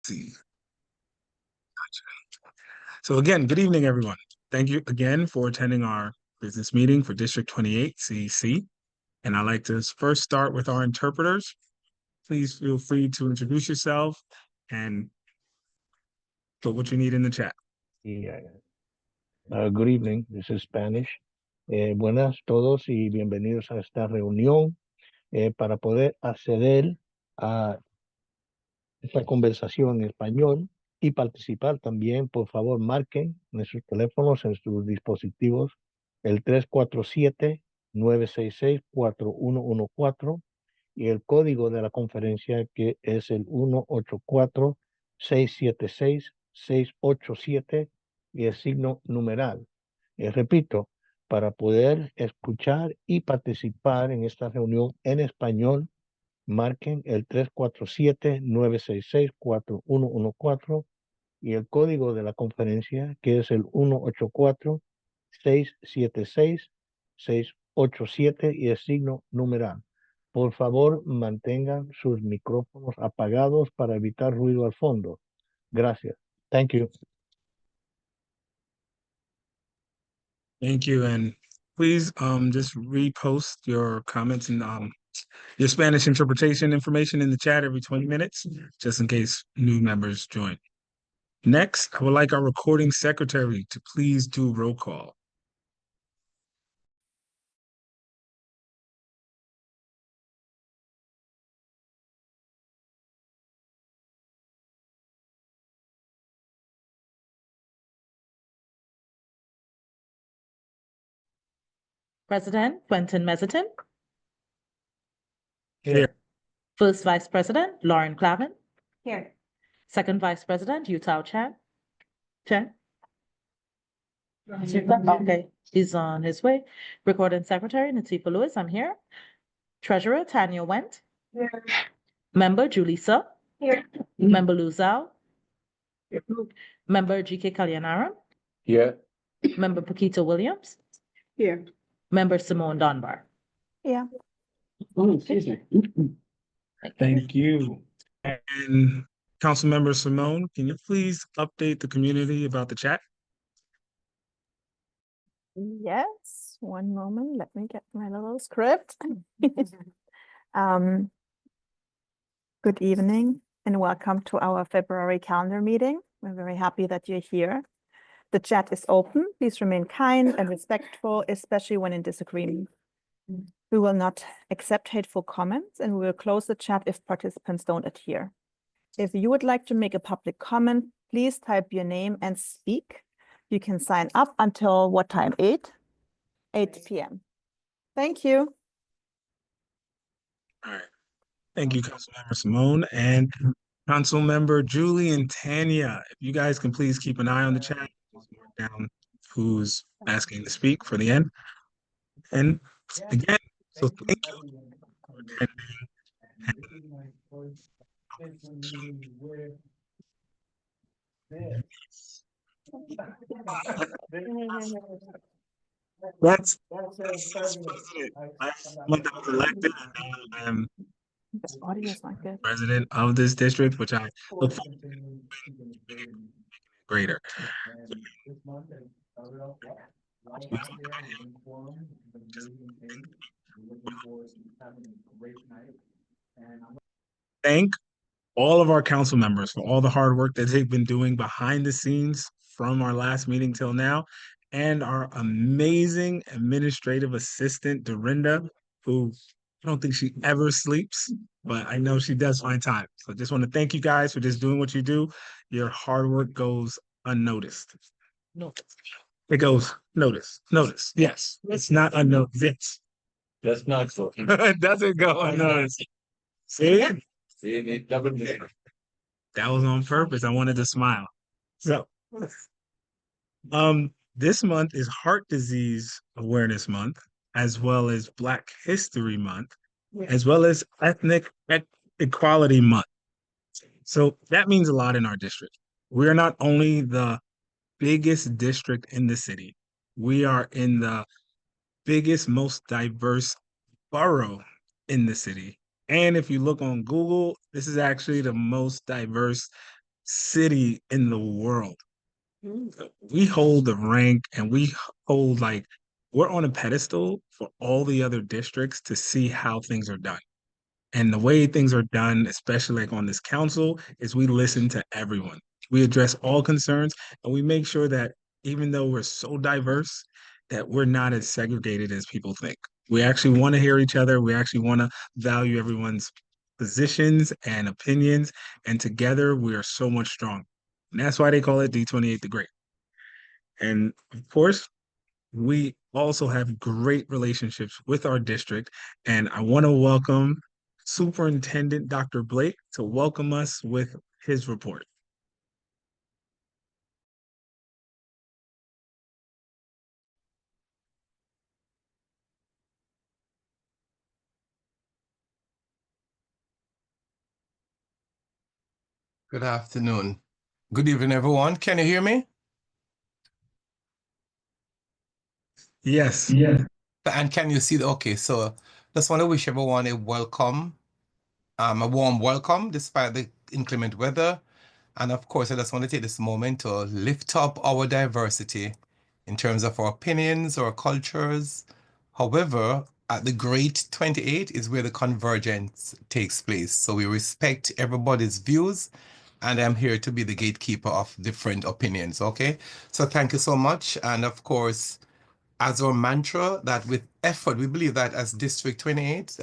See. So again, good evening, everyone. Thank you again for attending our business meeting for District 28 CEC. And I'd like to first start with our interpreters. Please feel free to introduce yourself and put what you need in the chat. Yeah. Good evening, this is Spanish. Buenas todos y bienvenidos a esta reunión para poder acceder a esta conversación en español y participar también. Por favor, marquen en sus teléfonos, en sus dispositivos, el 347-966-4114 y el código de la conferencia, que es el 184-676-687 y el signo numeral. Repito, para poder escuchar y participar en esta reunión en español, marquen el 347-966-4114 y el código de la conferencia, que es el 184-676-687 y el signo numeral. Por favor, mantengan sus micrófonos apagados para evitar ruido al fondo. Gracias. Thank you. Thank you. And please just repost your comments and your Spanish interpretation information in the chat every 20 minutes, just in case new members join. Next, I would like our recording secretary to please do roll call. President Quentin Mezitin. Here. First Vice President Lauren Clavin. Here. Second Vice President Yutao Chan. Chen. Okay, he's on his way. Recording Secretary Natifa Lewis, I'm here. Treasurer Tanya Went. Here. Member Julissa. Here. Member Luzao. Here. Member GK Kalyanaram. Here. Member Paquita Williams. Here. Member Simone Dunbar. Yeah. Oh, excuse me. Thank you. And Councilmember Simone, can you please update the community about the chat? Yes, one moment. Let me get my little script. Good evening and welcome to our February calendar meeting. We're very happy that you're here. The chat is open. Please remain kind and respectful, especially when in disagreement. We will not accept hateful comments and we will close the chat if participants don't adhere. If you would like to make a public comment, please type your name and speak. You can sign up until what time? 8 p.m. Thank you. All right. Thank you, Councilmember Simone and Councilmember Julie and Tanya. If you guys can please keep an eye on the chat, just mark down who's asking to speak for the end. And again, so thank you for attending. That's president. When I was elected, and now I'm This audio is not good. president of this district, which I look forward to making it greater. Thank all of our council members for all the hard work that they've been doing behind the scenes from our last meeting till now, and our amazing administrative assistant, Dorinda, who I don't think she ever sleeps, but I know she does find time. So just want to thank you guys for just doing what you do. Your hard work goes unnoticed. It goes notice. Yes, it's not unnoticed. That's not so. It doesn't go unnoticed. See? That That was on purpose. I wanted to smile. So, this month is Heart Disease Awareness Month, as well as Black History Month, as well as Ethnic Equality Month. So that means a lot in our district. We are not only the biggest district in the city, we are in the biggest, most diverse borough in the city. And if you look on Google, this is actually the most diverse city in the world. We hold the rank and we hold like we're on a pedestal for all the other districts to see how things are done. And the way things are done, especially like on this council, is we listen to everyone. We address all concerns and we make sure that even though we're so diverse, that we're not as segregated as people think. We actually want to hear each other. We actually want to value everyone's positions and opinions. And together we are so much stronger. And that's why they call it D28 the Great. And of course, we also have great relationships with our district. And I want to welcome Superintendent Dr. Blake to welcome us with his report. Good afternoon. Good evening, everyone. Can you hear me? Yes. Yeah. And can you see the, okay, so just want to wish everyone a warm welcome despite the inclement weather. And of course, I just want to take this moment to lift up our diversity in terms of our opinions, our cultures. However, at the Great 28 is where the convergence takes place. So we respect everybody's views, and I'm here to be the gatekeeper of different opinions. Okay. So thank you so much. And of course, as our mantra, that with effort, we believe that as District 28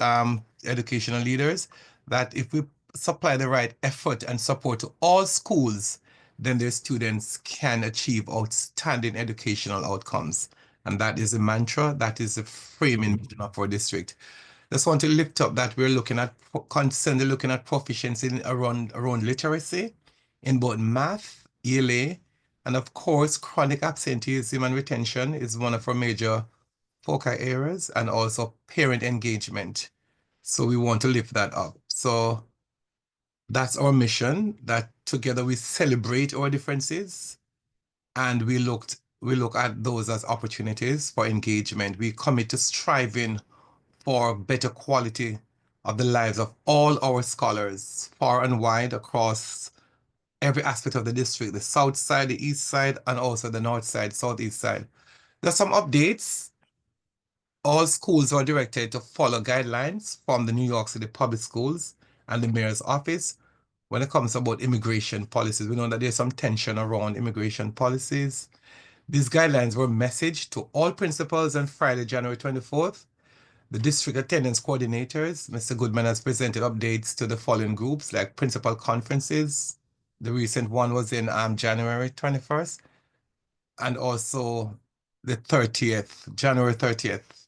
educational leaders, that if we supply the right effort and support to all schools, then their students can achieve outstanding educational outcomes. And that is the mantra, that is the framing of our district. Just want to lift up that we're looking at constantly looking at proficiency around literacy in both math, ELA, and of course, chronic absenteeism and retention is one of our major focal areas, and also parent engagement. So we want to lift that up. So that's our mission, that together we celebrate our differences and we look at those as opportunities for engagement. We commit to striving for better quality of the lives of all our scholars, far and wide across every aspect of the district, the south side, the east side, and also the north side, southeast side. There's some updates. All schools are directed to follow guidelines from the New York City Public Schools and the mayor's office when it comes about immigration policies. We know that there's some tension around immigration policies. These guidelines were messaged to all principals on Friday, January 24th. The district attendance coordinators, Mr. Goodman, has presented updates to the following groups, like principal conferences. The recent one was in January 21st, and also the 30th, January 30th.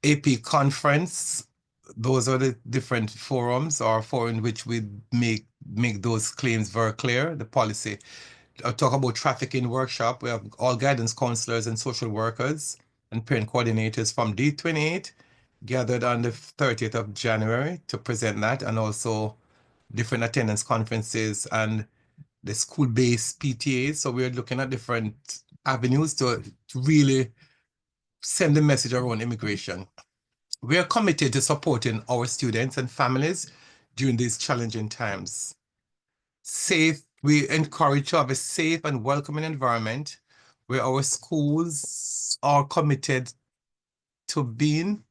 AP conference, those are the different forums or forum in which we make those claims very clear, the policy. I'll talk about trafficking workshop. We have all guidance counselors and social workers and parent coordinators from D28 gathered on the 30th of January to present that, and also different attendance conferences and the school-based PTAs. So we're looking at different avenues to really send the message around immigration. We are committed to supporting our students and families during these challenging times. We encourage to have a safe and welcoming environment where our schools are committed to being.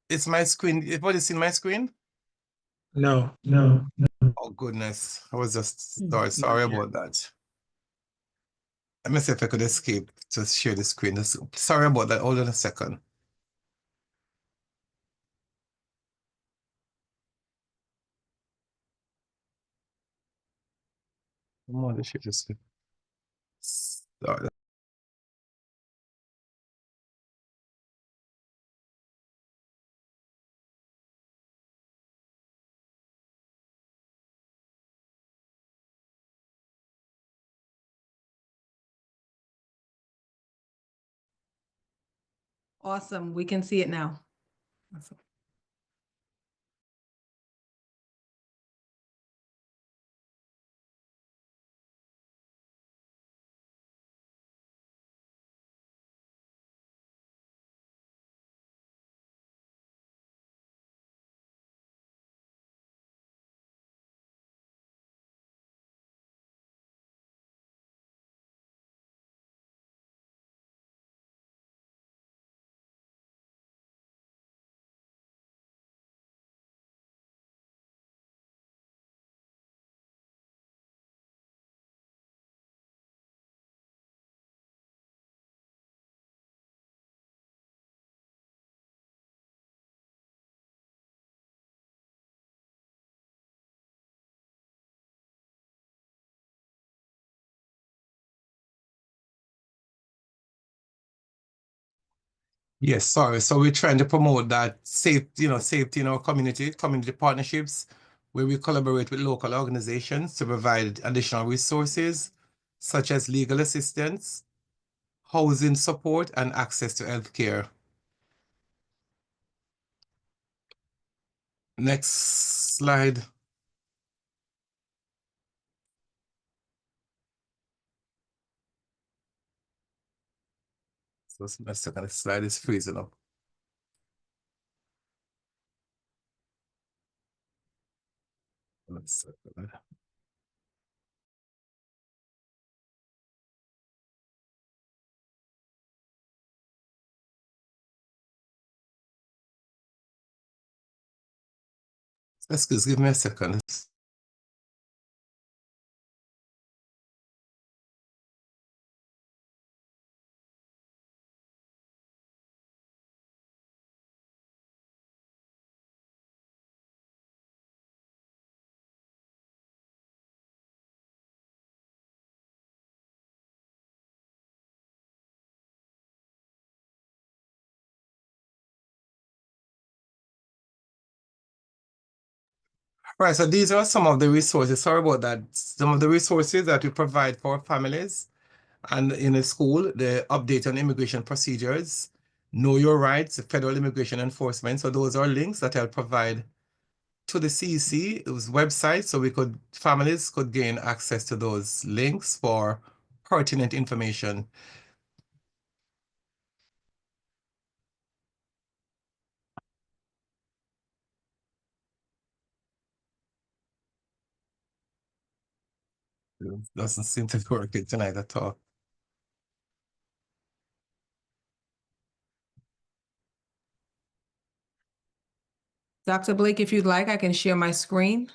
It's my screen. Everybody's in my screen? No. Oh goodness. I was just Mm. sorry Not yet. about that. Let me see if I could escape to share the screen. Sorry about that. Hold on a second. Come on, let's share the screen. Sorry. Awesome. We can see it now. Awesome. Yes, sorry. So we're trying to promote that safety in our community partnerships, where we collaborate with local organizations to provide additional resources, such as legal assistance, housing support, and access to healthcare. Next slide. So my second slide is freezing up. Let's Excuse, give me a second. Right, so these are some of the resources. Sorry about that. Some of the resources that we provide for families and in the school, the update on immigration procedures, know your rights, federal immigration enforcement. So those are links that I'll provide to the CEC's website, so families could gain access to those links for pertinent information. It doesn't seem to be working tonight at all. Dr. Blake, if you'd like, I can share my screen.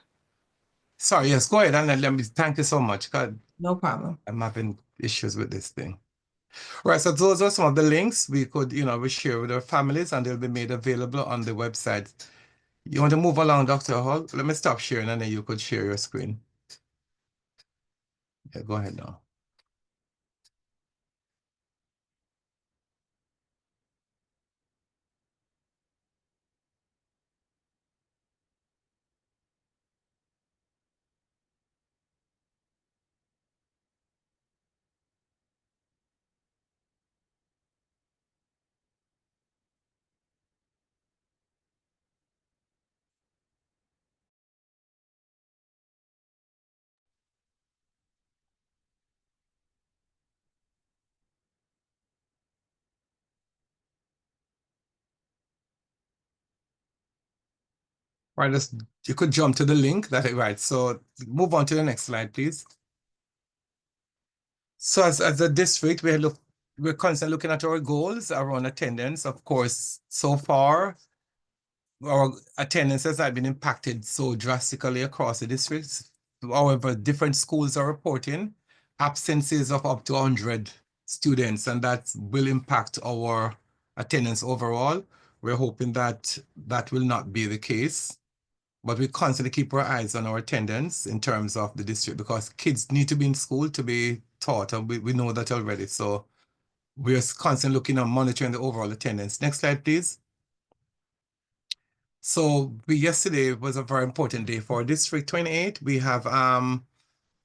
Sorry, yes, go ahead and let me thank you so much. God, No problem. I'm having issues with this thing. Right, so those are some of the links we share with our families, and they'll be made available on the website. You want to move along, Dr. Hall? Let me stop sharing and then you could share your screen. Yeah, go ahead now. Right, you could jump to the link right. So move on to the next slide, please. So as a district, we're constantly looking at our goals around attendance. Of course, so far, our attendance has not been impacted so drastically across the districts. However, different schools are reporting absences of up to 100 students, and that will impact our attendance overall. We're hoping that that will not be the case, but we constantly keep our eyes on our attendance in terms of the district, because kids need to be in school to be taught, and we know that already. So we're constantly looking at monitoring the overall attendance. Next slide, please. So yesterday was a very important day for District 28. We have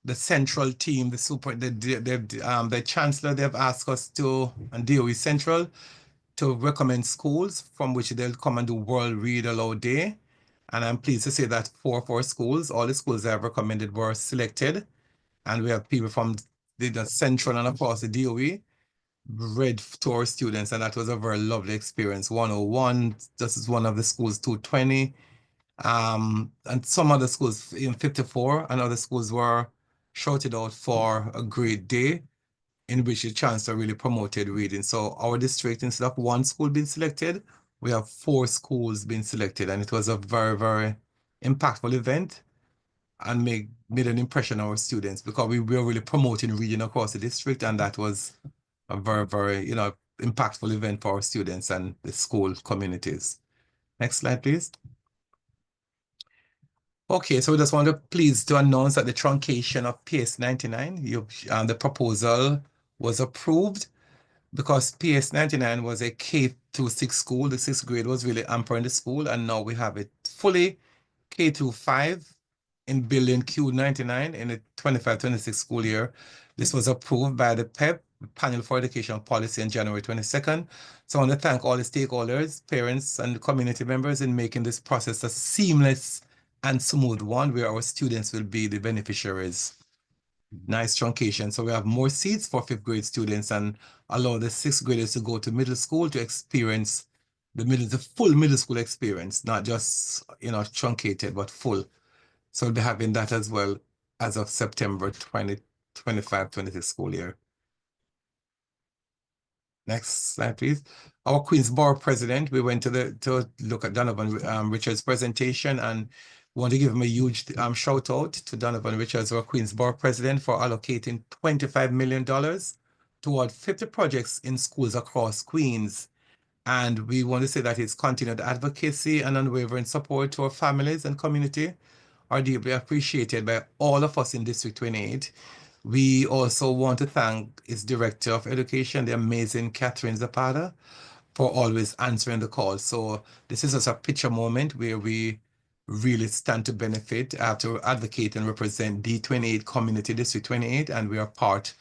the central team, the chancellor, they've asked us to, and DOE Central, to recommend schools from which they'll come and do World Read Aloud Day. And I'm pleased to say that 4 of our schools, all the schools I have recommended, were selected. And we have people from the central and of course the DOE read to our students, and that was a very lovely experience. 101, this is one of the schools, 220. And some other schools in 54 and other schools were shouted out for a great day in which the chancellor really promoted reading. So our district, instead of 1 school being selected, we have 4 schools being selected, and it was a very, very impactful event and made an impression on our students, because we were really promoting reading across the district, and that was a very, very, impactful event for our students and the school communities. Next slide, please. Okay, so we just want to pleased to announce that the truncation of PS 99, the proposal was approved. because PS99 was a K through 6 school, the 6th grade was really hampering the school, and now we have it fully K through 5 in building Q99 in the 25-26 school year. This was approved by the PEP, Panel for Education Policy, on January 22nd. So I want to thank all the stakeholders, parents, and community members in making this process a seamless and smooth one where our students will be the beneficiaries. Nice truncation. So we have more seats for 5th grade students and allow the 6th graders to go to middle school to experience the full middle school experience, not just, truncated, but full. So we'll be having that as well as of September 2025-26 school year. Next slide, please. Our Queensborough president, we went to look at Donovan Richards' presentation, and want to give him a huge shout out to Donovan Richards, our Queensborough president, for allocating $25 million toward 50 projects in schools across Queens. And we want to say that his continued advocacy and unwavering support to our families and community are deeply appreciated by all of us in District 28. We also want to thank his Director of Education, the amazing Catherine Zapata, for always answering the call. So this is just a picture moment where we really stand to benefit after advocate and represent D28 Community District 28, and we are part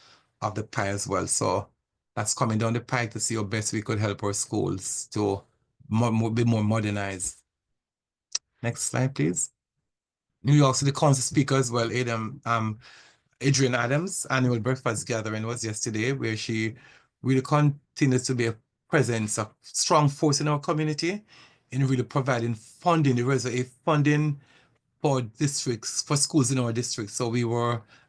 of the pie as well. So that's coming down the pike to see how best we could help our schools to be more modernized. Next slide, please. New York City Council Speaker as well, Adrian Adams' annual breakfast gathering was yesterday, where she really continues to be a presence, a strong force in our community in really providing funding, the funding for districts, for schools in our district. So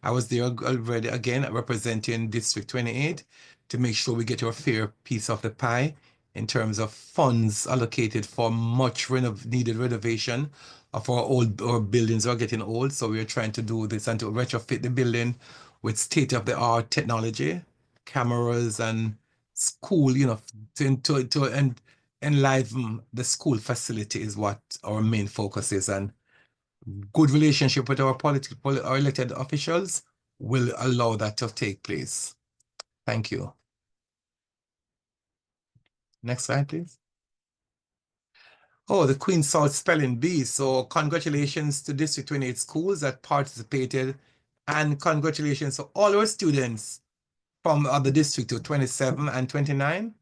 I was there already again representing District 28 to make sure we get our fair piece of the pie in terms of funds allocated for much needed renovation of our buildings are getting old. So we're trying to do this and to retrofit the building with state-of-the-art technology, cameras and school, to enliven the school facility is what our main focus is. And good relationship with our elected officials will allow that to take place. Thank you. Next slide, please. Oh, the Queen Salt Spelling Bee. So congratulations to District 28 schools that participated, and congratulations to all our students from the district to 27 and 29.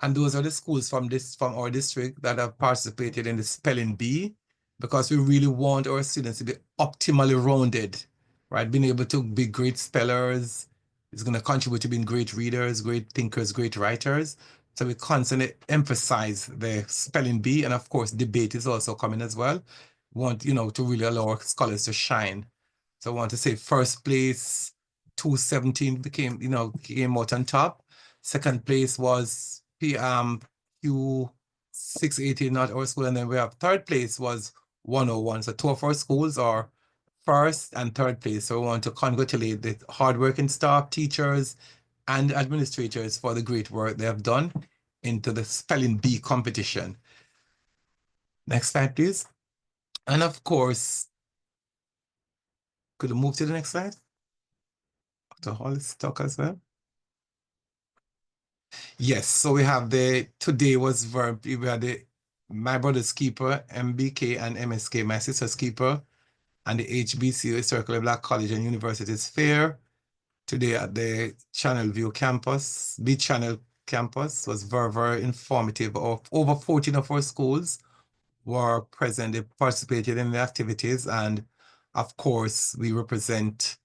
And those are the schools from our district that have participated in the Spelling Bee, because we really want our students to be optimally rounded, right? Being able to be great spellers is going to contribute to being great readers, great thinkers, great writers. So we constantly emphasize the Spelling Bee, and of course, debate is also coming as well. We want, to really allow our scholars to shine. So I want to say first place, 217 came out on top. Second place was Q618, not our school. And then we have third place was 101. So two of our schools are first and third place. So we want to congratulate the hardworking staff, teachers, and administrators for the great work they have done into the Spelling Bee competition. Next slide, please. And of course, could you move to the next slide? Dr. Hall is stuck as well. Yes, so we have today was we had my brother's keeper, MBK, and MSK, my sister's keeper, and the HBCU, Historically Black College and Universities Fair. Today at the Channel View campus, Beach Channel campus, was very, very informative. Over 14 of our schools were present, they participated in the activities, and of course, we represent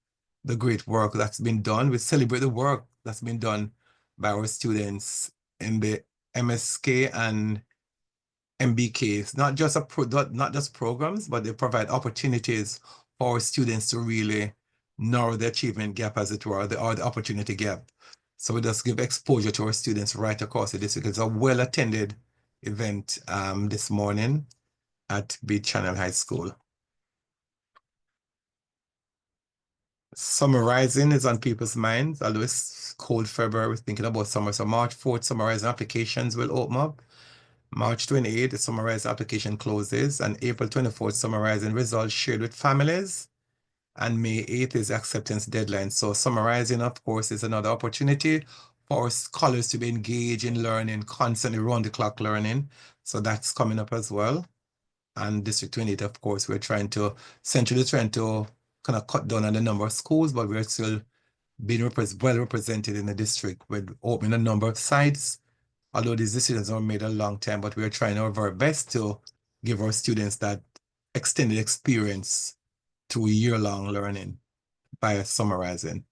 the great work that's been done. We celebrate the work that's been done by our students in the MSK and MBKs, not just programs, but they provide opportunities for our students to really narrow the achievement gap, as it were, or the opportunity gap. So we just give exposure to our students right across the district. It's a well-attended event this morning at Beach Channel High School. Summarizing is on people's minds. Although it's cold February, we're thinking about summer. So March 4th, summarizing applications will open up. March 28th, the summarizing application closes. And April 24th, summarizing results shared with families. And May 8th is acceptance deadline. So summarizing, of course, is another opportunity for scholars to be engaged in learning, constantly round the clock learning. So that's coming up as well. And District 28, of course, we're centrally trying to kind of cut down on the number of schools, but we're still being well represented in the district with opening a number of sites. Although these decisions are made a long time, but we're trying our very best to give our students that extended experience through year-long learning by summarizing.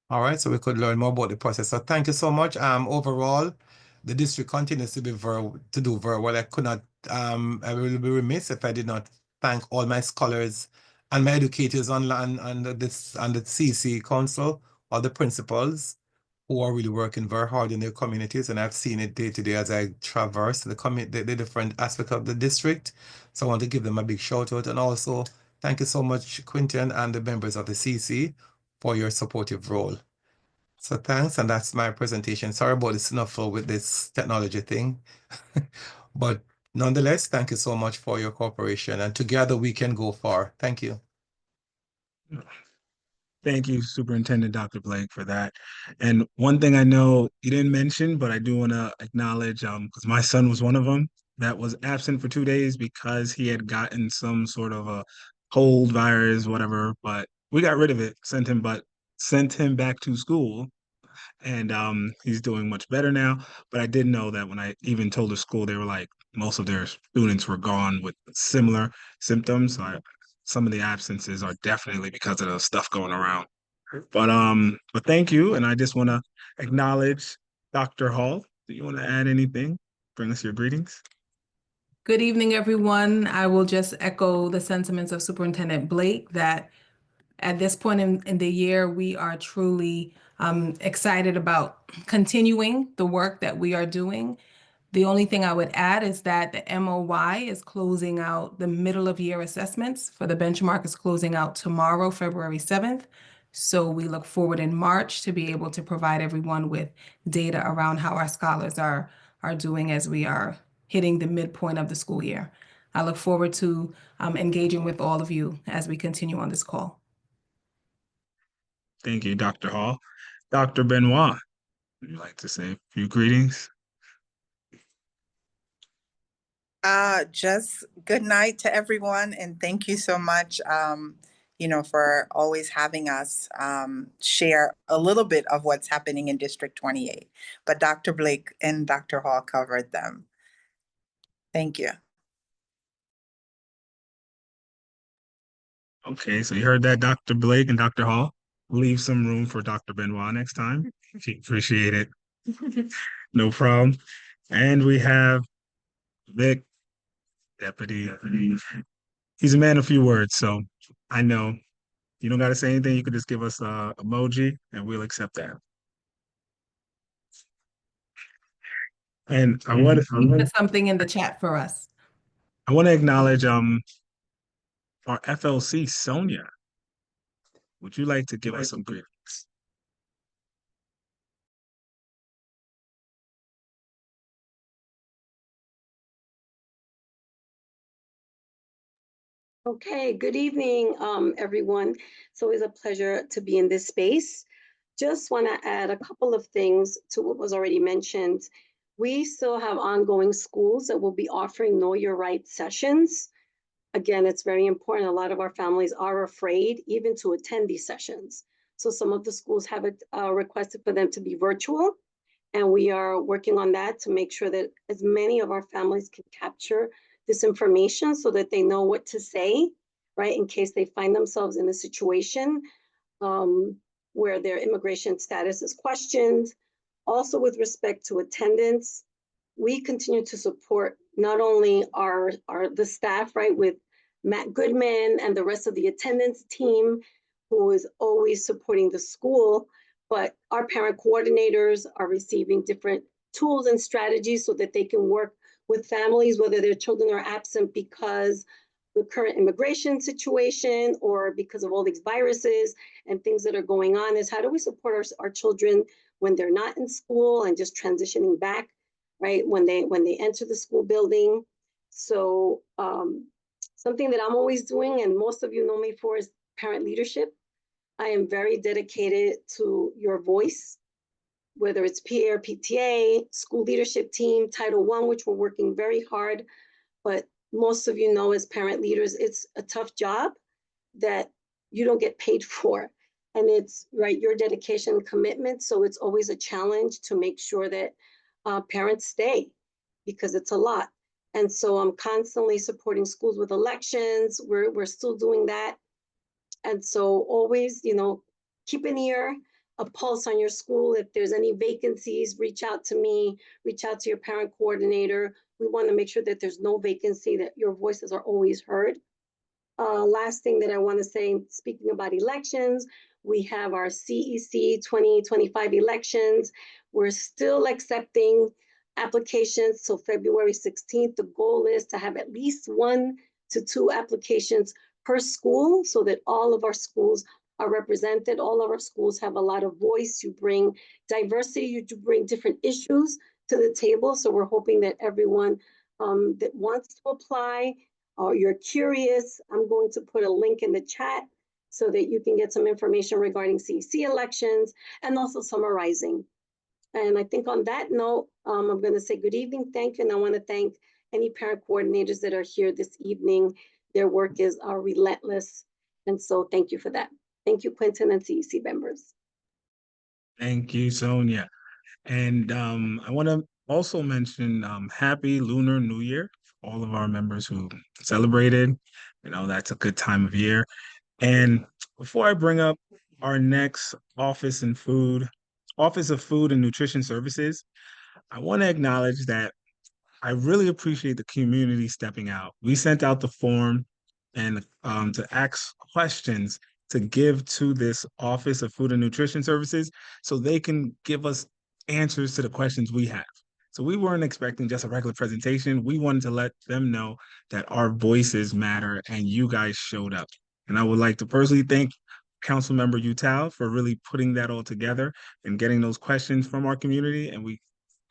All right, so we could learn more about the process. So thank you so much. Overall, the district continues to do very well. I will be remiss if I did not thank all my scholars and my educators on the CEC Council, all the principals who are really working very hard in their communities, and I've seen it day to day as I traverse the different aspects of the district. So I want to give them a big shout out, and also thank you so much, Quinton, and the members of the CEC for your supportive role. So thanks, and that's my presentation. Sorry about the snuffle with this technology thing, but nonetheless, thank you so much for your cooperation, and together we can go far. Thank you. Thank you, Superintendent Dr. Blake, for that. And one thing I know you didn't mention, but I do want to acknowledge, because my son was one of them that was absent for 2 days because he had gotten some sort of a cold virus, whatever. But we got rid of it, sent him back to school, and he's doing much better now. But I did know that when I even told the school, they were like most of their students were gone with similar symptoms. So some of the absences are definitely because of the stuff going around. But thank you, and I just want to acknowledge Dr. Hall. Do you want to add anything? Bring us your greetings. Good evening, everyone. I will just echo the sentiments of Superintendent Blake that at this point in the year, we are truly excited about continuing the work that we are doing. The only thing I would add is that the MOY is closing out the middle of year assessments for the benchmark is closing out tomorrow, February 7th. So we look forward in March to be able to provide everyone with data around how our scholars are doing as we are hitting the midpoint of the school year. I look forward to engaging with all of you as we continue on this call. Thank you, Dr. Hall. Dr. Benoit, would you like to say a few greetings? Just good night to everyone, and thank you so much, for always having us share a little bit of what's happening in District 28. But Dr. Blake and Dr. Hall covered them. Thank you. Okay, so you heard that, Dr. Blake and Dr. Hall. Leave some room for Dr. Benoit next time. Appreciate it. No problem. And we have Vic, Deputy. He's a man of few words, so I know you don't got to say anything. You could just give us a emoji, and we'll accept that. And Put something in the chat for us. I want to acknowledge our FLC, Sonia. Would you like to give us some greetings? Okay, good evening, everyone. It's always a pleasure to be in this space. Just want to add a couple of things to what was already mentioned. We still have ongoing schools that will be offering Know Your Rights sessions. Again, it's very important. A lot of our families are afraid even to attend these sessions. So some of the schools have requested for them to be virtual, and we are working on that to make sure that as many of our families can capture this information so that they know what to say, right, in case they find themselves in a situation where their immigration status is questioned. Also, with respect to attendance, we continue to support not only the staff, right, with Matt Goodman and the rest of the attendance team, who is always supporting the school, but our parent coordinators are receiving different tools and strategies so that they can work with families, whether their children are absent because the current immigration situation or because of all these viruses and things that are going on, is how do we support our children when they're not in school and just transitioning back, right, when they enter the school building. So something that I'm always doing, and most of you know me for, is parent leadership. I am very dedicated to your voice whether it's PA or PTA, school leadership team, Title I, which we're working very hard. But most of you know, as parent leaders, it's a tough job that you don't get paid for. And it's right, your dedication and commitment. So it's always a challenge to make sure that parents stay, because it's a lot. And so I'm constantly supporting schools with elections. We're still doing that. And so always, keep an ear, a pulse on your school. If there's any vacancies, reach out to me, reach out to your parent coordinator. We want to make sure that there's no vacancy, that your voices are always heard. Last thing that I want to say, speaking about elections, we have our CEC 2025 elections. We're still accepting applications till February 16th. The goal is to have at least 1 to 2 applications per school, so that all of our schools are represented. All of our schools have a lot of voice. You bring diversity, you bring different issues to the table. So we're hoping that everyone that wants to apply, or you're curious, I'm going to put a link in the chat so that you can get some information regarding CEC elections and also summarizing. And I think on that note, I'm going to say good evening, thank you, and I want to thank any parent coordinators that are here this evening. Their work is relentless, and so thank you for that. Thank you, Quentin and CEC members. Thank you, Sonia. And I want to also mention Happy Lunar New Year for all of our members who celebrated. That's a good time of year. And before I bring up our next Office of Food and Nutrition Services, I want to acknowledge that I really appreciate the community stepping out. We sent out the form and to ask questions to give to this Office of Food and Nutrition Services so they can give us answers to the questions we have. So we weren't expecting just a regular presentation. We wanted to let them know that our voices matter and you guys showed up. And I would like to personally thank Councilmember Utal for really putting that all together and getting those questions from our community, and we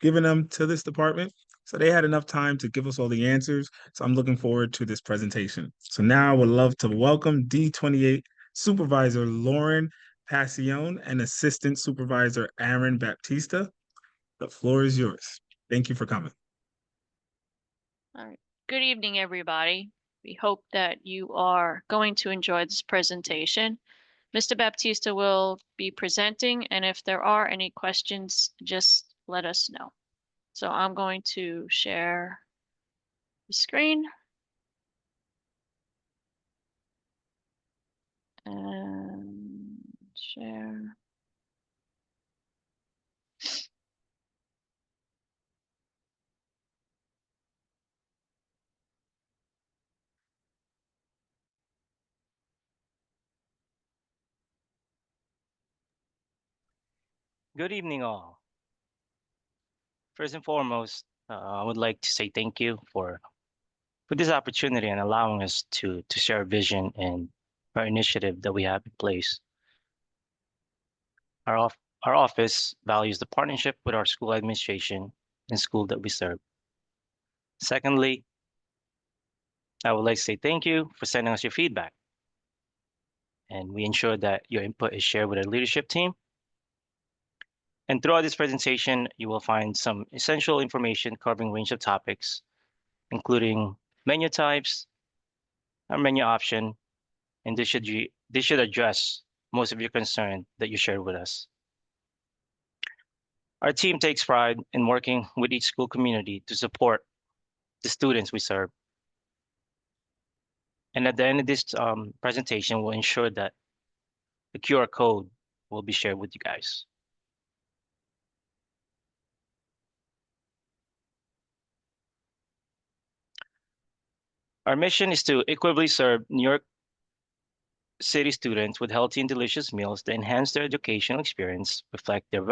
given them to this department. So they had enough time to give us all the answers. So I'm looking forward to this presentation. So now I would love to welcome D28 Supervisor Lauren Passione and Assistant Supervisor Aaron Baptista. The floor is yours. Thank you for coming. All right. Good evening, everybody. We hope that you are going to enjoy this presentation. Mr. Baptista will be presenting, and if there are any questions, just let us know. So I'm going to share the screen. And share. Good evening, all. First and foremost, I would like to say thank you for this opportunity and allowing us to share our vision and our initiative that we have in place. Our office values the partnership with our school administration and school that we serve. Secondly, I would like to say thank you for sending us your feedback. And we ensure that your input is shared with our leadership team. And throughout this presentation, you will find some essential information covering a range of topics, including menu types, our menu option, and this should address most of your concern that you shared with us. Our team takes pride in working with each school community to support the students we serve. And at the end of this presentation, we'll ensure that the QR code will be shared with you guys. Our mission is to equitably serve New York City students with healthy and delicious meals that enhance their educational experience, reflect their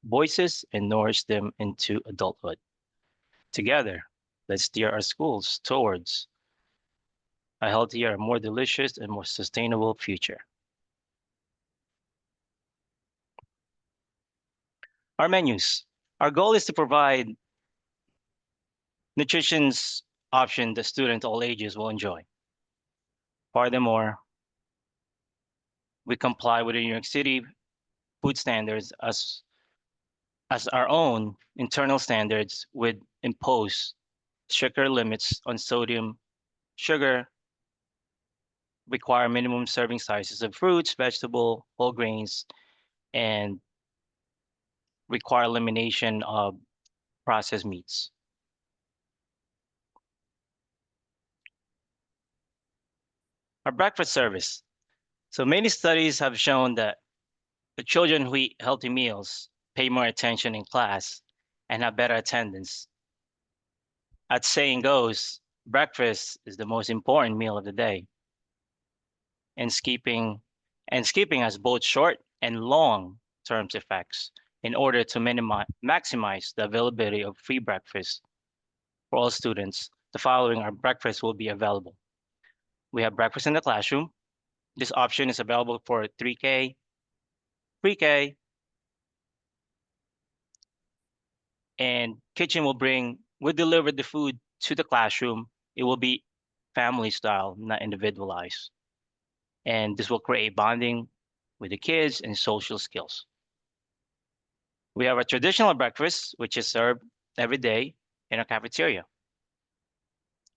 voices, and nourish them into adulthood. Together, let's steer our schools towards a healthier, more delicious, and more sustainable future. Our menus. Our goal is to provide nutrition's option that students all ages will enjoy. Furthermore, we comply with the New York City food standards as our own internal standards would impose stricter limits on sodium, sugar, require minimum serving sizes of fruits, vegetable, whole grains, and require elimination of processed meats. Our breakfast service. So many studies have shown that the children who eat healthy meals pay more attention in class and have better attendance. As saying goes, breakfast is the most important meal of the day. And skipping has both short and long term effects in order to maximize the availability of free breakfast for all students. The following are breakfast will be available. We have breakfast in the classroom. This option is available for 3K, pre-K, and kitchen will deliver the food to the classroom. It will be family style, not individualized. And this will create bonding with the kids and social skills. We have a traditional breakfast, which is served every day in a cafeteria.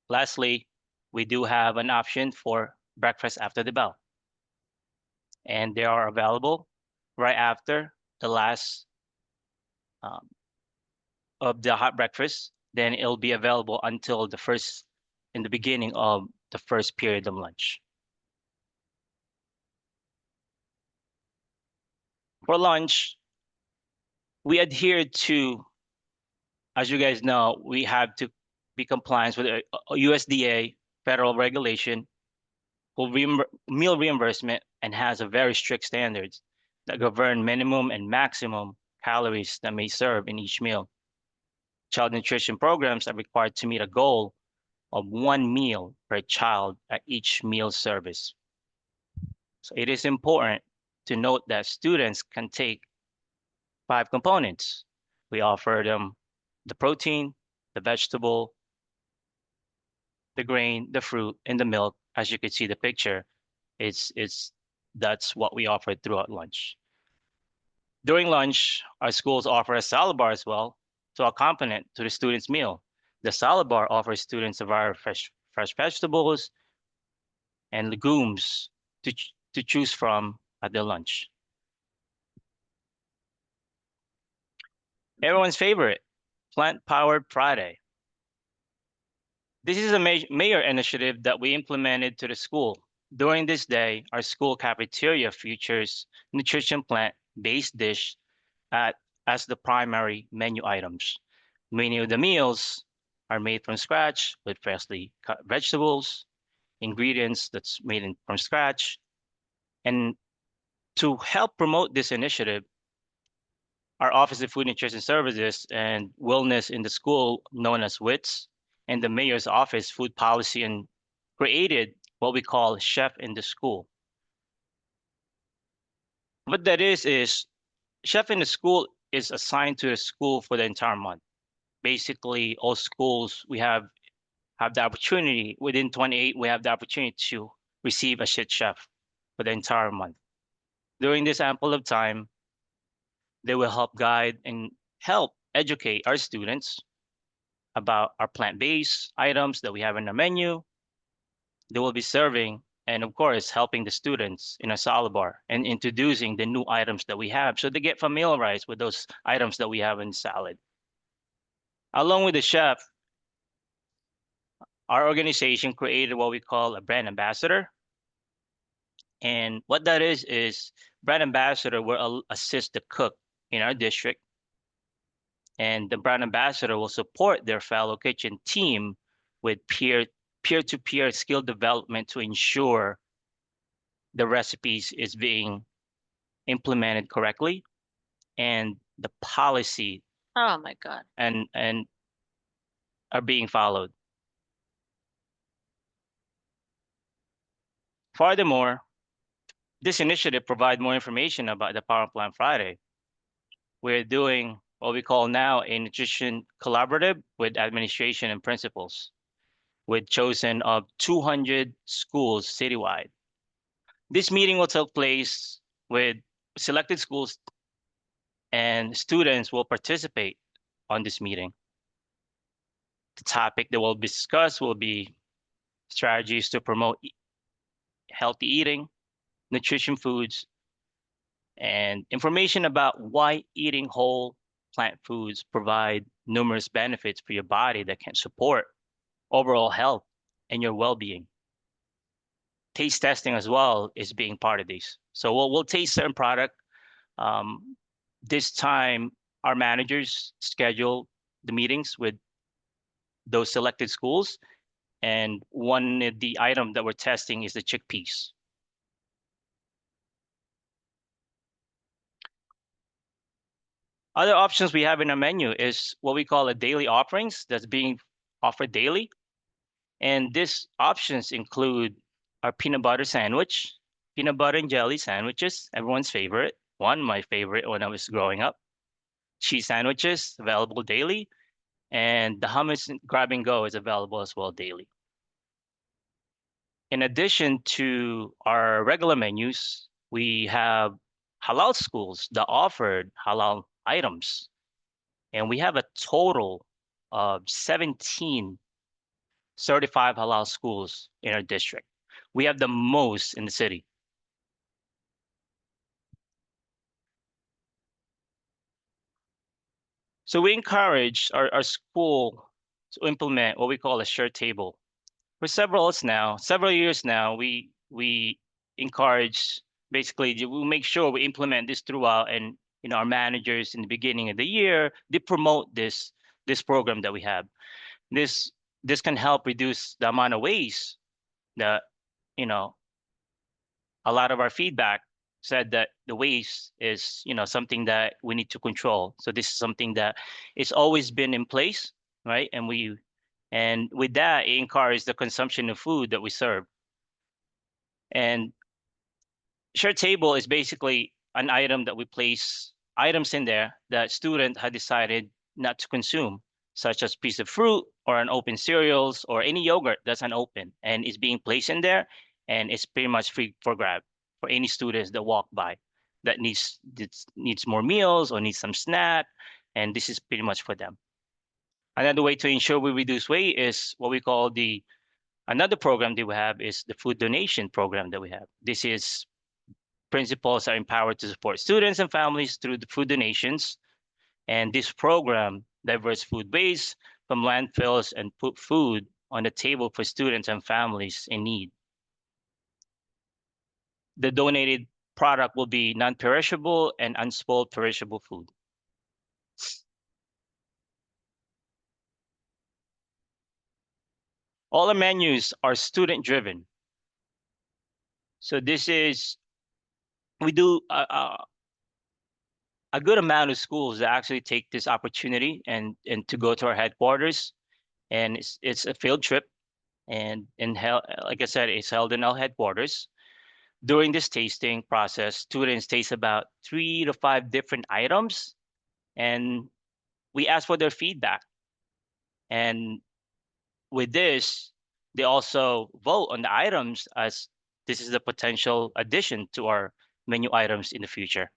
Lastly, we do have an option for breakfast after the bell. And they are available right after the last of the hot breakfast. Then it'll be available until in the beginning of the first period of lunch. For lunch, we adhere to, as you guys know, we have to be compliant with a USDA federal regulation for meal reimbursement and has a very strict standards that govern minimum and maximum calories that may serve in each meal. Child nutrition programs are required to meet a goal of 1 meal per child at each meal service. So it is important to note that students can take 5 components. We offer them the protein, the vegetable, the grain, the fruit, and the milk. As you can see the picture, that's what we offer throughout lunch. During lunch, our schools offer a salad bar as well to accompany to the students' meal. The salad bar offers students a variety of fresh vegetables and legumes to choose from at their lunch. Everyone's favorite, Plant Powered Friday. This is a mayor initiative that we implemented to the school. During this day, our school cafeteria features nutrition plant-based dish as the primary menu items. Many of the meals are made from scratch with freshly cut vegetables, ingredients that's made from scratch. And to help promote this initiative, our Office of Food Nutrition Services and Wellness in the School, known as WITS, and the Mayor's Office Food Policy and created what we call Chef in the School. What that is Chef in the School is assigned to the school for the entire month. Basically, all schools we have the opportunity within 28, we have the opportunity to receive a shit chef for the entire month. During this ample of time, they will help guide and help educate our students about our plant-based items that we have in our menu. They will be serving and of course helping the students in a salad bar and introducing the new items that we have so they get familiarized with those items that we have in salad. Along with the chef, our organization created what we call a brand ambassador. And what that is brand ambassador will assist the cook in our district. And the brand ambassador will support their fellow kitchen team with peer-to-peer skill development to ensure the recipes is being implemented correctly and the policy Oh my God. and are being followed. Furthermore, this initiative provides more information about the Power Plant Friday. We're doing what we call now a nutrition collaborative with administration and principals, with chosen of 200 schools citywide. This meeting will take place with selected schools and students will participate on this meeting. The topic that will be discussed will be strategies to promote healthy eating, nutrition foods, and information about why eating whole plant foods provide numerous benefits for your body that can support overall health and your well-being. Taste testing as well is being part of these. So we'll taste certain product. This time, our managers schedule the meetings with those selected schools, and one of the item that we're testing is the chickpeas. Other options we have in our menu is what we call a daily offerings that's being offered daily. And these options include our peanut butter sandwich, peanut butter and jelly sandwiches, everyone's favorite, my favorite when I was growing up. Cheese sandwiches available daily, and the hummus grab and go is available as well daily. In addition to our regular menus, we have halal schools that offered halal items. And we have a total of 17 certified halal schools in our district. We have the most in the city. So we encourage our school to implement what we call a shared table. For several years now, we encourage, basically we make sure we implement this throughout, and our managers in the beginning of the year, they promote this program that we have. This can help reduce the amount of waste that, a lot of our feedback said that the waste is, something that we need to control. So this is something that it's always been in place, right? And with that, it encourages the consumption of food that we serve. And shared table is basically an item that we place items in there that student had decided not to consume, such as piece of fruit or unopened cereals or any yogurt that's unopened, and is being placed in there, and it's pretty much free for grab for any students that walk by that needs more meals or needs some snack, and this is pretty much for them. Another way to ensure we reduce waste is what we call another program that we have is the food donation program that we have. This is principals are empowered to support students and families through the food donations. And this program diverts food waste from landfills and put food on the table for students and families in need. The donated product will be non-perishable and unspoiled perishable food. All the menus are student driven. So we do a good amount of schools that actually take this opportunity and to go to our headquarters, and it's a field trip, and like I said, it's held in our headquarters. During this tasting process, students taste about 3 to 5 different items, and we ask for their feedback. And with this, they also vote on the items as this is the potential addition to our menu items in the future.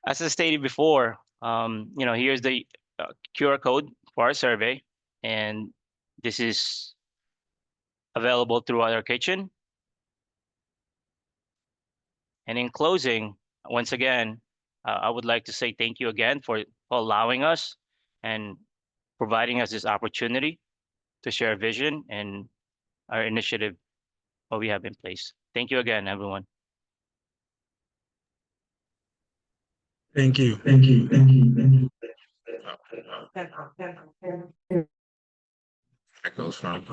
As I stated before, here's the QR code for our survey, and this is available throughout our kitchen. And in closing, once again, I would like to say thank you again for allowing us and providing us this opportunity to share vision and our initiative, what we have in place. Thank you again, everyone. Thank you. That goes from.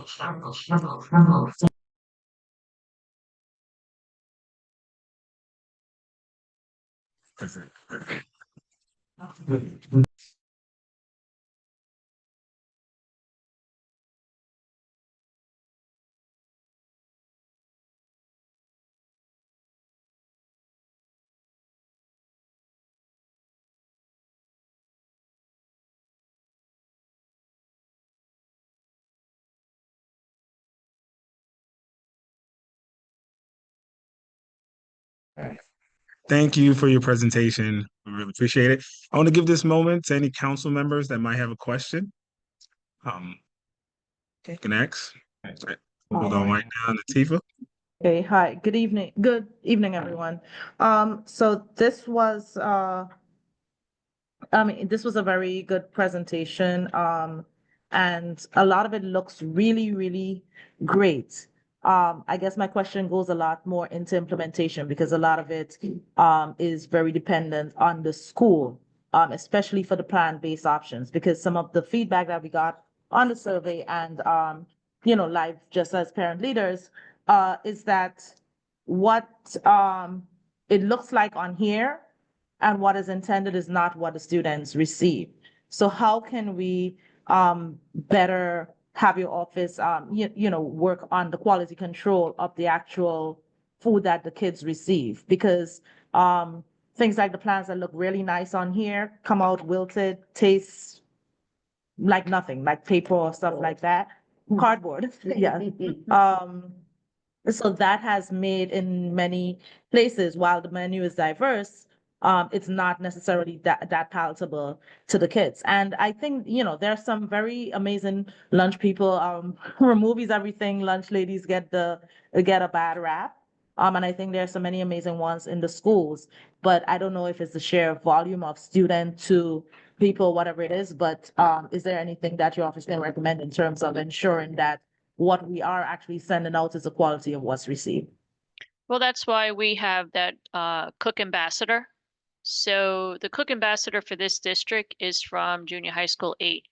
Thank you for your presentation. We really appreciate it. I want to give this moment to any council members that might have a question. You can ask. Hold on right now, Latifa. Okay, hi, good evening. Good evening, everyone. So this was this was a very good presentation, and a lot of it looks really, really great. I guess my question goes a lot more into implementation because a lot of it is very dependent on the school, especially for the plan-based options, because some of the feedback that we got on the survey and live just as parent leaders, is that what it looks like on here and what is intended is not what the students receive. So how can we better have your office work on the quality control of the actual food that the kids receive? Because things like the plants that look really nice on here come out wilted, tastes like nothing, like paper or stuff like that. Cardboard, yeah. So that has made in many places, while the menu is diverse, it's not necessarily that palatable to the kids. And I think, there are some very amazing lunch people, for movies, everything, lunch ladies get a bad rap. And I think there are so many amazing ones in the schools, but I don't know if it's the sheer volume of student to people, whatever it is, but is there anything that your office can recommend in terms of ensuring that what we are actually sending out is the quality of what's received? Well, that's why we have that cook ambassador. So the cook ambassador for this district is from junior high school 8.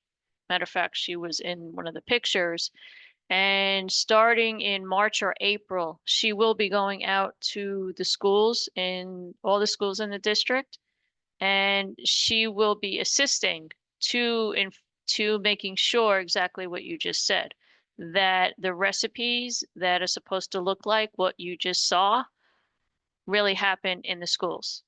Matter of fact, she was in one of the pictures. And starting in March or April, she will be going out to the schools in all the schools in the district, and she will be assisting to making sure exactly what you just said, that the recipes that are supposed to look like what you just saw really happen in the schools.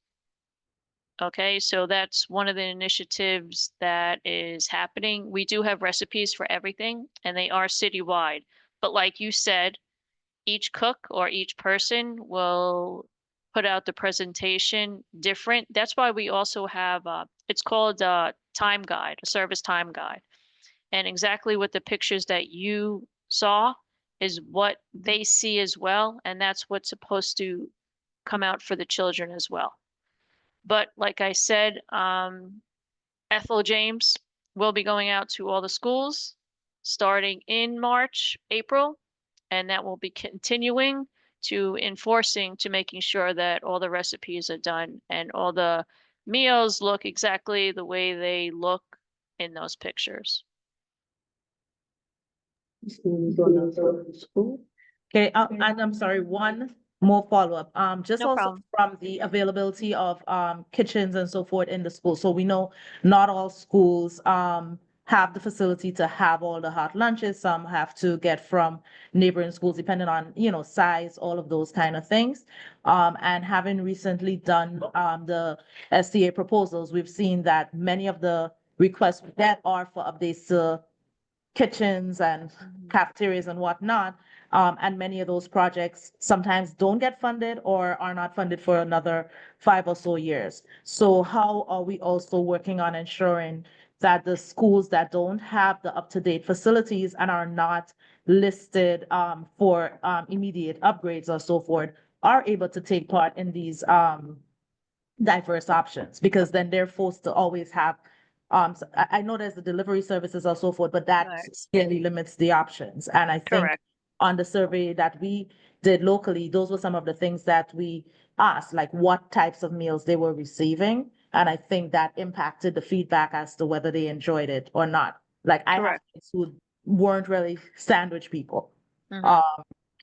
Okay, so that's one of the initiatives that is happening. We do have recipes for everything, and they are citywide. But like you said, each cook or each person will put out the presentation different. That's why we also have, it's called a time guide, a service time guide. And exactly what the pictures that you saw is what they see as well. And that's what's supposed to come out for the children as well. But like I said, Ethel James will be going out to all the schools starting in March, April, and that will be continuing to enforcing to making sure that all the recipes are done and all the meals look exactly the way they look in those pictures. Okay, and I'm sorry, one more follow-up. Just No also problem. from the availability of kitchens and so forth in the school. So we know not all schools have the facility to have all the hot lunches. Some have to get from neighboring schools, depending on, size, all of those kind of things. And having recently done the STA proposals, we've seen that many of the requests that are for updates to kitchens and cafeterias and whatnot. And many of those projects sometimes don't get funded or are not funded for another 5 or so years. So how are we also working on ensuring that the schools that don't have the up-to-date facilities and are not listed for immediate upgrades or so forth are able to take part in these diverse options? Because then they're forced to always have so I know there's the delivery services or so forth, but that Right. really limits the options. And I think Correct. on the survey that we did locally, those were some of the things that we asked, like what types of meals they were receiving. And I think that impacted the feedback as to whether they enjoyed it or not. Like I have Correct. kids who weren't really sandwich people. Mhm.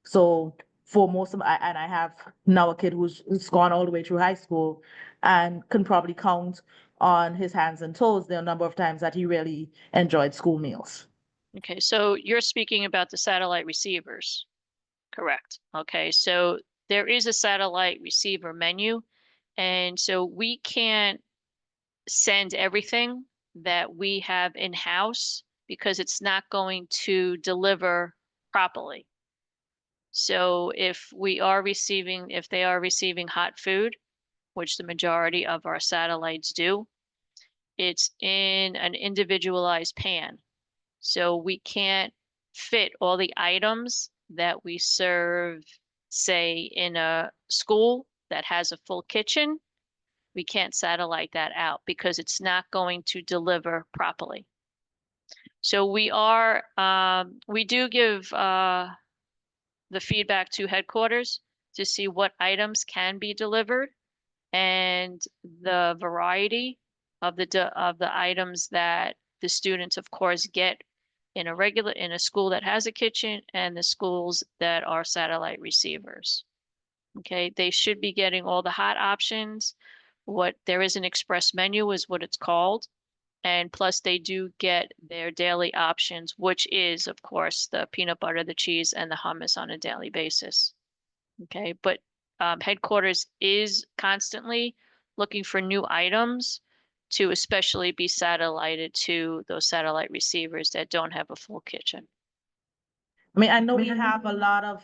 So for most of, and I have now a kid who's gone all the way through high school and can probably count on his hands and toes the number of times that he really enjoyed school meals. Okay, so you're speaking about the satellite receivers, correct? Okay, so there is a satellite receiver menu, and so we can't send everything that we have in-house because it's not going to deliver properly. So if they are receiving hot food, which the majority of our satellites do, it's in an individualized pan. So we can't fit all the items that we serve, say, in a school that has a full kitchen. We can't satellite that out because it's not going to deliver properly. So we do give the feedback to headquarters to see what items can be delivered and the variety of the items that the students, of course, get in a school that has a kitchen and the schools that are satellite receivers. Okay, they should be getting all the hot options. What there is an express menu is what it's called. And plus they do get their daily options, which is, of course, the peanut butter, the cheese, and the hummus on a daily basis. Okay, but headquarters is constantly looking for new items to especially be satellited to those satellite receivers that don't have a full kitchen. I mean, I know we have a lot of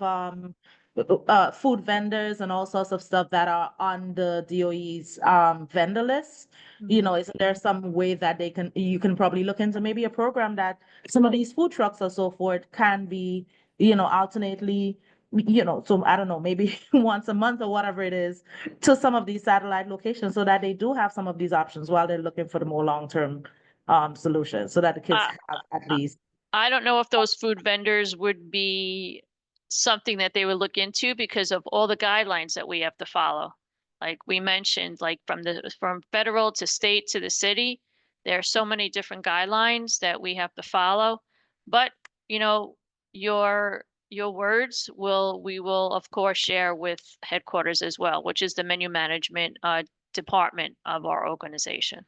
food vendors and all sorts of stuff that are on the DOE's vendor list. You know, is there some way that you can probably look into maybe a program that some of these food trucks or so forth can be, alternately, so I don't know, maybe once a month or whatever it is to some of these satellite locations so that they do have some of these options while they're looking for the more long-term solutions so that the kids have at least. I don't know if those food vendors would be something that they would look into because of all the guidelines that we have to follow. Like we mentioned, like from federal to state to the city, there are so many different guidelines that we have to follow. But, your words we will of course share with headquarters as well, which is the menu management department of our organization.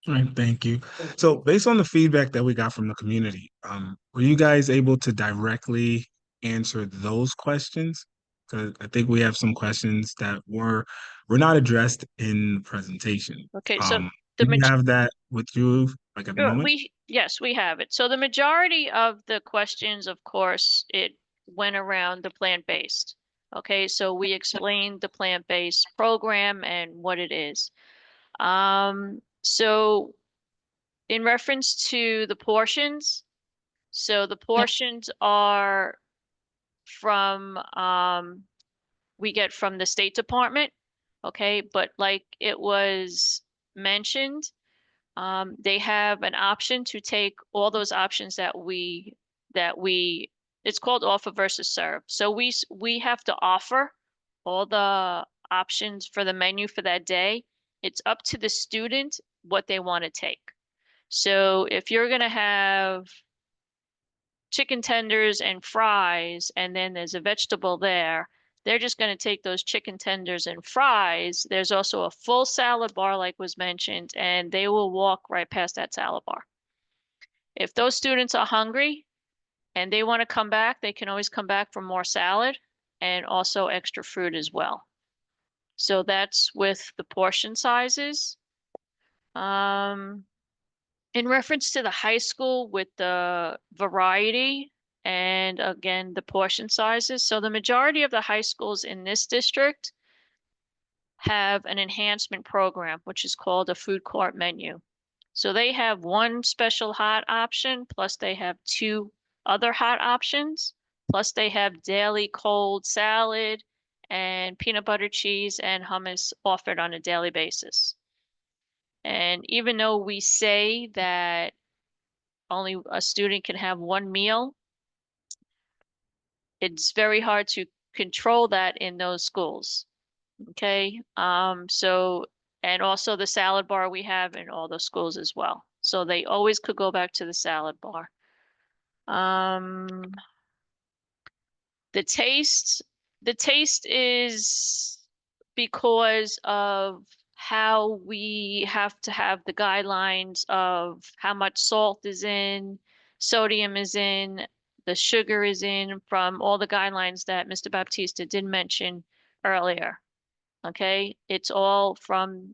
All right, thank you. So based on the feedback that we got from the community, were you guys able to directly answer those questions? Because I think we have some questions that were not addressed in the presentation. Okay, so Do you have that with you, like at the moment? Yes, we have it. So the majority of the questions, of course, it went around the plant-based. Okay, so we explained the plant-based program and what it is. So in reference to the portions, so the portions are from we get from the State Department, okay, but like it was mentioned, they have an option to take all those options that it's called offer versus serve. So we have to offer all the options for the menu for that day. It's up to the student what they want to take. So if you're going to have chicken tenders and fries, and then there's a vegetable there, they're just going to take those chicken tenders and fries. There's also a full salad bar, like was mentioned, and they will walk right past that salad bar. If those students are hungry and they want to come back, they can always come back for more salad and also extra fruit as well. So that's with the portion sizes. In reference to the high school with the variety and again, the portion sizes. So the majority of the high schools in this district have an enhancement program, which is called a food court menu. So they have one special hot option, plus they have two other hot options, plus they have daily cold salad and peanut butter cheese and hummus offered on a daily basis. And even though we say that only a student can have one meal, it's very hard to control that in those schools. Okay, so, and also the salad bar we have in all those schools as well. So they always could go back to the salad bar. The taste is because of how we have to have the guidelines of how much salt is in, sodium is in, the sugar is in from all the guidelines that Mr. Baptista did mention earlier. Okay, it's all from,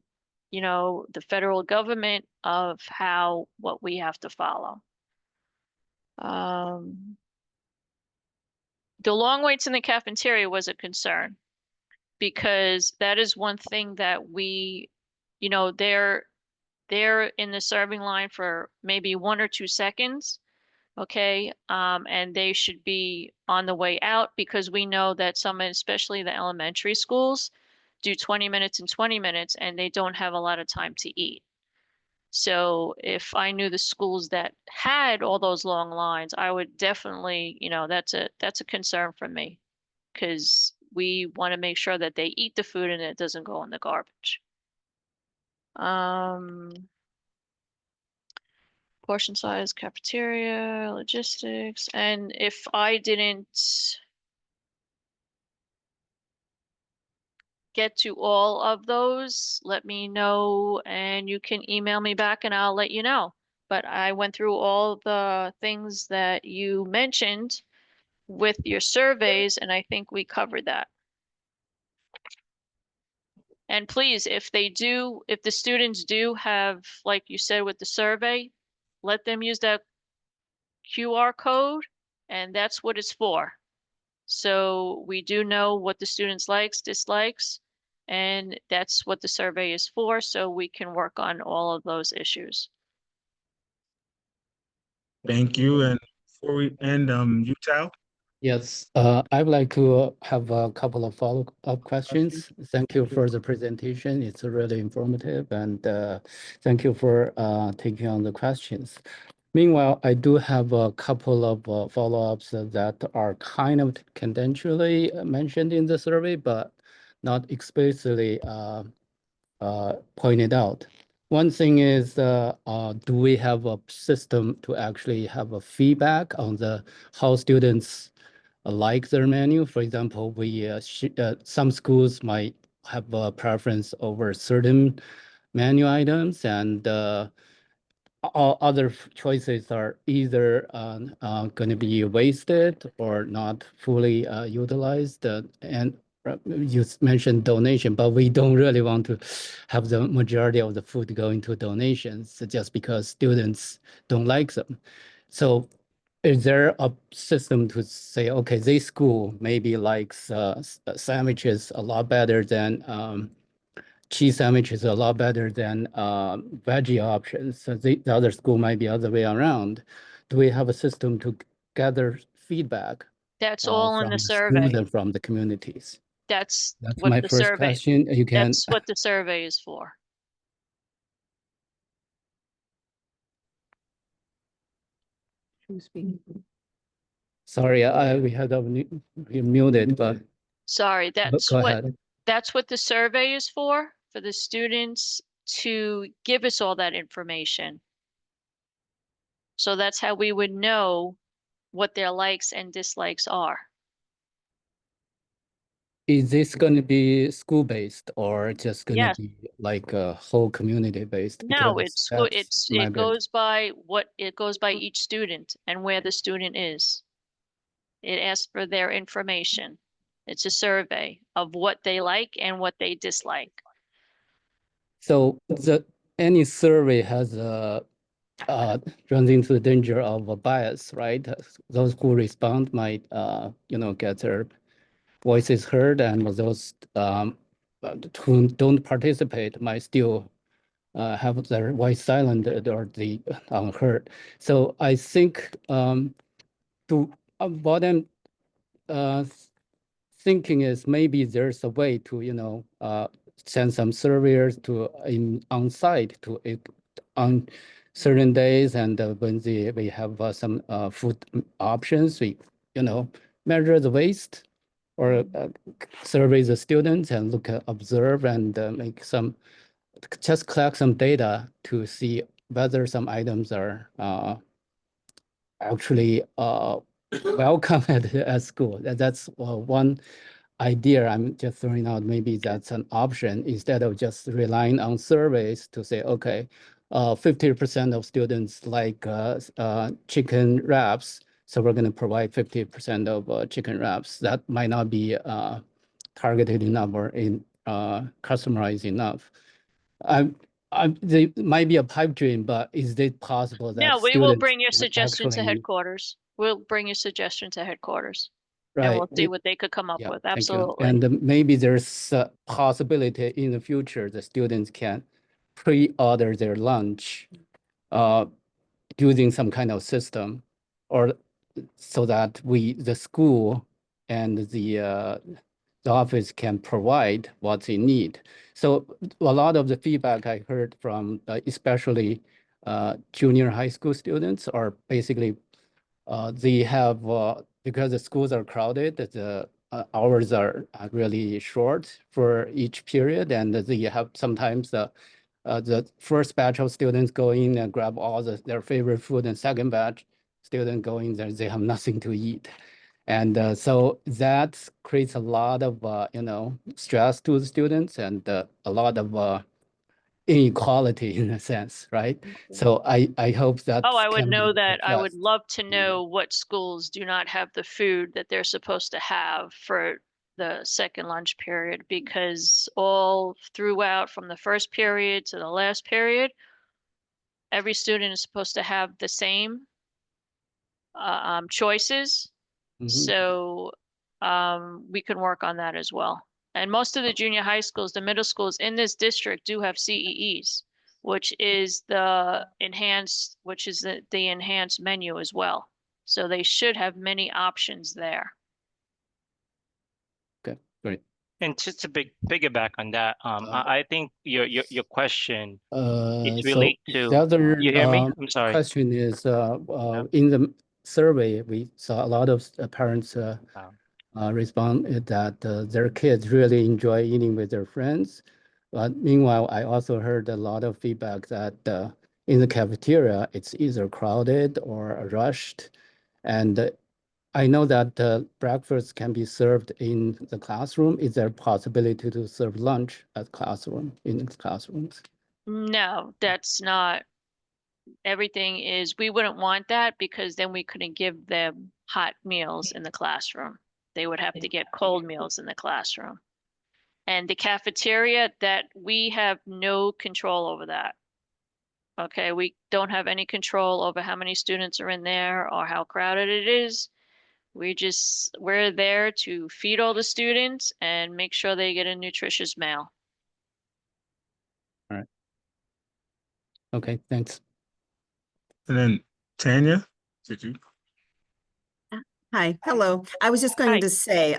the federal government of what we have to follow. the long waits in the cafeteria was a concern because that is one thing that we, you know, they're in the serving line for maybe 1 or 2 seconds, okay? And they should be on the way out because we know that some, especially the elementary schools, do 20 minutes and 20 minutes and they don't have a lot of time to eat. So if I knew the schools that had all those long lines, I would definitely, you know, that's a concern for me because we want to make sure that they eat the food and it doesn't go in the garbage. Portion size, cafeteria, logistics, and if I didn't get to all of those, let me know and you can email me back and I'll let you know. But I went through all the things that you mentioned with your surveys, and I think we covered that. And please, if the students do have, like you said with the survey, let them use that QR code, and that's what it's for. So we do know what the students likes, dislikes, and that's what the survey is for, so we can work on all of those issues. Thank you. And before we end, Utah. Yes, I would like to have a couple of follow-up questions. Thank you for the presentation. It's really informative, and thank you for taking on the questions. Meanwhile, I do have a couple of follow-ups that are kind of tangentially mentioned in the survey, but not explicitly pointed out. One thing is, do we have a system to actually have a feedback on how students like their menu? For example, some schools might have a preference over certain menu items, and all other choices are either going to be wasted or not fully utilized. And you mentioned donation, but we don't really want to have the majority of the food going to donations just because students don't like them. So is there a system to say, okay, this school maybe likes sandwiches a lot better than cheese sandwich is a lot better than veggie options. So the other school might be other way around. Do we have a system to gather feedback That's all in from the the schools survey. and from the communities? That's That's what my the first survey, question. You can. that's what the survey is for. Sorry, we had you muted, but Sorry, go ahead. that's what the survey is for the students to give us all that information. So that's how we would know what their likes and dislikes are. Is this going to be school-based or just going to Yes. be like a whole community-based? No, Because it goes by each student and where the student is. It asks for their information. It's a survey of what they like and what they dislike. So any survey has runs into the danger of a bias, right? Those who respond might get their voices heard, and those who don't participate might still have their voice silenced or the unheard. So I think what I'm thinking is maybe there's a way to send some surveyors to on site to on certain days, and when we have some food options, we measure the waste or survey the students and observe and make just collect some data to see whether some items are actually welcome at school. That's one idea I'm just throwing out. Maybe that's an option instead of just relying on surveys to say, okay, 50% of students like chicken wraps, so we're going to provide 50% of chicken wraps. That might not be targeted enough or customized enough. There might be a pipe dream, but is it possible that No, we will students bring your can suggestion to actually headquarters. We'll bring your suggestion to headquarters. and we'll Right. see what they could come up Yeah, with. thank you. Absolutely. And maybe there's a possibility in the future the students can pre-order their lunch using some kind of system, or so that the school and the office can provide what they need. So a lot of the feedback I heard from especially junior high school students are basically they have, because the schools are crowded, the hours are really short for each period, and they have sometimes the first batch of students go in and grab all their favorite food, and second batch student go in there, they have nothing to eat. And so that creates a lot of, stress to the students, and a lot of inequality in a sense, right? So I hope that Oh, I would can know be that. I would addressed. love to know what schools do not have the food that they're supposed to have for the second lunch period, because all throughout from the first period to the last period, every student is supposed to have the same choices. Mhm. So we can work on that as well. And most of the junior high schools, the middle schools in this district do have CEEs, which is the enhanced menu as well. So they should have many options there. Okay, great. And just to piggyback on that, I think your question is So relate the to. other You hear me? I'm sorry. question is, Yeah. in the survey, we saw a lot of parents Wow. respond that their kids really enjoy eating with their friends. But meanwhile, I also heard a lot of feedback that in the cafeteria, it's either crowded or rushed. And I know that breakfast can be served in the classroom. Is there a possibility to serve lunch at in the classrooms? No, that's not. Everything is, we wouldn't want that, because then we couldn't give them hot meals in the classroom. They would have to get cold meals in the classroom. And the cafeteria, that we have no control over that. Okay, we don't have any control over how many students are in there or how crowded it is. We're there to feed all the students and make sure they get a nutritious meal. All right. Okay, thanks. And then Tanya, did you? Hi, hello. I was just Hi. going to say,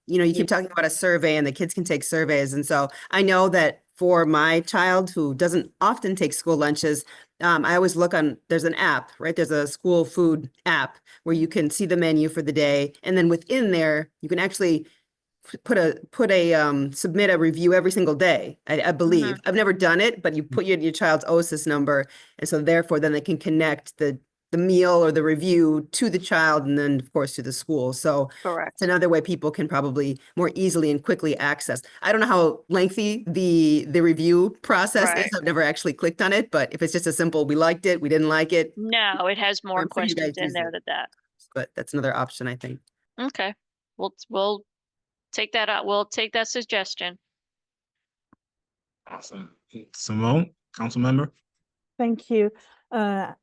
you keep talking about a survey and the kids can take surveys. And so I know that for my child who doesn't often take school lunches, I always look there's an app, right? There's a school food app where you can see the menu for the day. And then within there, you can actually submit a review every single day, I believe. I've never done it, but you put your child's OSIS number. And so therefore then they can connect the meal or the review to the child and then of course to the school. So Correct. it's another way people can probably more easily and quickly access. I don't know how lengthy the review process is. I've never actually clicked on it, but if it's just a simple, we liked it, we didn't like it. No, it has more I'm sure you guys questions in use there it. than that. But that's another option, I think. Okay, we'll take that out. We'll take that suggestion. Awesome. Simone, council member. Thank you.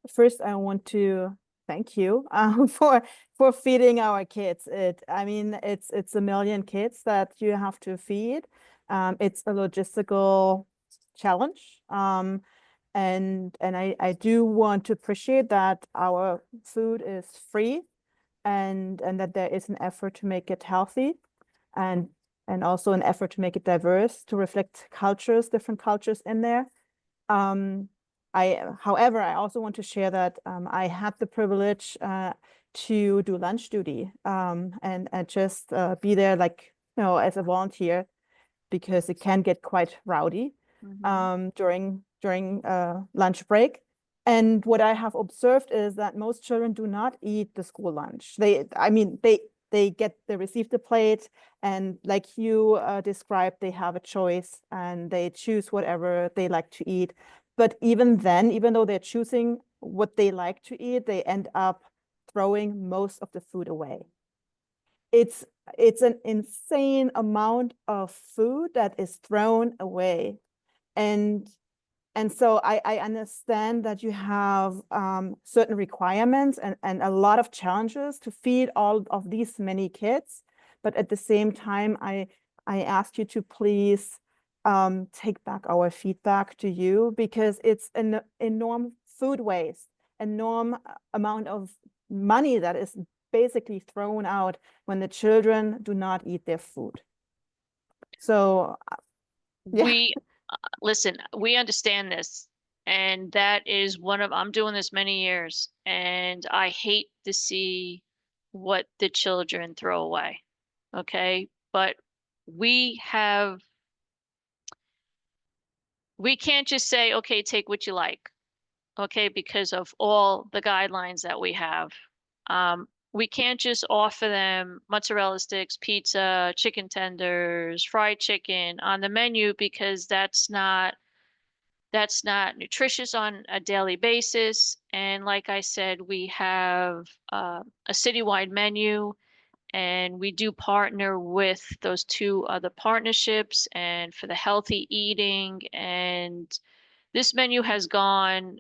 First, I want to thank you for feeding our kids. It's a million kids that you have to feed. It's a logistical challenge. And I do want to appreciate that our food is free and that there is an effort to make it healthy and also an effort to make it diverse, to reflect different cultures in there. However, I also want to share that I had the privilege to do lunch duty and just be there as a volunteer, because it can get quite rowdy during lunch break. And what I have observed is that most children do not eat the school lunch. They receive the plate, and like you described, they have a choice and they choose whatever they like to eat. But even then, even though they're choosing what they like to eat, they end up throwing most of the food away. It's an insane amount of food that is thrown away. And And so I understand that you have certain requirements and a lot of challenges to feed all of these many kids. But at the same time, I ask you to please take back our feedback to you, because it's an enormous food waste, enormous amount of money that is basically thrown out when the children do not eat their food. So yeah. We listen, we understand this. And that is I'm doing this many years, and I hate to see what the children throw away. Okay. But we can't just say, okay, take what you like. Okay. Because of all the guidelines that we have. We can't just offer them mozzarella sticks, pizza, chicken tenders, fried chicken on the menu, because that's not nutritious on a daily basis. And like I said, we have a citywide menu, and we do partner with those 2 other partnerships and for the healthy eating. And this menu has gone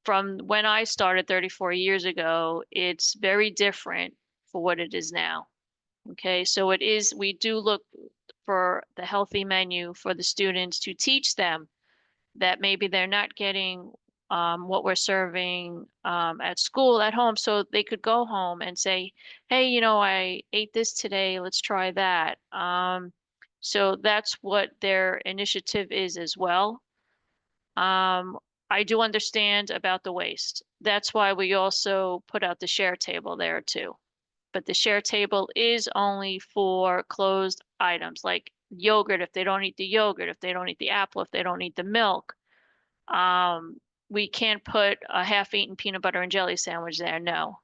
from when I started 34 years ago, it's very different for what it is now. Okay, so we do look for the healthy menu for the students to teach them that maybe they're not getting what we're serving at school, at home, so they could go home and say, hey, I ate this today, let's try that. So that's what their initiative is as well. I do understand about the waste. That's why we also put out the share table there too. But the share table is only for closed items like yogurt, if they don't eat the yogurt, if they don't eat the apple, if they don't eat the milk. We can't put a half-eaten peanut butter and jelly sandwich there, no.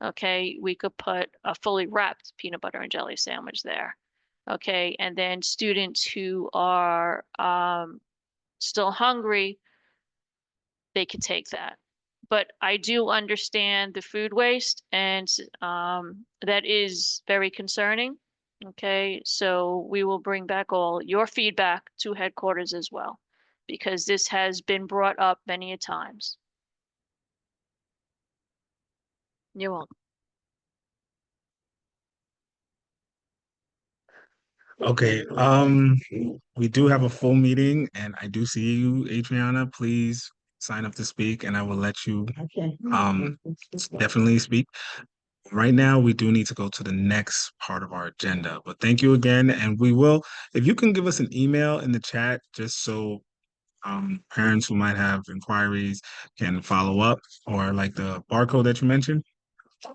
Okay, we could put a fully wrapped peanut butter and jelly sandwich there. Okay, and then students who are still hungry, they could take that. But I do understand the food waste, and that is very concerning. Okay, so we will bring back all your feedback to headquarters as well, because this has been brought up many a times. You're welcome. Okay, we do have a full meeting, and I do see you, Adriana. Please sign up to speak, and I will let you definitely speak. Right now, we do need to go to the next part of our agenda, but thank you again, and we will, if you can give us an email in the chat, just so parents who might have inquiries can follow up, or like the barcode that you mentioned,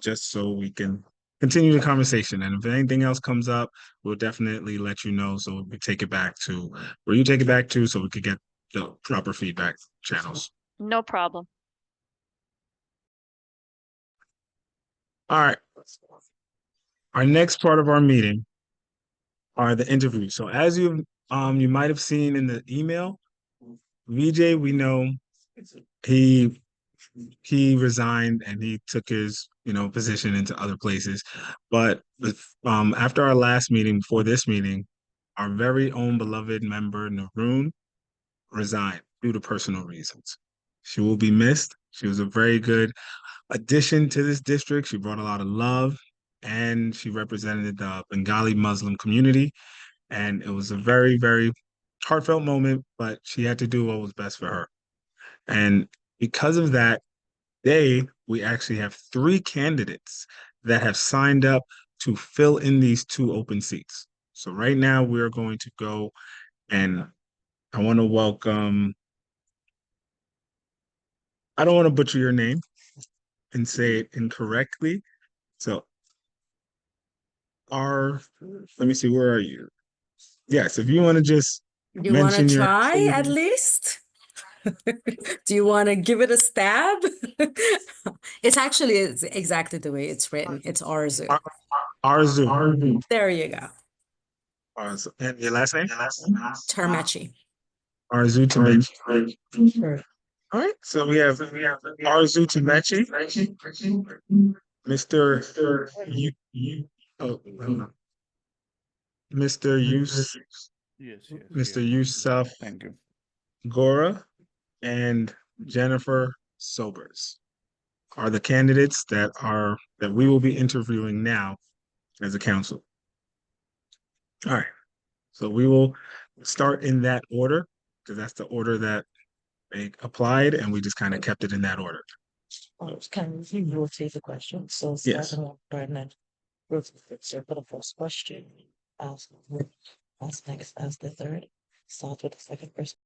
just so we can continue the conversation. And if anything else comes up, we'll definitely let you know, so we take it back to where you take it back to, so we could get the proper feedback channels. No problem. All right. Our next part of our meeting are the interviews. So as you might have seen in the email, VJ, we know he resigned and he took his position into other places. But after our last meeting, before this meeting, our very own beloved member Naroon resigned due to personal reasons. She will be missed. She was a very good addition to this district. She brought a lot of love, and she represented the Bengali Muslim community. And it was a very, very heartfelt moment, but she had to do what was best for her. And because of that, today we actually have 3 candidates that have signed up to fill in these 2 open seats. So right now we're going to go, and I want to welcome, I don't want to butcher your name and say it incorrectly. So let me see, where are you? Yes, if you want to just You want to mention your try at least? Do you want to give it a stab? It's actually exactly the way it's written. It's Arzu. Arzu. There you go. Arzu. And your last name? Termechi. Arzu Tamechi. All right, so we have Arzu Tamechi, Mr. Mr. Yes, yes, Mr. yes. Yusuf Thank you. Gora, and Jennifer Sobers are the candidates that we will be interviewing now as a council. All right. So we will start in that order because that's the order that they applied, and we just kind of kept it in that order. Can you rotate the question? So Yes. starting with Bernard, rotate for the first question, as next as the third, start with the second person.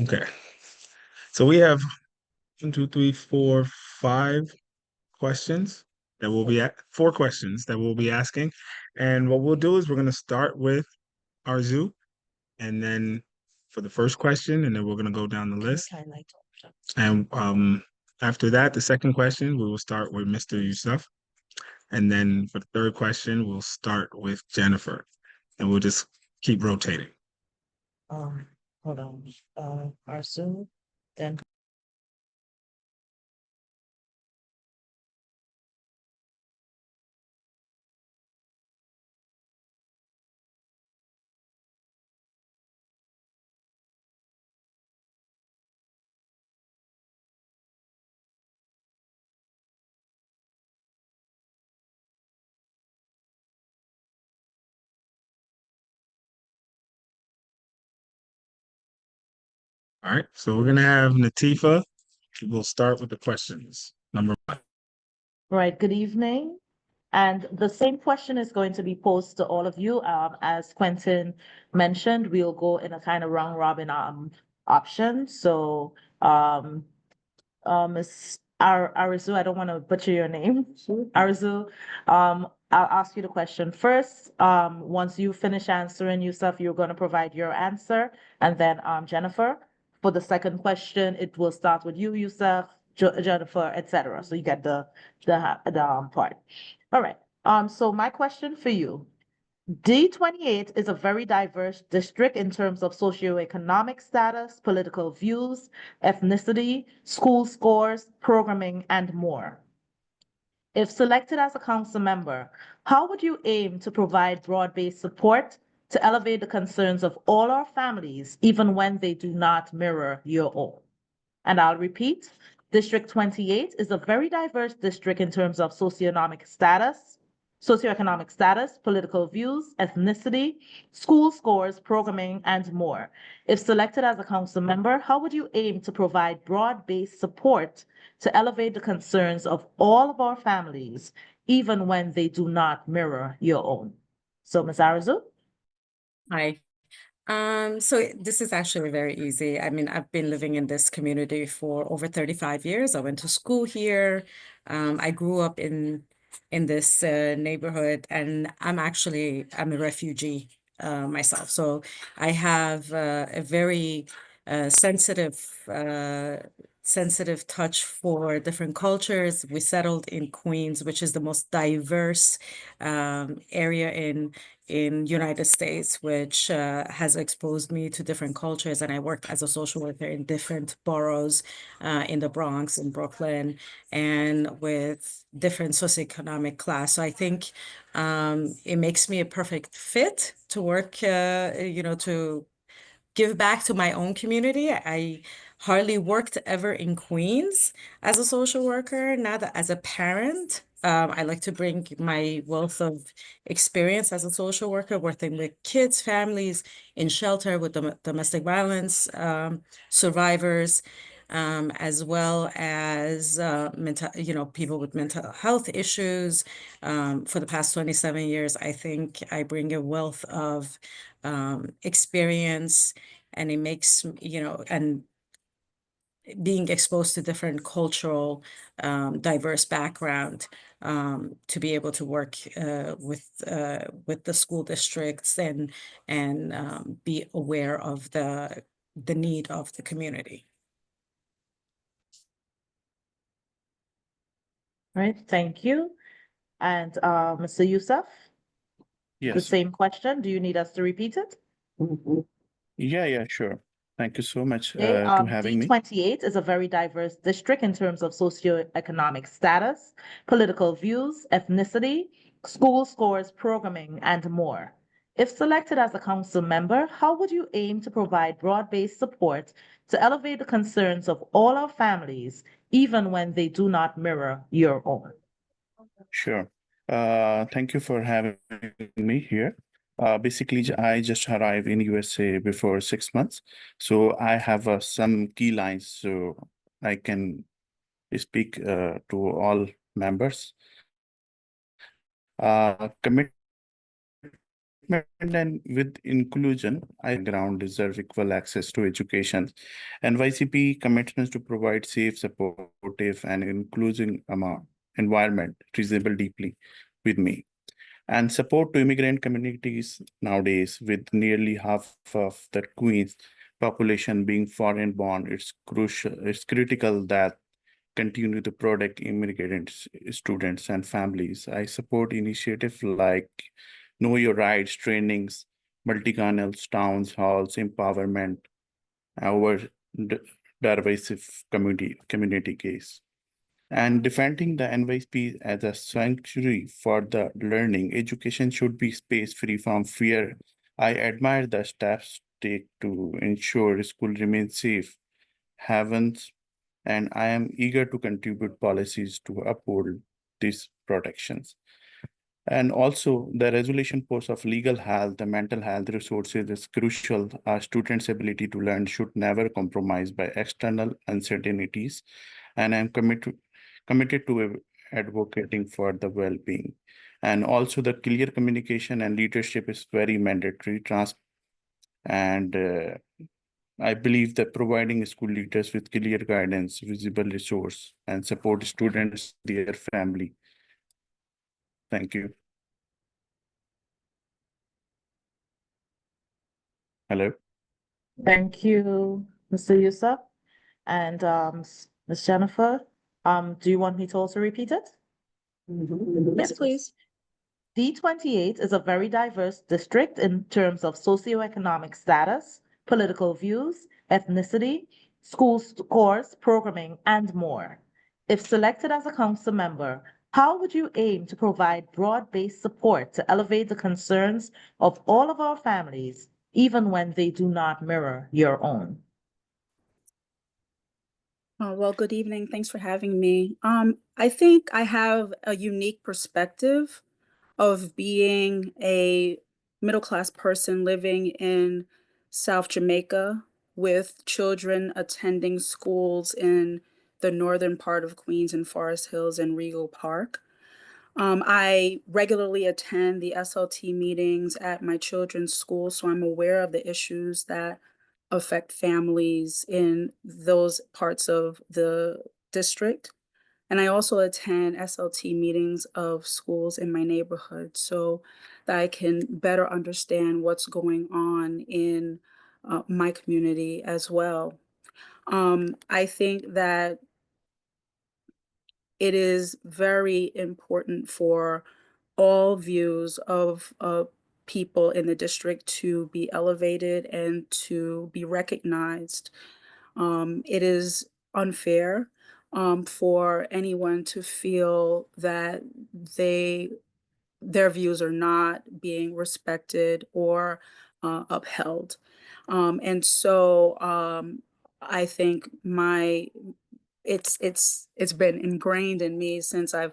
Okay. So we have 1, 2, 3, 4, 5 questions that we'll be at 4 questions that we'll be asking. And what we'll do is we're going to start with Arzu, and then for the first question, and then we're going to go down the list. And after that, the second question, we will start with Mr. Yusuf. And then for the third question, we'll start with Jennifer, and we'll just keep rotating. Hold on. Arzu, then. All right, so we're going to have Natifa. We'll start with the questions. Number 1. Right, good evening. And the same question is going to be posed to all of you. As Quentin mentioned, we'll go in a kind of round robin option. So Ms. Arzu, I don't want to butcher your name. Arzu, I'll ask you the question first. Once you finish answering, Yusuf, you're going to provide your answer, and then Jennifer. For the second question, it will start with you, Yusuf, Jennifer, etc. So you get the part. All right. So my question for you. D28 is a very diverse district in terms of socioeconomic status, political views, ethnicity, school scores, programming, and more. If selected as a council member, how would you aim to provide broad-based support to elevate the concerns of all our families, even when they do not mirror your own? And I'll repeat, District 28 is a very diverse district in terms of socioeconomic status, political views, ethnicity, school scores, programming, and more. If selected as a council member, how would you aim to provide broad-based support to elevate the concerns of all of our families, even when they do not mirror your own? So, Ms. Arzu? Hi. So this is actually very easy. I mean, I've been living in this community for over 35 years. I went to school here. I grew up in this neighborhood, and I'm a refugee myself. So I have a very sensitive touch for different cultures. We settled in Queens, which is the most diverse area in United States, which has exposed me to different cultures. And I worked as a social worker in different boroughs in the Bronx, in Brooklyn, and with different socioeconomic class. So I think it makes me a perfect fit to work, to give back to my own community. I hardly worked ever in Queens as a social worker. Now that as a parent, I like to bring my wealth of experience as a social worker, working with kids, families in shelter, with domestic violence survivors, as well as people with mental health issues. For the past 27 years, I think I bring a wealth of experience, and it makes, and being exposed to different cultural, diverse background, to be able to work with the school districts and be aware of the need of the community. All right, thank you. And Mr. Yusuf? The Yes. same question. Do you need us to repeat it? Yeah, sure. Thank you so much Okay, to having me. D28 is a very diverse district in terms of socioeconomic status, political views, ethnicity, school scores, programming, and more. If selected as a council member, how would you aim to provide broad-based support to elevate the concerns of all our families, even when they do not mirror your own? Sure. Thank you for having me here. Basically, I just arrived in USA before 6 months, so I have some key lines so I can speak to all members. Commitment and with inclusion, I ground deserve equal access to education. NYCP commitments to provide safe, supportive, and inclusive environment reasonable deeply with me. And support to immigrant communities nowadays, with nearly half of the Queen's population being foreign born, it's crucial, it's critical that continue to protect immigrants, students, and families. I support initiatives like Know Your Rights trainings, multi-canals, towns halls, empowerment, our divisive community case. And defending the NYSP as a sanctuary for the learning, education should be space free from fear. I admire the steps take to ensure school remains safe, havens, and I am eager to contribute policies to uphold these protections. And also the resolution post of legal health, the mental health resources is crucial. Our students' ability to learn should never compromise by external uncertainties. And I'm committed to advocating for the well-being. And also the clear communication and leadership is very mandatory. I believe that providing school leaders with clear guidance, visible resource, and support students, their family. Thank you. Hello. Thank you, Mr. Yusuf. And Ms. Jennifer, do you want me to also repeat it? Yes, please. D28 is a very diverse district in terms of socioeconomic status, political views, ethnicity, school scores, programming, and more. If selected as a council member, how would you aim to provide broad-based support to elevate the concerns of all of our families, even when they do not mirror your own? Well, good evening. Thanks for having me. I think I have a unique perspective of being a middle-class person living in South Jamaica with children attending schools in the northern part of Queens and Forest Hills and Regal Park. I regularly attend the SLT meetings at my children's school, so I'm aware of the issues that affect families in those parts of the district. And I also attend SLT meetings of schools in my neighborhood so that I can better understand what's going on in my community as well. I think that it is very important for all views of people in the district to be elevated and to be recognized. It is unfair for anyone to feel that their views are not being respected or upheld. And so I think it's been ingrained in me since I've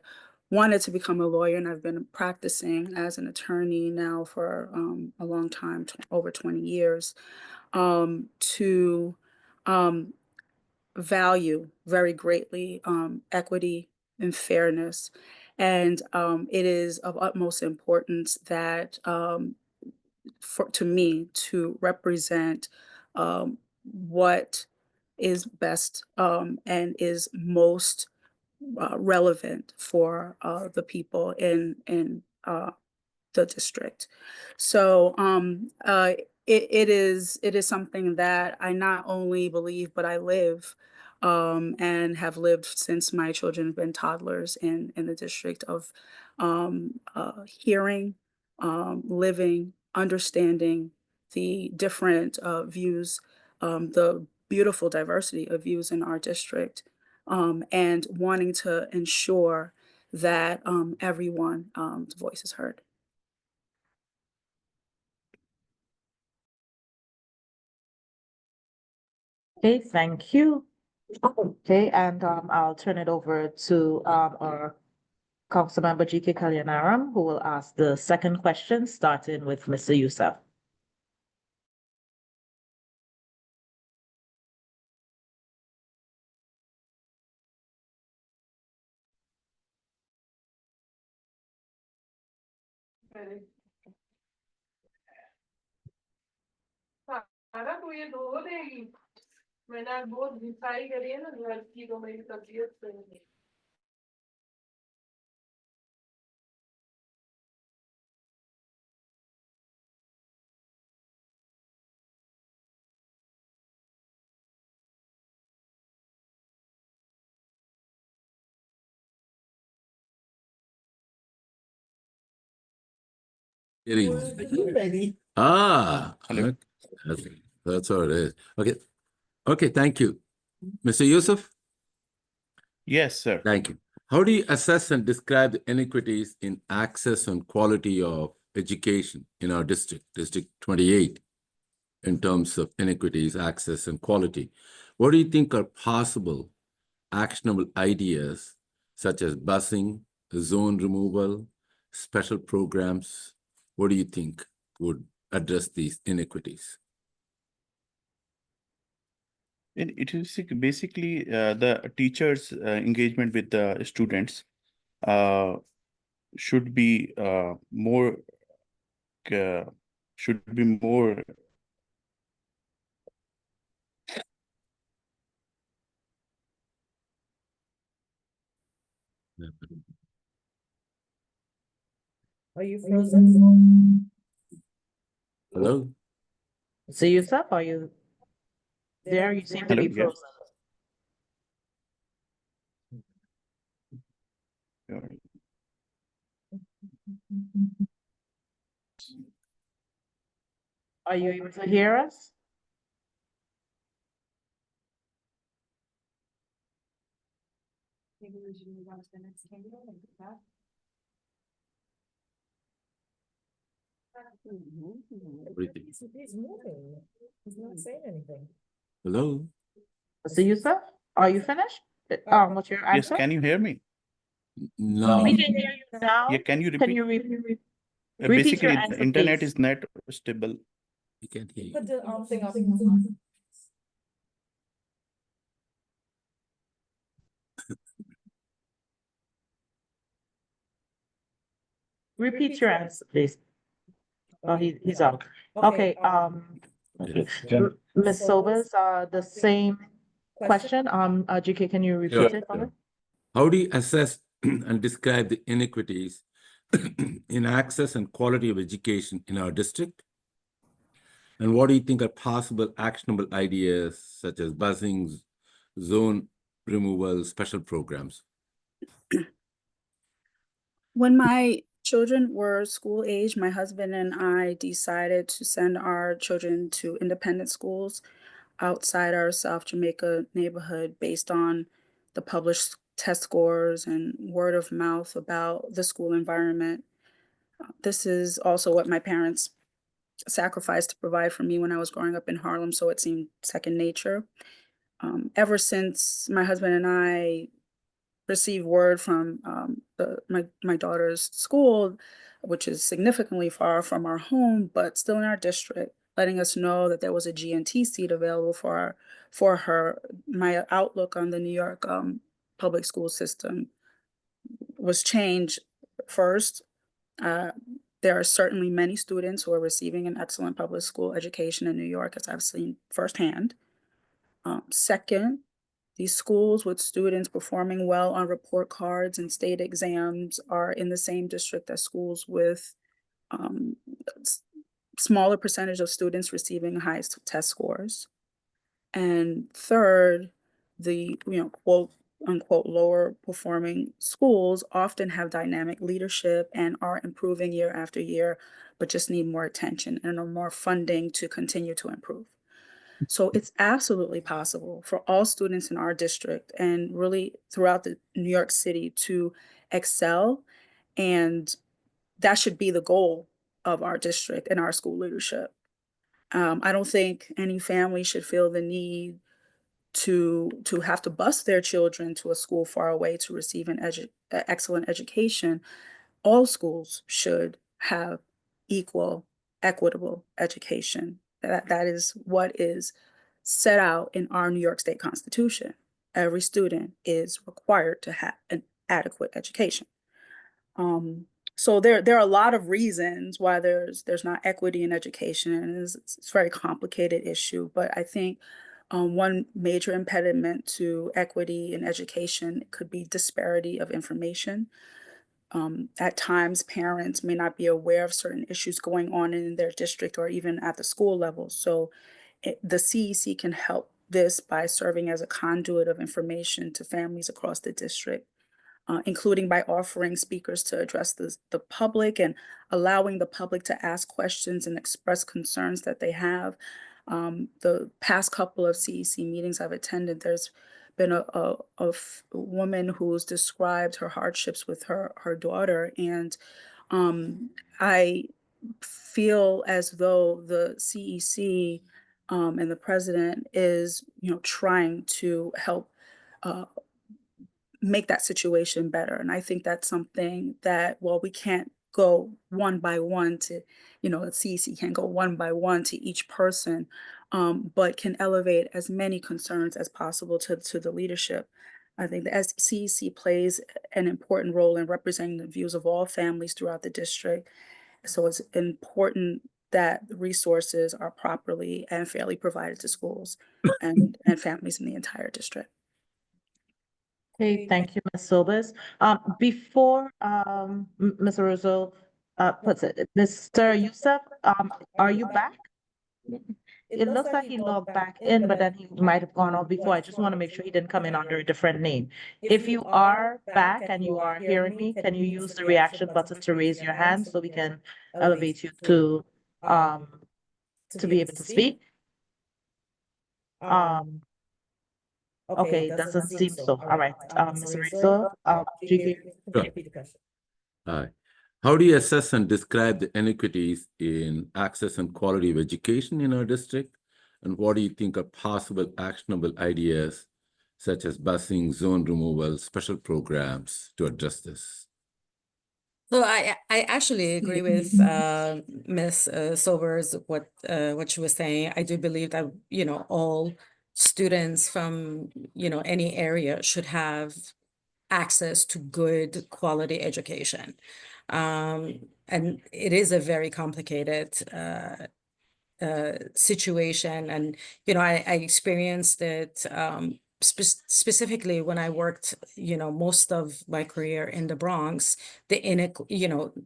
wanted to become a lawyer, and I've been practicing as an attorney now for a long time, over 20 years, to value very greatly equity and fairness. And it is of utmost importance that to me to represent what is best and is most relevant for the people in the district. So it is something that I not only believe, but I live and have lived since my children have been toddlers in the district of hearing, living, understanding the different views the beautiful diversity of views in our district, and wanting to ensure that everyone's voice is heard. Okay, thank you. Okay, and I'll turn it over to our Councilmember GK Kalyanaram, who will ask the second question, starting with Mr. Youssef. सारा तो ये धो देगी मैंने आज बहुत भिखाई करी है ना लड़की को मेरी तबीयत सही नहीं Ready? Ah, Hello. okay. That's all it is. Okay. Okay, thank you. Mr. Yusuf, Yes, sir. thank you. How do you assess and describe the inequities in access and quality of education in our district, District 28, in terms of inequities, access, and quality? What do you think are possible actionable ideas such as busing, zone removal, special programs? What do you think would address these inequities? It is basically the teachers' engagement with the students should be more should be more Are you frozen? Hello? So Youssef, are you there? You seem to Hello, be yeah. frozen. Are you able to hear us? Maybe we should move on to the next candidate and do that. Everything. He's moving. He's not saying anything. Hello? So Youssef, are you finished? What's your Yes, answer? can you hear me? No. We can hear you now. Yeah, can you Can repeat? you repeat your Basically, the answer, internet please? is not stable. We can't hear you. Put the thing off. Repeat your answer, please. Oh, he's out. Okay, Ms. Sobers, the same question, GK, can you repeat Sure. it for me? How do you assess and describe the inequities in access and quality of education in our district? And what do you think are possible actionable ideas such as busing, zone removal, special programs? When my children were school age, my husband and I decided to send our children to independent schools outside our South Jamaica neighborhood based on the published test scores and word of mouth about the school environment. This is also what my parents sacrificed to provide for me when I was growing up in Harlem, so it seemed second nature. Ever since my husband and I received word from my daughter's school, which is significantly far from our home, but still in our district, letting us know that there was a GNT seat available for her. My outlook on the New York public school system was changed. First, there are certainly many students who are receiving an excellent public school education in New York, as I've seen firsthand. Second, these schools with students performing well on report cards and state exams are in the same district as schools with smaller percentage of students receiving highest test scores. And third, the quote unquote lower performing schools often have dynamic leadership and are improving year after year, but just need more attention and more funding to continue to improve. So it's absolutely possible for all students in our district and really throughout the New York City to excel. And that should be the goal of our district and our school leadership. I don't think any family should feel the need to have to bus their children to a school far away to receive an excellent education. All schools should have equal, equitable education. That is what is set out in our New York State Constitution. Every student is required to have an adequate education. So there are a lot of reasons why there's not equity in education, and it's a very complicated issue. But I think one major impediment to equity in education could be disparity of information. At times, parents may not be aware of certain issues going on in their district or even at the school level. So the CEC can help this by serving as a conduit of information to families across the district, including by offering speakers to address the public and allowing the public to ask questions and express concerns that they have. The past couple of CEC meetings I've attended, there's been a woman who's described her hardships with her daughter, and I feel as though the CEC and the president is, trying to help make that situation better. And I think that's something that, while we can't go one by one to, the CEC can't go one by one to each person, but can elevate as many concerns as possible to the leadership. I think the CEC plays an important role in representing the views of all families throughout the district. So it's important that the resources are properly and fairly provided to schools and families in the entire district. Okay, thank you, Ms. Sobers. Before Ms. Russo puts it, Mr. Youssef, are you back? It looks like he logged back in, but then he might have gone off before. I just want to make sure he didn't come in under a different name. If you are back and you are hearing me, can you use the reaction button to raise your hand so we can elevate you to be able to speak? Okay, it doesn't seem so. All right, Ms. Rizzo, you can repeat the question. Hi. How do you assess and describe the inequities in access and quality of education in our district? And what do you think are possible actionable ideas, such as busing, zone removal, special programs to address this? So I actually agree with Ms. Sobers, what she was saying. I do believe that, all students from, any area should have access to good quality education. And it is a very complicated situation. And, I experienced it specifically when I worked, most of my career in the Bronx,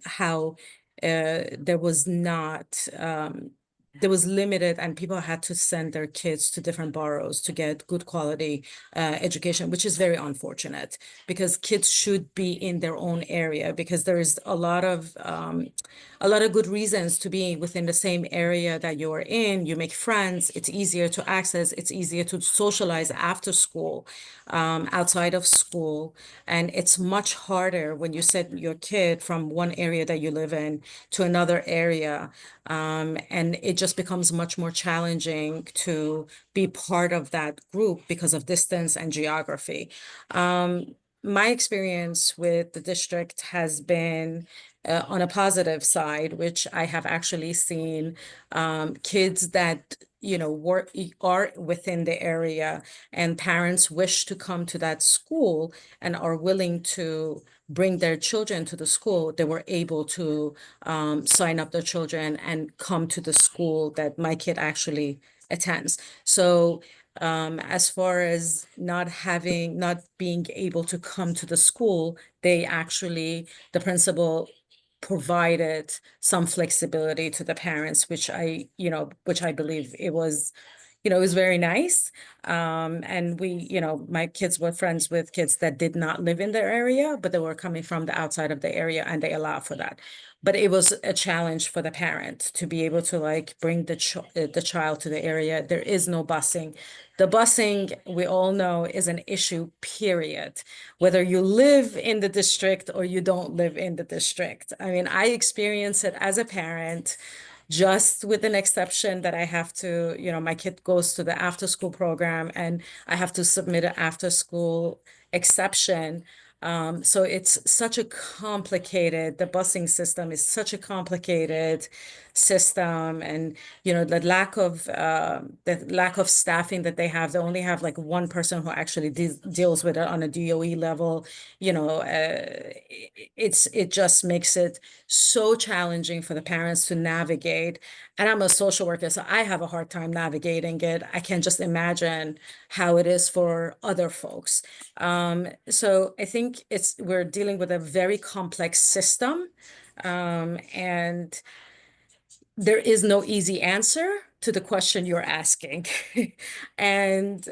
how there was not, there was limited, and people had to send their kids to different boroughs to get good quality education, which is very unfortunate, because kids should be in their own area, because there is a lot of good reasons to be within the same area that you're in. You make friends, it's easier to access, it's easier to socialize after school, outside of school. And it's much harder when you send your kid from one area that you live in to another area. And it just becomes much more challenging to be part of that group because of distance and geography. My experience with the district has been on a positive side, which I have actually seen kids that are within the area, and parents wish to come to that school and are willing to bring their children to the school. They were able to sign up their children and come to the school that my kid actually attends. So as far as not being able to come to the school, the principal provided some flexibility to the parents, which I believe it was you know, it was very nice. And we, you know, my kids were friends with kids that did not live in their area, but they were coming from the outside of the area, and they allowed for that. But it was a challenge for the parent to be able to like bring the child to the area. There is no busing. The busing, we all know, is an issue, period. Whether you live in the district or you don't live in the district. I mean, I experience it as a parent, just with an exception that I have to, you know, my kid goes to the after school program and I have to submit an after school exception. So it's such a complicated, the busing system is such a complicated system, and you know the lack of staffing that they have. They only have like one person who actually deals with it on a DOE level. You know, it just makes it so challenging for the parents to navigate. And I'm a social worker, so I have a hard time navigating it. I can just imagine how it is for other folks. So I think we're dealing with a very complex system, and there is no easy answer to the question you're asking. And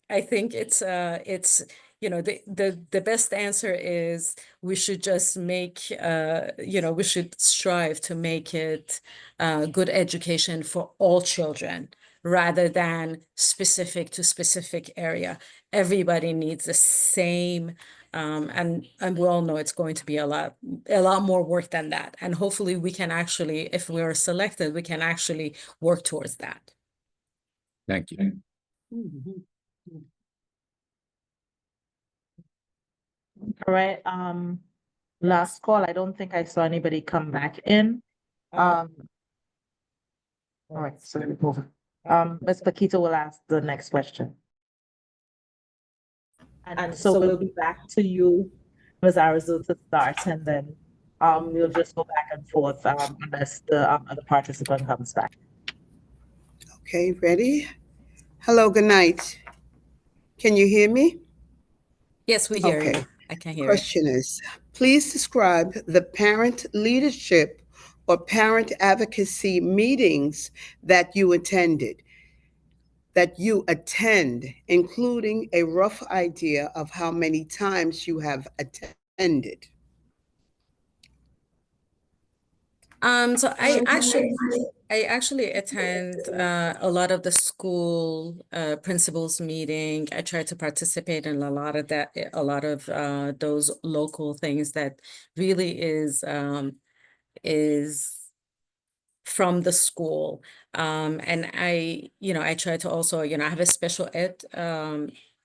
I think it's you know, the best answer is we should just make you know, we should strive to make it good education for all children rather than specific to specific area. Everybody needs the same, and we all know it's going to be a lot more work than that. And hopefully we can actually, if we're selected, we can actually work towards that. Thank you. All right, last call. I don't think I saw anybody come back in. All right, so we move. Ms. Paquito will ask the next question. And so we'll be back to you, Ms. Arzu, to start, and then we'll just go back and forth unless the other participant comes back. Okay, ready? Hello, good night. Can you hear me? Yes, we hear Okay. you. I can hear you. Question is, please describe the parent leadership or parent advocacy meetings that you attend, including a rough idea of how many times you have attended. So I actually attend a lot of the school principals meeting. I try to participate in a lot of those local things that really is from the school. And I try to also, I have a special ed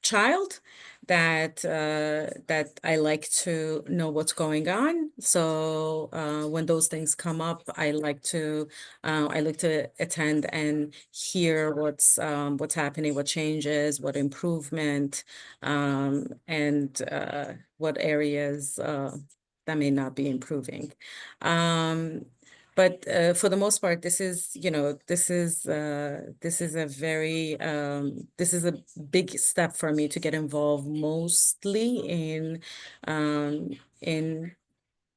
child that I like to know what's going on. So when those things come up, I like to attend and hear what's happening, what changes, what improvement, and what areas that may not be improving. But for the most part, this is a big step for me to get involved, mostly in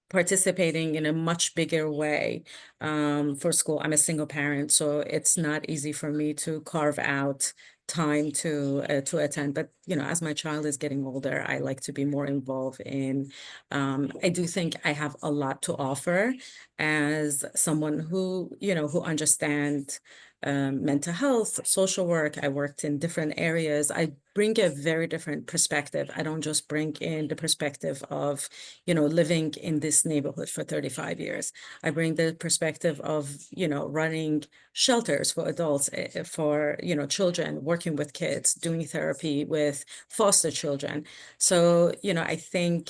participating in a much bigger way for school. I'm a single parent, so it's not easy for me to carve out time to attend. But as my child is getting older, I like to be more involved in. I do think I have a lot to offer as someone who understands mental health, social work. I worked in different areas. I bring a very different perspective. I don't just bring in the perspective of, living in this neighborhood for 35 years. I bring the perspective of, running shelters for adults, for, children, working with kids, doing therapy with foster children. So, I think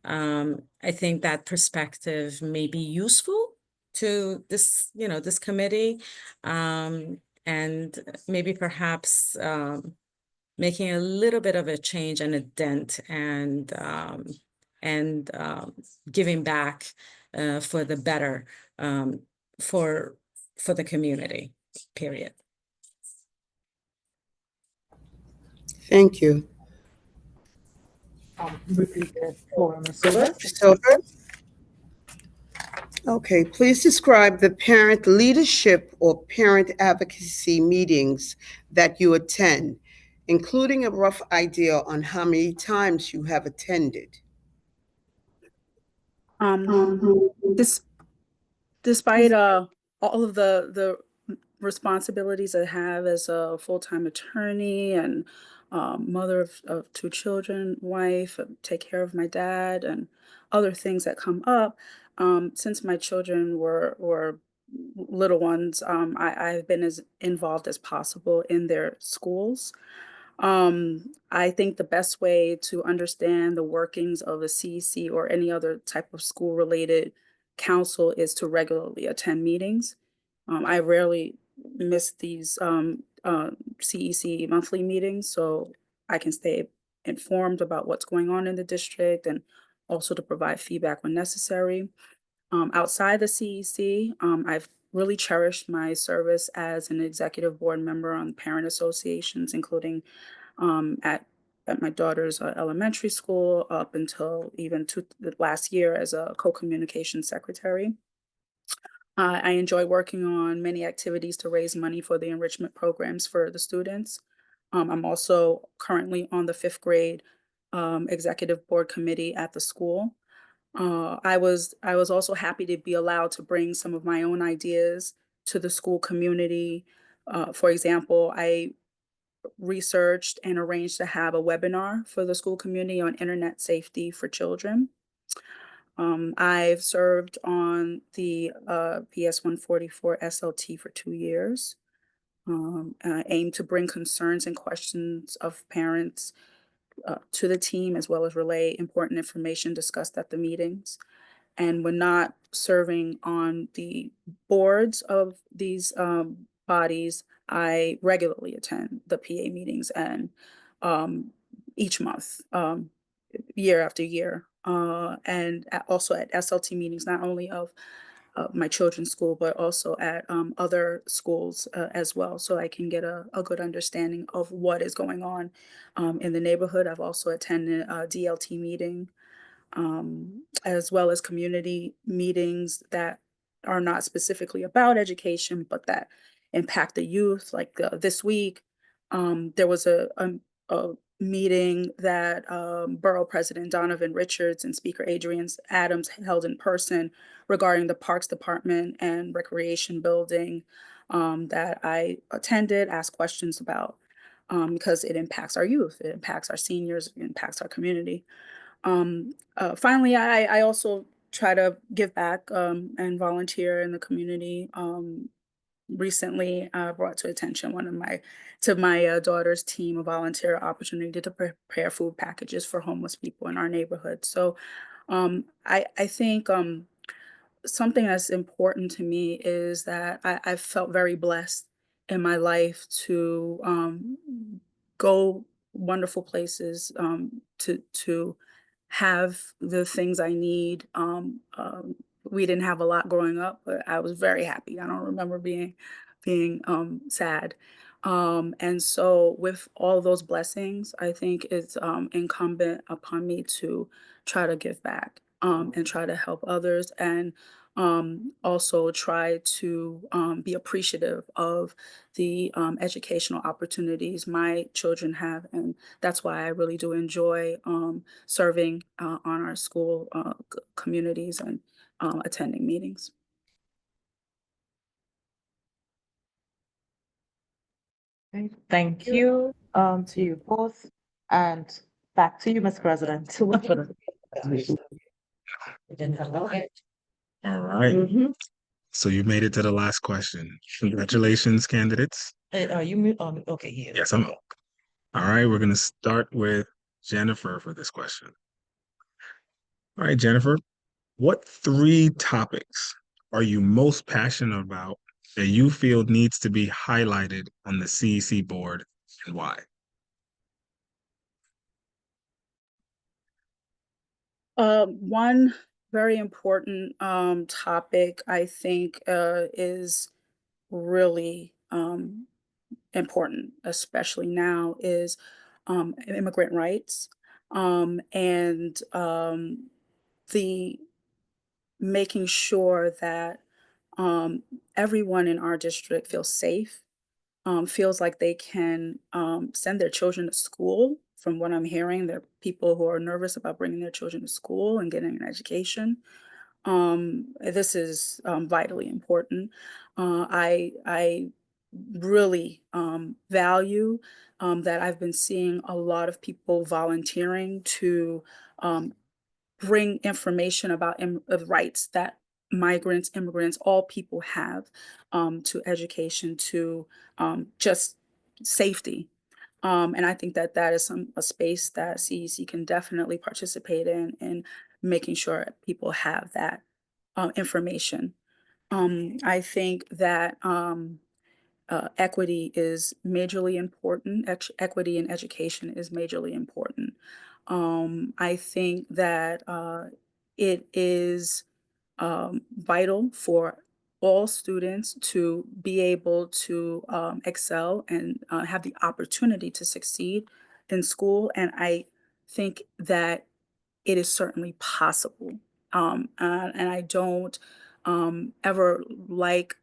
that perspective may be useful to this, this committee, and maybe perhaps making a little bit of a change and a dent, and giving back for the better, for the community, period. Thank you. Repeat it for Ms. Silver. Silver? Okay, please describe the parent leadership or parent advocacy meetings that you attend, including a rough idea on how many times you have attended. This despite all of the responsibilities I have as a full-time attorney and mother of two children, wife, take care of my dad, and other things that come up. Since my children were little ones, I've been as involved as possible in their schools. I think the best way to understand the workings of a CEC or any other type of school-related council is to regularly attend meetings. I rarely miss these CEC monthly meetings, so I can stay informed about what's going on in the district and also to provide feedback when necessary. Outside the CEC, I've really cherished my service as an executive board member on parent associations, including at my daughter's elementary school up until even last year as a co-communication secretary. I enjoy working on many activities to raise money for the enrichment programs for the students. I'm also currently on the fifth grade executive board committee at the school. I was also happy to be allowed to bring some of my own ideas to the school community. For example, I researched and arranged to have a webinar for the school community on internet safety for children. I've served on the PS 144 SLT for 2 years. I aim to bring concerns and questions of parents to the team, as well as relay important information discussed at the meetings. And when not serving on the boards of these bodies, I regularly attend the PA meetings and each month, year after year, and also at SLT meetings, not only of my children's school, but also at other schools as well, so I can get a good understanding of what is going on in the neighborhood. I've also attended a DLT meeting, as well as community meetings that are not specifically about education, but that impact the youth. Like this week, there was a meeting that Borough President Donovan Richards and Speaker Adrian Adams held in person regarding the Parks Department and Recreation Building that I attended, asked questions about, because it impacts our youth, it impacts our seniors, it impacts our community. Finally, I also try to give back and volunteer in the community. Recently, brought to attention my daughter's team a volunteer opportunity to prepare food packages for homeless people in our neighborhood. So, I think something that's important to me is that I've felt very blessed in my life to go wonderful places, to have the things I need. We didn't have a lot growing up, but I was very happy. I don't remember being sad. And so with all those blessings, I think it's incumbent upon me to try to give back and try to help others, and also try to be appreciative of the educational opportunities my children have. And that's why I really do enjoy serving on our school communities and attending meetings. Okay, thank you to you both, and back to you, Mr. President. All right. Mhm. So you made it to the last question. Congratulations, candidates. Are you okay? Yeah. Yes, I'm. All right, we're going to start with Jennifer for this question. All right, Jennifer, what 3 topics are you most passionate about that you feel needs to be highlighted on the CEC board, and why? One very important topic I think is really important, especially now, is immigrant rights, and the making sure that everyone in our district feels safe, feels like they can send their children to school. From what I'm hearing, there are people who are nervous about bringing their children to school and getting an education. This is vitally important. I really value that I've been seeing a lot of people volunteering to bring information about rights that migrants, immigrants, all people have to education, to just safety. And I think that that is a space that CEC can definitely participate in making sure people have that information. I think that equity is majorly important. Equity in education is majorly important. I think that it is vital for all students to be able to excel and have the opportunity to succeed in school. And I think that it is certainly possible. And I don't ever like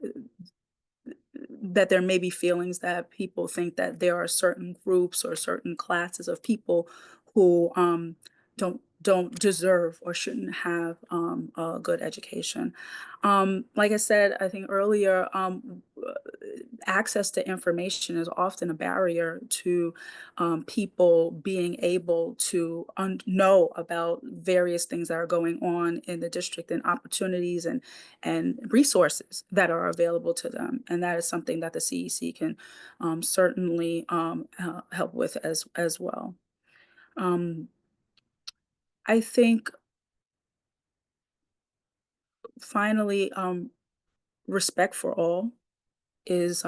that there may be feelings that people think that there are certain groups or certain classes of people who don't deserve or shouldn't have a good education. Like I said, I think earlier, access to information is often a barrier to people being able to know about various things that are going on in the district and opportunities and resources that are available to them. And that is something that the CEC can certainly help with as well. I think finally, respect for all is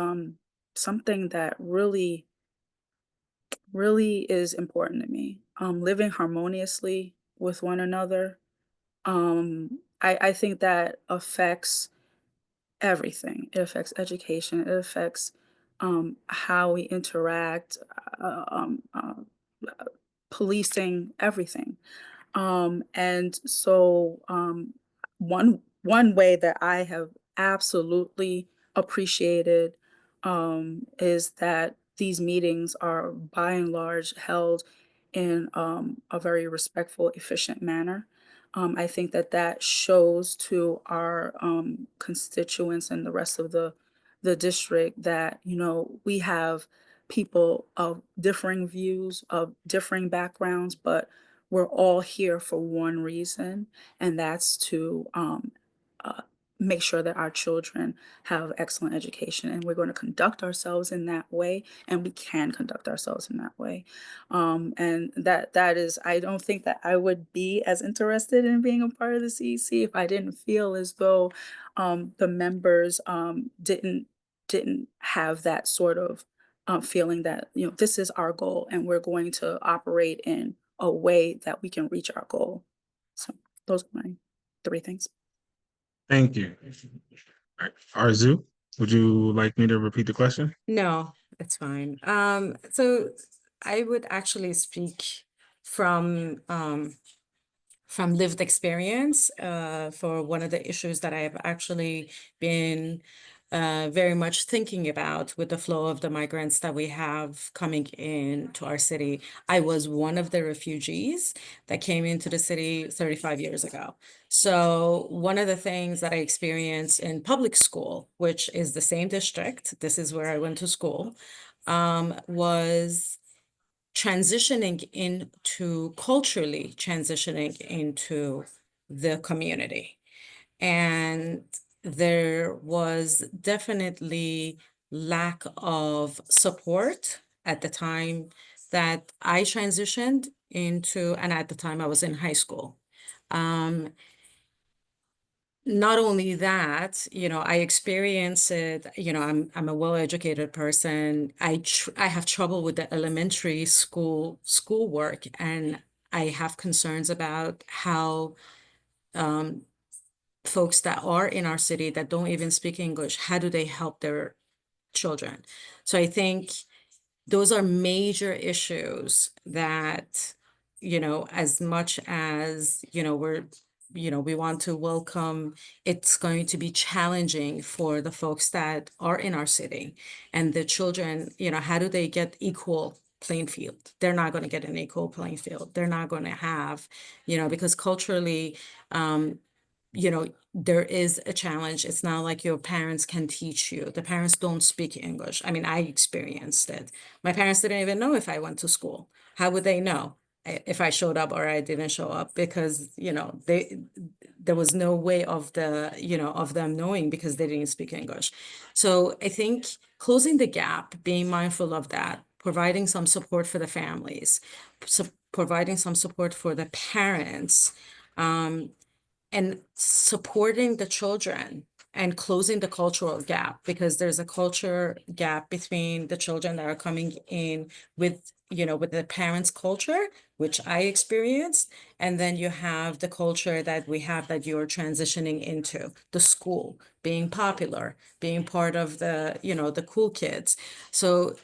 something that really is important to me. Living harmoniously with one another. I think that affects everything. It affects education. It affects how we interact, policing, everything. And so one way that I have absolutely appreciated is that these meetings are by and large held in a very respectful, efficient manner. I think that that shows to our constituents and the rest of the district that, you know, we have people of differing views, of differing backgrounds, but we're all here for one reason, and that's to uh, make sure that our children have excellent education. And we're going to conduct ourselves in that way, and we can conduct ourselves in that way. And that is, I don't think that I would be as interested in being a part of the CEC if I didn't feel as though the members didn't have that sort of feeling that, you know, this is our goal and we're going to operate in a way that we can reach our goal. So those are my 3 things. Thank you. All right. Arzu, would you like me to repeat the question? No, it's fine. So I would actually speak from lived experience for one of the issues that I have actually been very much thinking about with the flow of the migrants that we have coming into our city. I was one of the refugees that came into the city 35 years ago. So one of the things that I experienced in public school, which is the same district, this is where I went to school, was culturally transitioning into the community. And there was definitely lack of support at the time that I transitioned into, and at the time I was in high school. Not only that, you know, I experience it, you know, I'm a well-educated person. I have trouble with the elementary schoolwork, and I have concerns about how folks that are in our city that don't even speak English, how do they help their children? So I think those are major issues that, you know, as much as, you know, we're we want to welcome, it's going to be challenging for the folks that are in our city and the children, how do they get equal playing field? They're not going to get an equal playing field. They're not going to have, because culturally, there is a challenge. It's not like your parents can teach you. The parents don't speak English. I mean, I experienced it. My parents didn't even know if I went to school. How would they know if I showed up or I didn't show up? Because, there was no way of of them knowing because they didn't speak English. So I think closing the gap, being mindful of that, providing some support for the families, providing some support for the parents, and supporting the children and closing the cultural gap, because there's a culture gap between the children that are coming in with, with the parents' culture, which I experienced, and then you have the culture that we have that you're transitioning into, the school, being popular, being part of the, the cool kids. So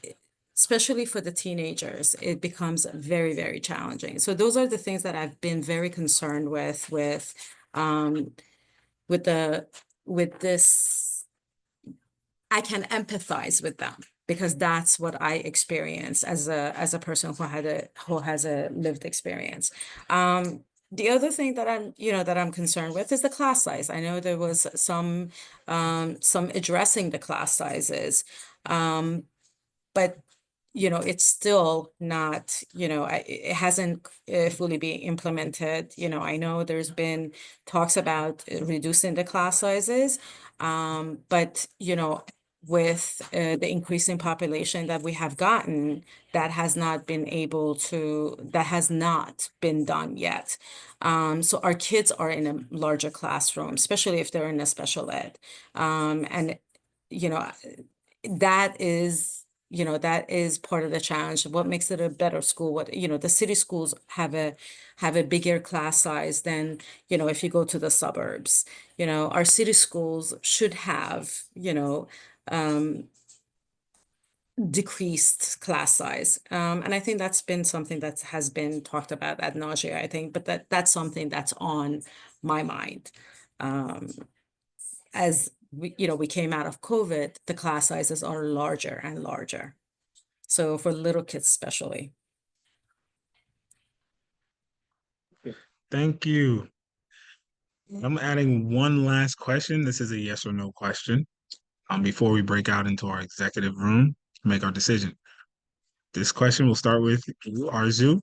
especially for the teenagers, it becomes very, very challenging. So those are the things that I've been very concerned um, with this. I can empathize with them because that's what I experienced as a person who has a lived experience. The other thing that I'm concerned with is the class size. I know there was some addressing the class sizes, but it's still not, it hasn't fully been implemented. I know there's been talks about reducing the class sizes, but with the increasing population that we have gotten, that has not been done yet. So our kids are in a larger classroom, especially if they're in a special ed. And, you know, that is part of the challenge. What makes it a better school? The city schools have a bigger class size than, if you go to the suburbs. Our city schools should have, decreased class size. And I think that's been something that has been talked about ad nauseam, I think, but that's something that's on my mind. As we came out of COVID, the class sizes are larger and larger. So for little kids especially. Thank you. I'm adding one last question. This is a yes or no question. Before we break out into our executive room to make our decision. This question will start with you, Arzu.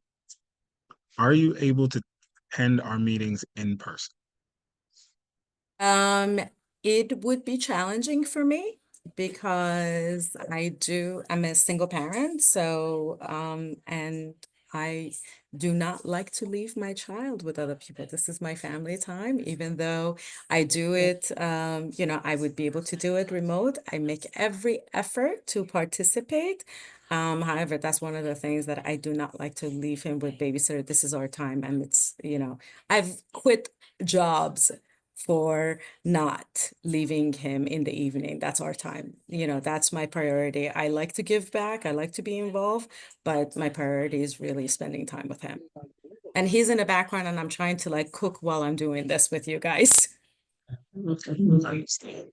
Are you able to attend our meetings in person? It would be challenging for me because I'm a single parent, so and I do not like to leave my child with other people. This is my family time, even though I do it, I would be able to do it remote. I make every effort to participate. However, that's one of the things that I do not like to leave him with babysitter. This is our time, and it's, I've quit jobs for not leaving him in the evening. That's our time. That's my priority. I like to give back. I like to be involved, but my priority is really spending time with him. And he's in the background and I'm trying to like cook while I'm doing this with you guys.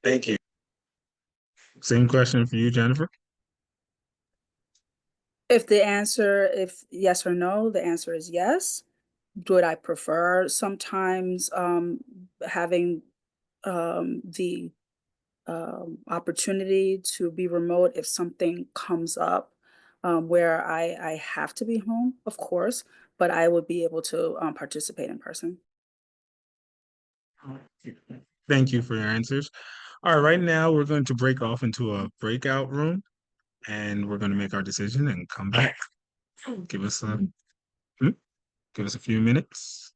Thank you. Same question for you, Jennifer. If yes or no, the answer is yes. Would I prefer sometimes having the opportunity to be remote if something comes up where I have to be home, of course, but I would be able to participate in person. Thank you for your answers. All right, right now we're going to break off into a breakout room and we're going to make our decision and come back. Give us a few minutes.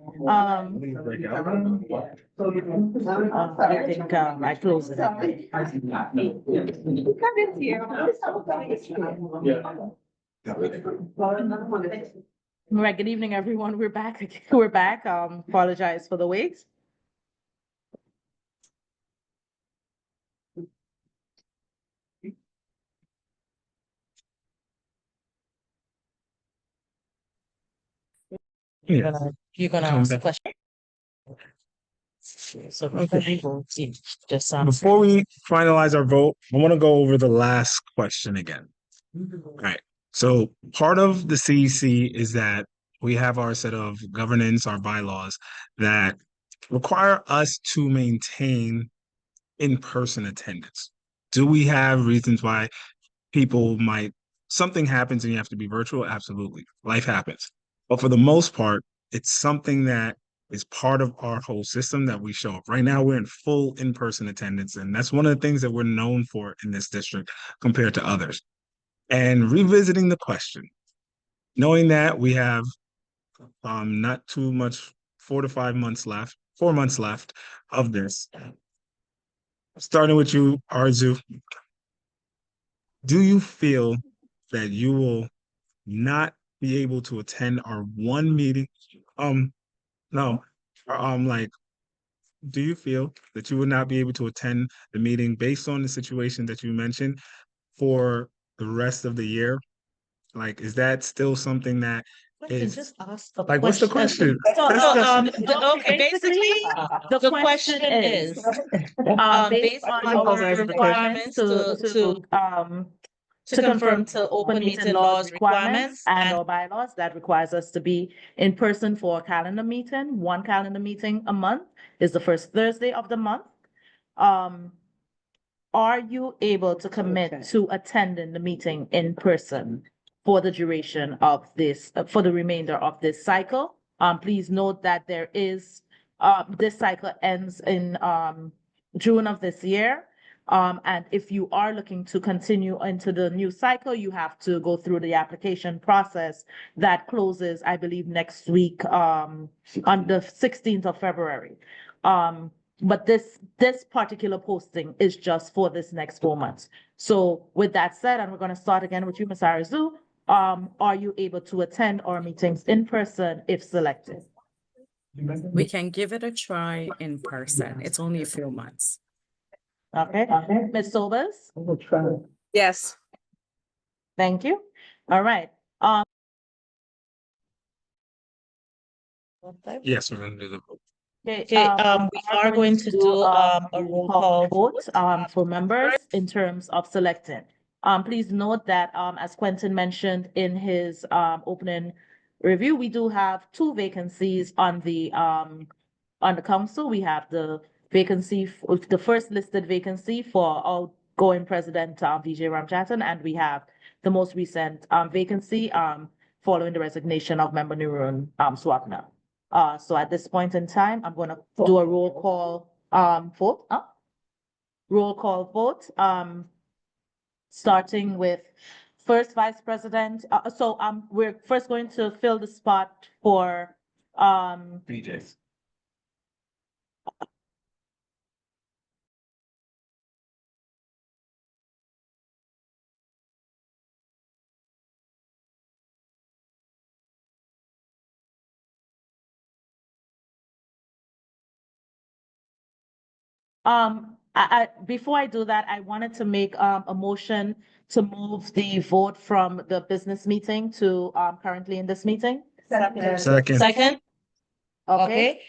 I think I closed it. All right, good evening, everyone. We're back. We're back. Apologize for the wait. You're gonna ask the question. So just Before we finalize our vote, I want to go over the last question again. All right. So part of the CEC is that we have our set of governance, our bylaws that require us to maintain in-person attendance. Do we have reasons why something happens and you have to be virtual? Absolutely. Life happens. But for the most part, it's something that is part of our whole system that we show up. Right now, we're in full in-person attendance, and that's one of the things that we're known for in this district compared to others. And revisiting the question, knowing that we have not too much, 4 months left of this. Starting with you, Arzu, do you feel that you will not be able to attend our one meeting? No, like, do you feel that you would not be able to attend the meeting based on the situation that you mentioned for the rest of the year? Like, is that still something that is just ask the like, what's the question? Okay, basically, the question is, based on our requirements to conform to open meeting laws requirements and our bylaws that requires us to be in person for a calendar meeting. One calendar meeting a month is the first Thursday of the month. Are you able to commit to attending the meeting in person for the duration of this, for the remainder of this cycle? Please note that there is, this cycle ends in June of this year. And if you are looking to continue into the new cycle, you have to go through the application process that closes, I believe, next week, on the 16th of February. But this particular posting is just for this next 4 months. So with that said, and we're going to start again with you, Ms. Arzu, are you able to attend our meetings in person if selected? We can give it a try in person. It's only a few months. Okay, Ms. Sobers? Yes. Thank you. All right. Yes, we're gonna do the vote. Okay, we are going to do a roll call vote for members in terms of selecting. Please note that as Quentin mentioned in his opening review, we do have 2 vacancies on the council. We have the vacancy, the first listed vacancy for outgoing president Vijay Ramjatan, and we have the most recent vacancy following the resignation of member Nurun Swapna. So at this point in time, I'm gonna do a roll call vote. Roll call vote. Starting with first vice president. So we're first going to fill the spot for BJ's. Before I do that, I wanted to make a motion to move the vote from the business meeting to currently in this meeting. Second. Okay.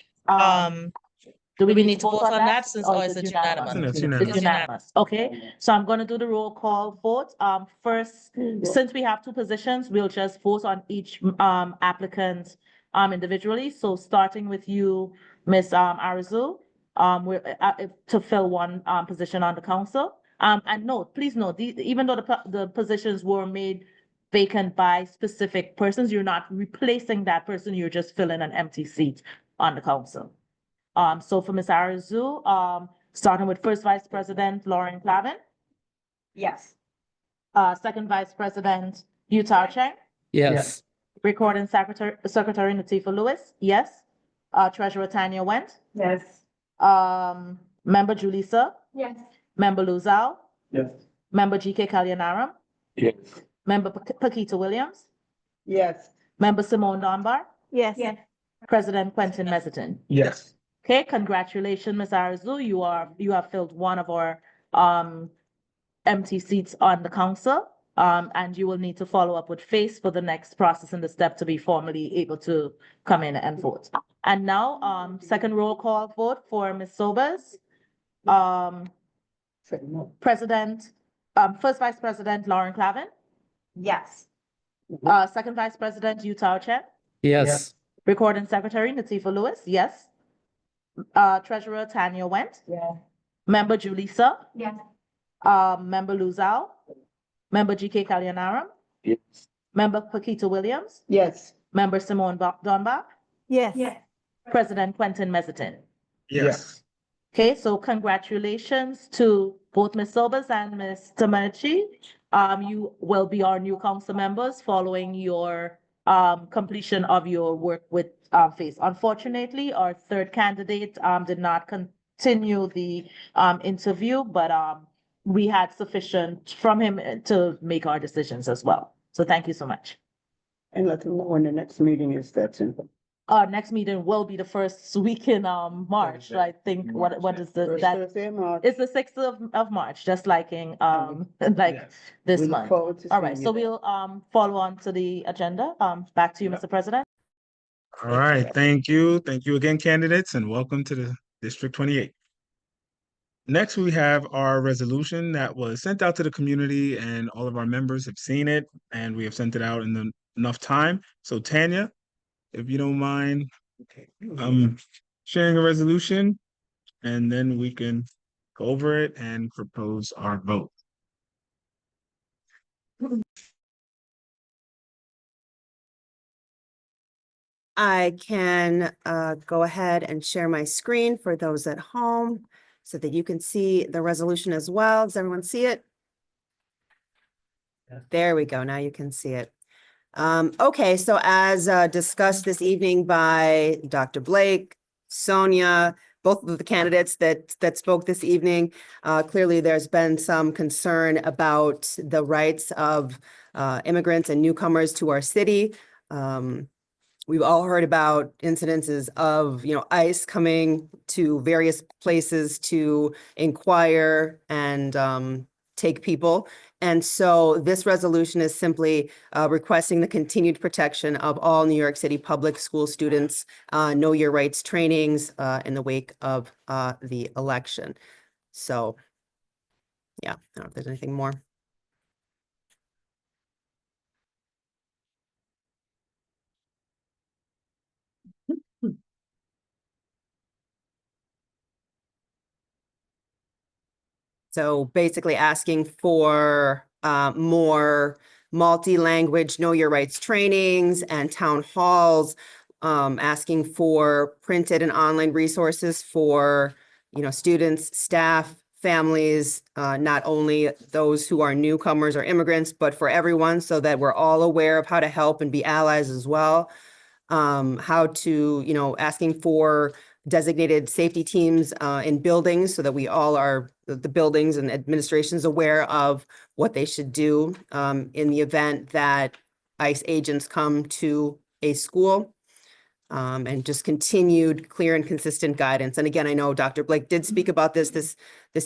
Do we need to vote on that or is it unanimous? It's It's unanimous. unanimous. Okay, so I'm gonna do the roll call vote. First, since we have 2 positions, we'll just vote on each applicant individually. So starting with you, Ms. Arzu, we're to fill one position on the council. And note, please note, even though the positions were made vacant by specific persons, you're not replacing that person, you're just filling an empty seat on the council. So for Ms. Arzu, starting with first vice president Lauren Clavin. Yes. Second vice president Utah Cheng. Yes. Recording secretary Natifa Lewis. Yes. Treasurer Tanya Went, Yes. Member Julissa, Yes. Member Luzal, Yes. Member GK Kalyanaram, Yes. Member Pakita Williams, Yes. Member Simone Dunbar, Yes. Yes. President Quentin Mezzatine. Yes. Okay, congratulations, Ms. Arzu. You have filled one of our empty seats on the council. And you will need to follow up with FACE for the next process and the step to be formally able to come in and vote. And now, second roll call vote for Ms. Sobers. President, first Vice President Lauren Clavin, Yes. second Vice President Utah Chen, Yes. Recording Secretary Natifa Lewis, yes. Treasurer Tanya Went, Yeah. Member Julissa, Yes. Member Luzal, Member GK Kalyanaram, Yes. Member Pakita Williams, Yes. Member Simone Dunbar, Yes. Yes. President Quentin Mezzatine. Yes. Okay, so congratulations to both Ms. Sobers and Ms. Tamachi. You will be our new council members following your completion of your work with FACE. Unfortunately, our third candidate did not continue the interview, but we had sufficient from him to make our decisions as well. So thank you so much. And let them know when the next meeting is. That's simple. Our next meeting will be the first week in March. I think what is the First that Thursday of March. it's the 6th of March, just like in like Yes. this We look month. forward to All right, seeing so you. we'll follow on to the agenda. Back to you, Mr. President. All right, thank you. Thank you again, candidates, and welcome to the District 28. Next, we have our resolution that was sent out to the community, and all of our members have seen it, and we have sent it out in enough time. So Tanya, if you don't mind, sharing a resolution, and then we can go over it and propose our vote. I can go ahead and share my screen for those at home so that you can see the resolution as well. Does everyone see it? There we go. Now you can see it. Okay, so as discussed this evening by Dr. Blake, Sonia, both of the candidates that spoke this evening, clearly there's been some concern about the rights of immigrants and newcomers to our city. We've all heard about incidences of, ICE coming to various places to inquire and take people. And so this resolution is simply requesting the continued protection of all New York City public school students, know your rights trainings in the wake of the election. So, yeah, I don't know if there's anything more. So basically asking for more multi-language know your rights trainings and town halls, asking for printed and online resources for, students, staff, families, not only those who are newcomers or immigrants, but for everyone, so that we're all aware of how to help and be allies as well. How to, asking for designated safety teams in buildings so that we all are, the buildings and administrations aware of what they should do in the event that ICE agents come to a school. And just continued clear and consistent guidance. And again, I know Dr. Blake did speak about this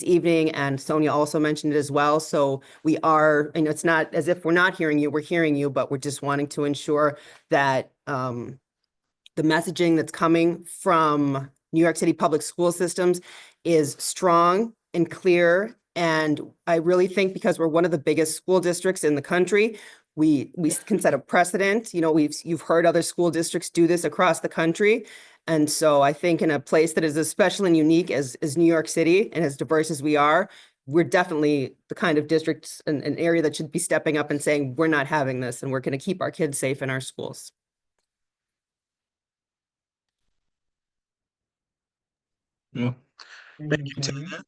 evening, and Sonia also mentioned it as well. So we are, it's not as if we're not hearing you, we're hearing you, but we're just wanting to ensure that the messaging that's coming from New York City public school systems is strong and clear. And I really think because we're one of the biggest school districts in the country, we can set a precedent. You've heard other school districts do this across the country. And so I think in a place that is as special and unique as New York City and as diverse as we are, we're definitely the kind of district and an area that should be stepping up and saying, we're not having this and we're going to keep our kids safe in our schools. Well, thank you, Tanya.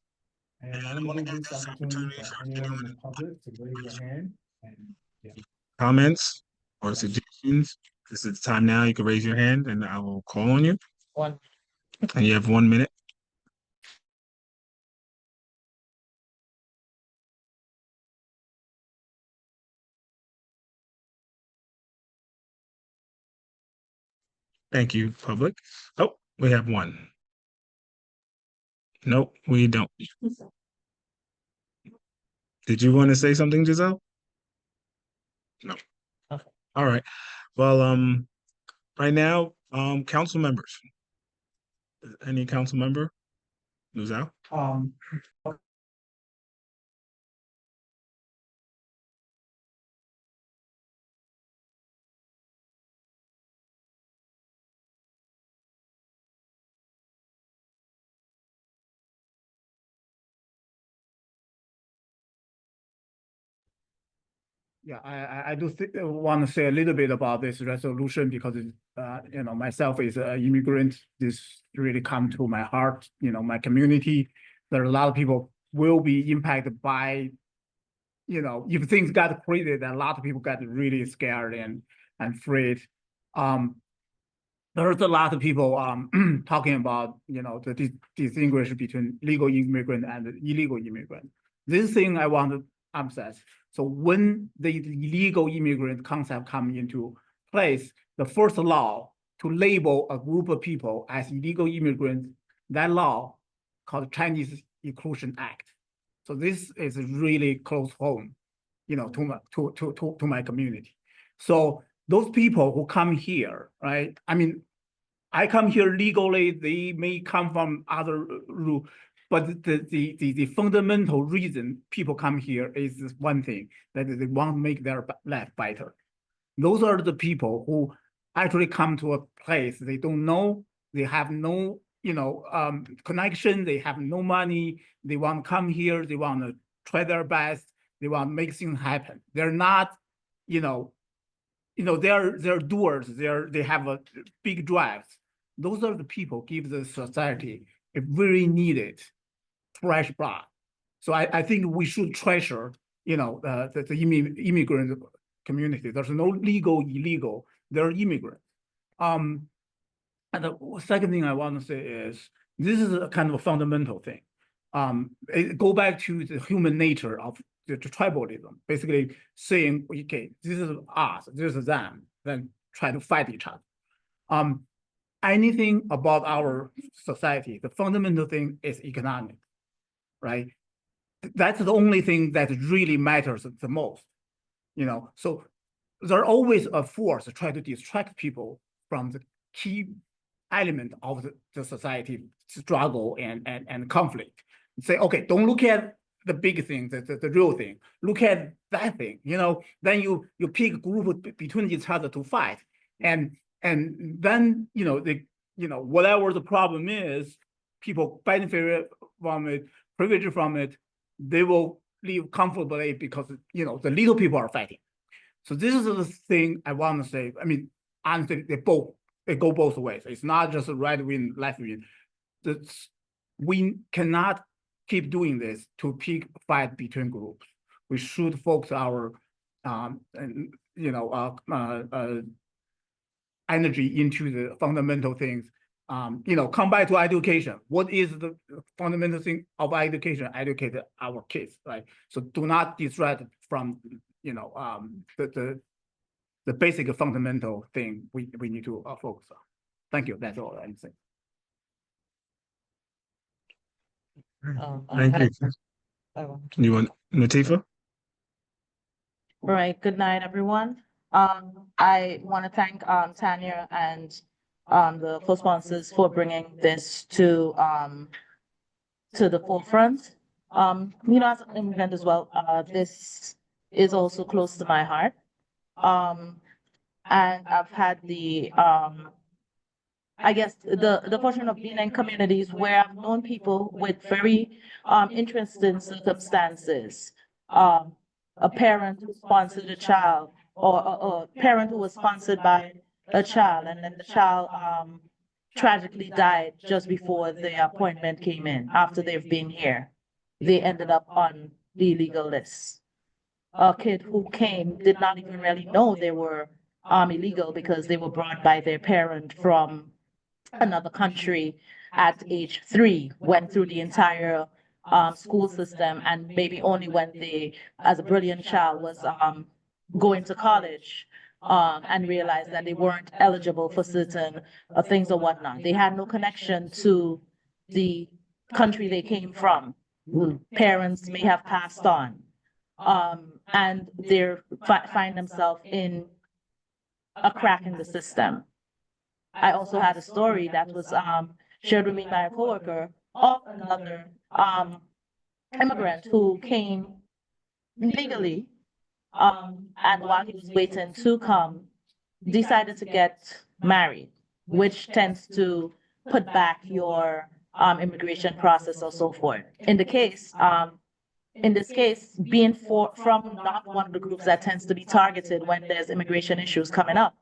And I'm going to give this opportunity for anyone in the public to raise your hand and comments or suggestions. This is the time now. You can raise your hand and I will call on you. And you have 1 minute. Thank you, public. Oh, we have one. Nope, we don't. Did you want to say something, Giselle? No. Okay. All right. Well, right now, council members. Any council member who's out? Yeah, I do want to say a little bit about this resolution because myself is an immigrant. This really come to my heart. My community. There are a lot of people will be impacted by. If things got created, a lot of people got really scared and afraid. There's a lot of people talking about the distinguish between legal immigrant and illegal immigrant. This thing I want to emphasize. So when the illegal immigrant concept come into place, the first law to label a group of people as illegal immigrants, that law called Chinese Inclusion Act. So this is really close home, to my community. So those people who come here, right? I mean, I come here legally, they may come from other route, but the fundamental reason people come here is this one thing, that they want to make their life better. Those are the people who actually come to a place they don't know, they have no connection, they have no money, they want to come here, they want to try their best, they want to make things happen. They're not, they're doers, they have a big drives. Those are the people give the society a very needed fresh blood. So I think we should treasure, the immigrant community. There's no legal, illegal, they're immigrants. And the second thing I want to say is, this is a kind of a fundamental thing. Go back to the human nature of the tribalism, basically saying, okay, this is us, this is them, then try to fight each other. Anything about our society, the fundamental thing is economic, right? That's the only thing that really matters the most, So there's always a force to try to distract people from the key element of the society struggle and conflict. Say, okay, don't look at the big thing, the real thing. Look at that thing, Then you pick a group between each other to fight, and then whatever the problem is, people benefit from it, privilege from it. They will live comfortably because the little people are fighting. So this is the thing I want to say. I mean, honestly, they go both ways. It's not just right wing, left wing. We cannot keep doing this to pick fight between groups. We should focus our energy into the fundamental things. Come back to education. What is the fundamental thing of education? Educate our kids, right? So do not distract from the basic fundamental thing we need to focus on. Thank you. That's all I'm saying. Thank you. You want Latifa? Right. Good night, everyone. I want to thank Tanya and the co-sponsors for bringing this to the forefront. As an immigrant as well, this is also close to my heart. And I've had the I guess the portion of being in communities where I've known people with very interesting circumstances. A parent who sponsored a child, or a parent who was sponsored by a child, and then the child tragically died just before the appointment came in. After they've been here, they ended up on the illegal list. A kid who came did not even really know they were illegal because they were brought by their parent from another country at age 3, went through the entire school system, and maybe only when they, as a brilliant child, was going to college and realized that they weren't eligible for certain things or whatnot. They had no connection to the country they came from. Parents may have passed on, and they find themselves in a crack in the system. I also had a story that was shared with me by a coworker of another immigrant who came legally, and while he was waiting to come, decided to get married, which tends to put back your immigration process or so forth. In this case, being from not one of the groups that tends to be targeted when there's immigration issues coming up,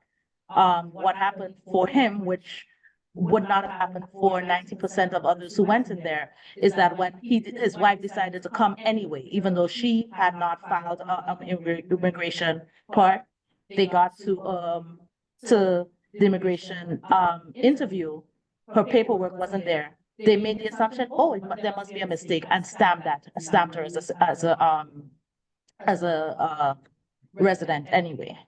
what happened for him, which would not have happened for 90% of others who went in there, is that when his wife decided to come anyway, even though she had not filed immigration part, they got to the immigration interview, her paperwork wasn't there. They made the assumption, oh, there must be a mistake, and stamped her as a resident anyway.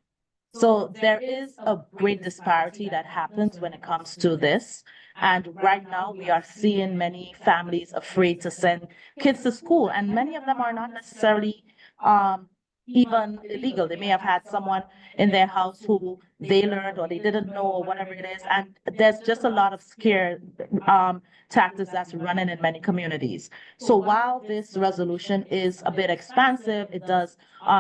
So there is a great disparity that happens when it comes to this. And right now we are seeing many families afraid to send kids to school, and many of them are not necessarily even illegal. They may have had someone in their house who they learned or they didn't know or whatever it is. And there's just a lot of scare tactics that's running in many communities. So while this resolution is a bit expansive, it does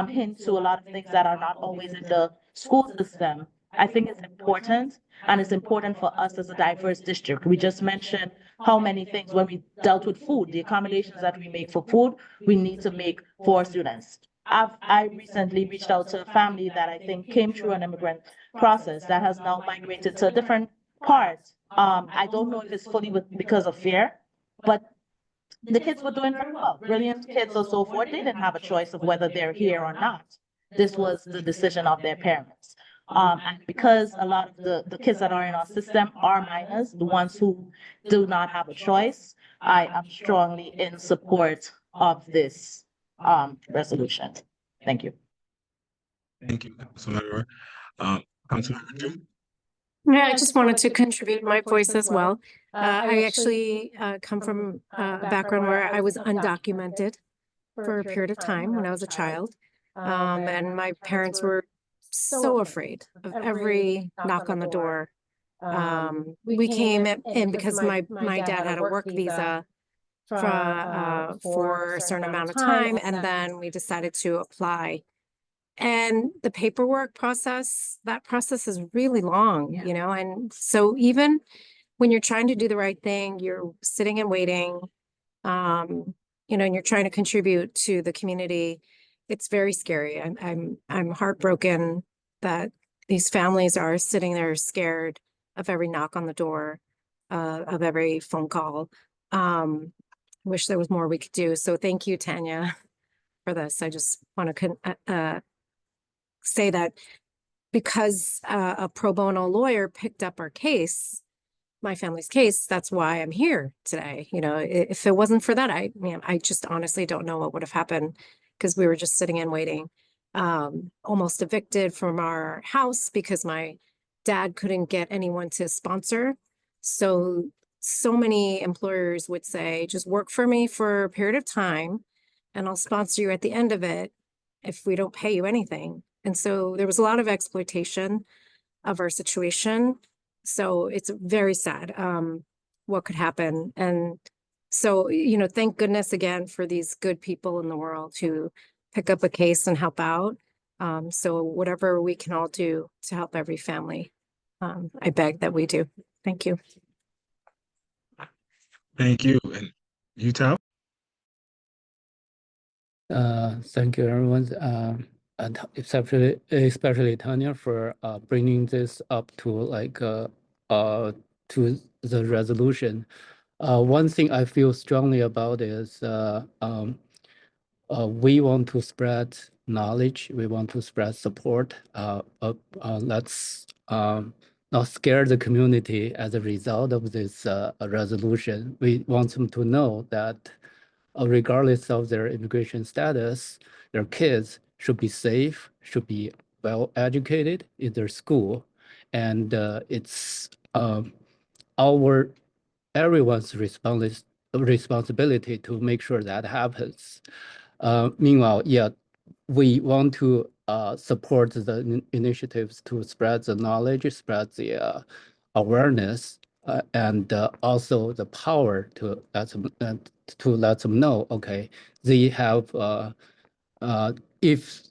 hint to a lot of things that are not always in the school system. I think it's important, and it's important for us as a diverse district. We just mentioned how many things when we dealt with food, the accommodations that we make for food, we need to make for students. I recently reached out to a family that I think came through an immigrant process that has now migrated to a different part. I don't know if it's fully because of fear, but the kids were doing very well, brilliant kids or so forth. They didn't have a choice of whether they're here or not. This was the decision of their parents. And because a lot of the kids that are in our system are minors, the ones who do not have a choice, I am strongly in support of this resolution. Thank you. Thank you, Councilmember. Councilmember June? Yeah, I just wanted to contribute my voice as well. I actually come from a background where I was undocumented for a period of time when I was a child. And my parents were so afraid of every knock on the door. We came in because my dad had a work visa for a certain amount of time, and then we decided to apply. And the paperwork process, that process is really long, you know, and so even when you're trying to do the right thing, you're sitting and waiting, you know, and you're trying to contribute to the community. It's very scary. I'm heartbroken that these families are sitting there scared of every knock on the door, of every phone call. Wish there was more we could do. So thank you, Tanya, for this. I just want to say that because a pro bono lawyer picked up our case, my family's case, that's why I'm here today. You know, if it wasn't for that, I just honestly don't know what would have happened, because we were just sitting and waiting. Almost evicted from our house because my dad couldn't get anyone to sponsor. So many employers would say, just work for me for a period of time and I'll sponsor you at the end of it if we don't pay you anything. And so there was a lot of exploitation of our situation. So it's very sad what could happen. And so, you know, thank goodness again for these good people in the world who pick up a case and help out. So whatever we can all do to help every family, I beg that we do. Thank you. Thank you. And you, Tao? Thank you, everyone. And especially Tanya for bringing this up to the resolution. One thing I feel strongly about is we want to spread knowledge. We want to spread support. Let's not scare the community as a result of this resolution. We want them to know that regardless of their immigration status, their kids should be safe, should be well educated in their school. And it's everyone's responsibility to make sure that happens. Meanwhile, yeah, we want to support the initiatives to spread the knowledge, spread the awareness, and also the power to let them know, okay, they have, if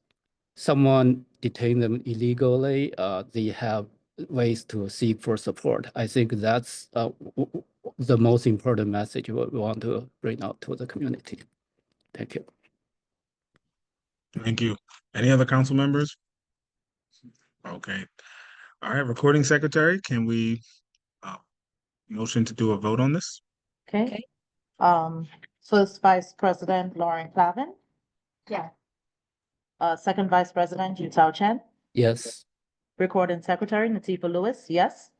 someone detain them illegally, they have ways to seek for support. I think that's the most important message we want to bring out to the community. Thank you. Thank you. Any other council members? Okay. All right, recording secretary, can we motion to do a vote on this? Okay. First Vice President Lauren Clavin. Yeah. Second Vice President Yutao Chen. Yes. Recording Secretary Natifa Lewis, yes.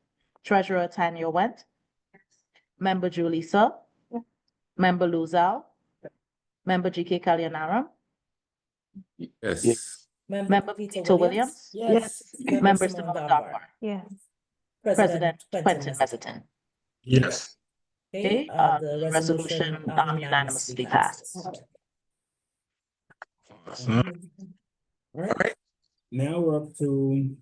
Treasurer Tanya Went. Member Julie So. Member Lu Zhao. Member GK Kalyanaraman. Yes. Member Peter Williams. Yes. Member Simone Dunbar. Yes. President Quentin Mezitin. Yes. Okay, the resolution unanimously passed. Awesome. All right, now we're up to,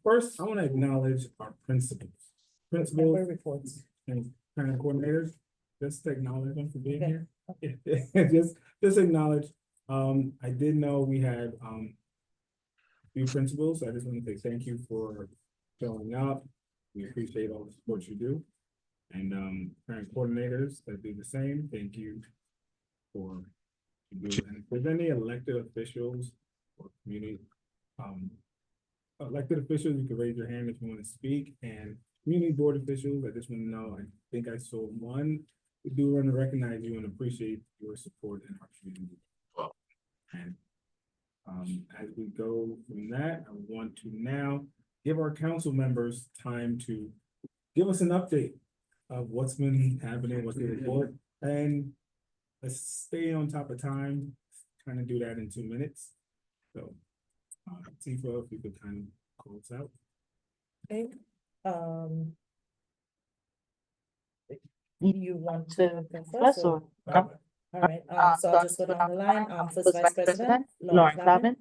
first, I want to acknowledge our principals and parent coordinators, just to acknowledge them for being here. Just acknowledge, I did know we had, few principals, so I just want to say thank you for showing up. We appreciate all the support you do. And, parent coordinators that do the same, thank you for and if there's any elected officials or community, elected officials, you can raise your hand if you want to speak. And community board officials, I just want to know, I think I saw one. We do want to recognize you and appreciate your support in our community. Well, and as we go from that, I want to now give our council members time to give us an update of what's been happening, what's the report, and let's stay on top of time, kind of do that in 2 minutes. So, Tifa, if you could kind of close out. Okay, you want to confess or? All right, so I'll just go down the line. First Vice President Lauren Clavin.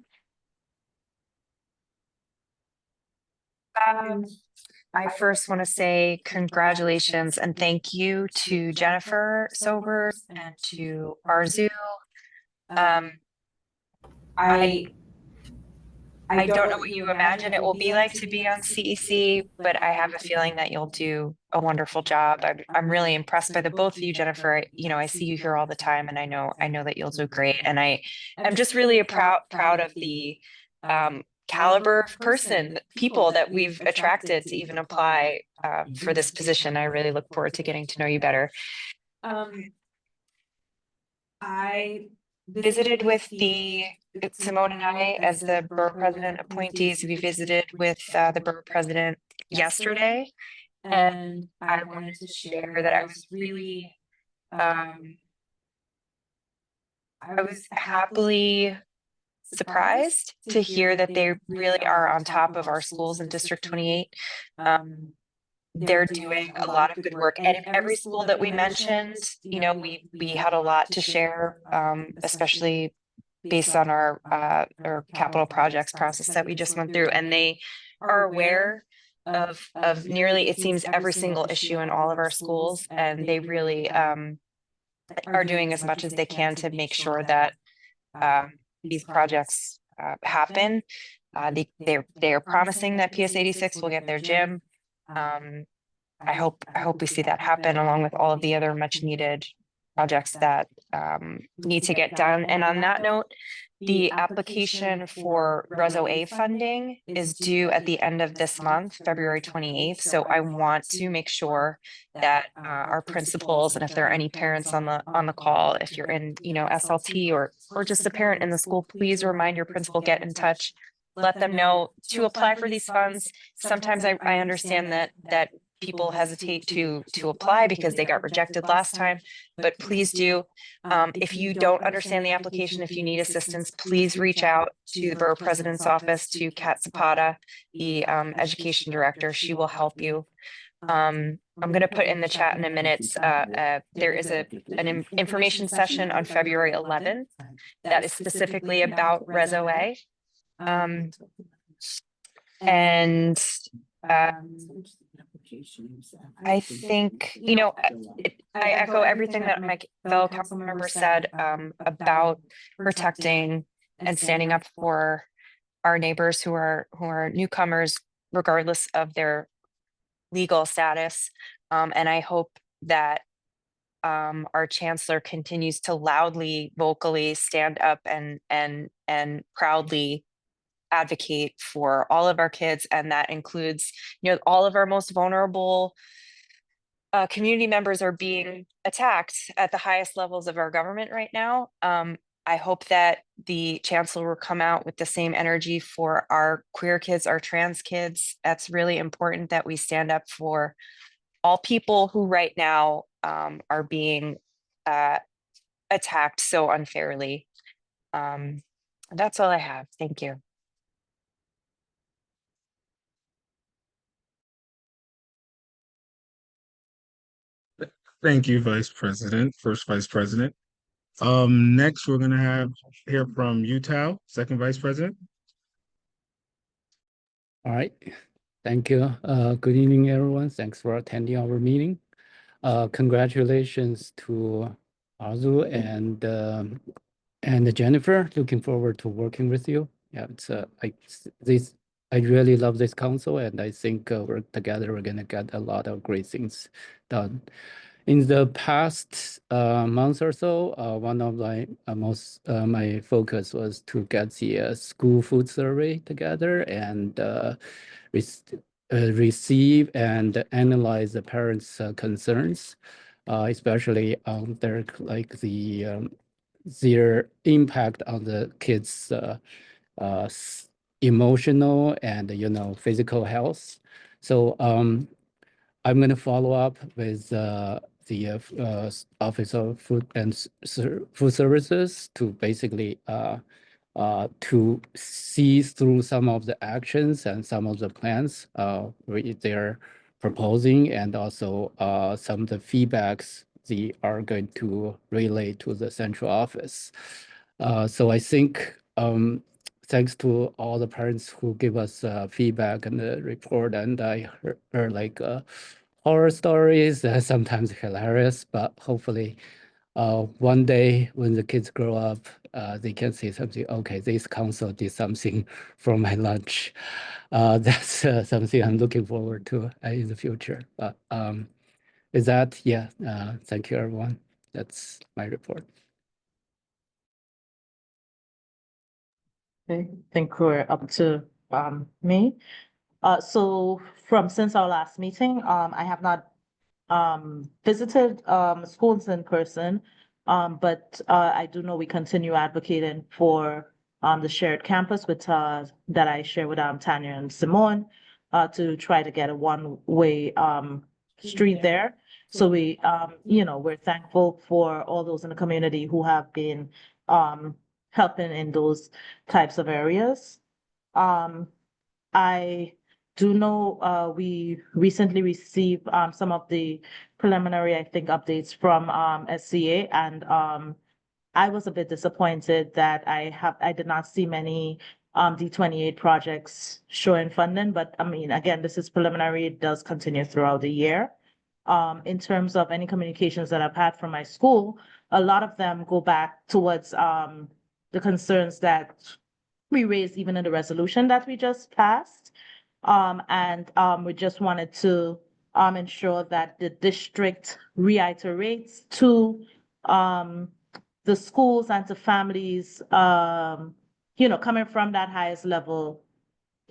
I first want to say congratulations and thank you to Jennifer Sobers and to Arzu. I don't know what you imagine it will be like to be on CEC, but I have a feeling that you'll do a wonderful job. I'm really impressed by the both of you, Jennifer. You know, I see you here all the time, and I know that you'll do great. And I'm just really proud of the caliber of people that we've attracted to even apply for this position. I really look forward to getting to know you better. I visited with Simone and I, as the borough president appointees, we visited with the borough president yesterday. And I wanted to share that I was really, I was happily surprised to hear that they really are on top of our schools in District 28. They're doing a lot of good work, and in every school that we mentioned, you know, we had a lot to share, especially based on our capital projects process that we just went through, and they are aware of nearly, it seems, every single issue in all of our schools, and they really are doing as much as they can to make sure that these projects happen. They are promising that PS 86 will get their gym. I hope we see that happen, along with all of the other much needed projects that need to get done. And on that note, the application for Reso A funding is due at the end of this month, February 28th. So I want to make sure that our principals, and if there are any parents on the call, if you're in, you know, SLT or just a parent in the school, please remind your principal, get in touch let them know to apply for these funds. Sometimes I understand that people hesitate to apply because they got rejected last time, but please do. If you don't understand the application, if you need assistance, please reach out to the Borough President's office, to Kat Zapata, the Education Director. She will help you. I'm going to put in the chat in a minute. There is an information session on February 11th that is specifically about ResOA. And I think, you know, I echo everything that my fellow council members said about protecting and standing up for our neighbors who are newcomers, regardless of their legal status. And I hope that our chancellor continues to loudly, vocally stand up and proudly advocate for all of our kids, and that includes, you know, all of our most vulnerable community members are being attacked at the highest levels of our government right now. I hope that the chancellor will come out with the same energy for our queer kids, our trans kids. That's really important that we stand up for all people who right now are being attacked so unfairly. That's all I have. Thank you. Thank you, Vice President, First Vice President. Next, we're gonna hear from Utah, Second Vice President. All right. Thank you. Good evening, everyone. Thanks for attending our meeting. Congratulations to Arzu and Jennifer. Looking forward to working with you. Yeah, I really love this council, and I think together we're gonna get a lot of great things done. In the past month or so, one of my focus was to get the school food survey together and receive and analyze the parents' concerns, especially on their impact on the kids' emotional and physical health. So I'm going to follow up with the Office of Food and Food Services to basically to see through some of the actions and some of the plans they're proposing, and also some of the feedbacks they are going to relay to the central office. So I think thanks to all the parents who give us feedback and the report, and I heard like horror stories, sometimes hilarious, but hopefully one day when the kids grow up, they can say something, okay, this council did something for my lunch. That's something I'm looking forward to in the future. But with that, yeah, thank you, everyone. That's my report. Okay, I think we're up to me. So since our last meeting, I have not visited schools in person, but I do know we continue advocating for the shared campus with that I share with Tanya and Simone to try to get a one-way street there. So we're thankful for all those in the community who have been helping in those types of areas. I do know we recently received some of the preliminary, I think, updates from SCA, and I was a bit disappointed that I did not see many D28 projects showing funding, but I mean, again, this is preliminary. It does continue throughout the year. In terms of any communications that I've had from my school, a lot of them go back towards the concerns that we raised even in the resolution that we just passed. And we just wanted to ensure that the district reiterates to the schools and to families, coming from that highest level,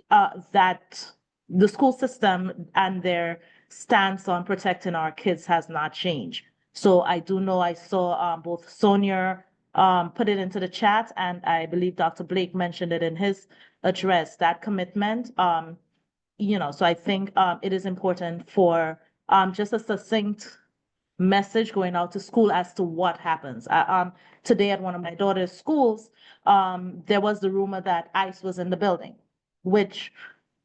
that the school system and their stance on protecting our kids has not changed. So I do know I saw both Sonia put it into the chat, and I believe Dr. Blake mentioned it in his address, that commitment. So I think it is important for just a succinct message going out to school as to what happens. Today at one of my daughter's schools, there was the rumor that ICE was in the building, which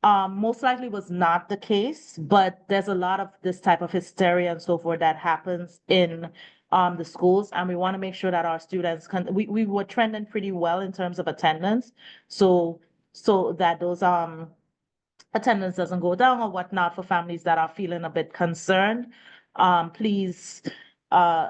most likely was not the case, but there's a lot of this type of hysteria and so forth that happens in the schools, and we want to make sure that our students we were trending pretty well in terms of attendance, so that those attendance doesn't go down or whatnot for families that are feeling a bit concerned. Please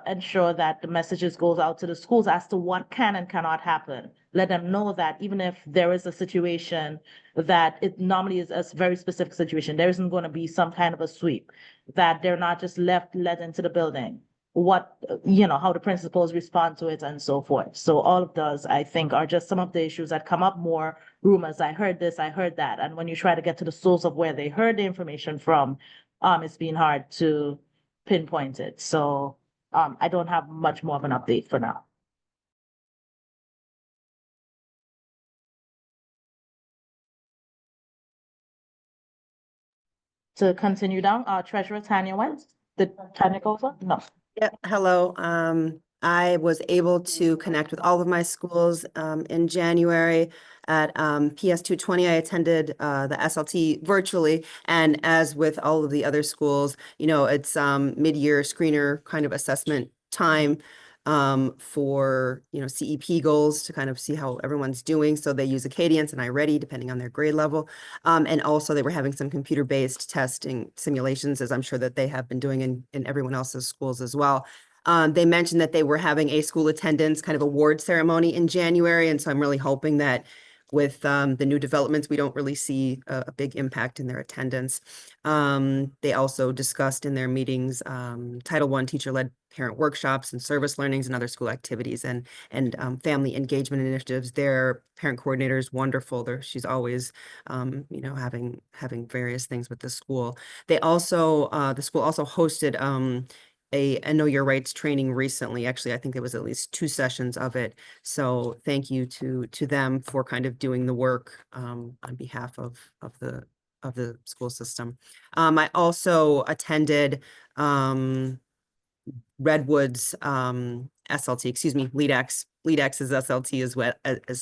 ensure that the messages goes out to the schools as to what can and cannot happen. Let them know that even if there is a situation that it normally is a very specific situation, there isn't going to be some kind of a sweep, that they're not just let into the building. How the principals respond to it and so forth. So all of those, I think, are just some of the issues that come up more. Rumors, I heard this, I heard that. And when you try to get to the source of where they heard the information from, it's been hard to pinpoint it. So I don't have much more of an update for now. To continue down, Treasurer Tanya Wentz. Did Tanya go over? No. Yeah, hello. I was able to connect with all of my schools in January at PS220. I attended the SLT virtually, and as with all of the other schools, it's mid-year screener kind of assessment time for CEP goals to kind of see how everyone's doing. So they use Acadience and iReady depending on their grade level. And also they were having some computer-based testing simulations, as I'm sure that they have been doing in everyone else's schools as well. They mentioned that they were having a school attendance kind of award ceremony in January. And so I'm really hoping that with the new developments, we don't really see a big impact in their attendance. They also discussed in their meetings Title I teacher-led parent workshops and service learnings and other school activities and family engagement initiatives. Their parent coordinator is wonderful. She's always, having various things with the school. They also, the school also hosted a Know Your Rights training recently. Actually, I think there was at least 2 sessions of it. So thank you to them for kind of doing the work on behalf of the school system. I also attended Redwood's SLT, excuse me, LeadX's SLT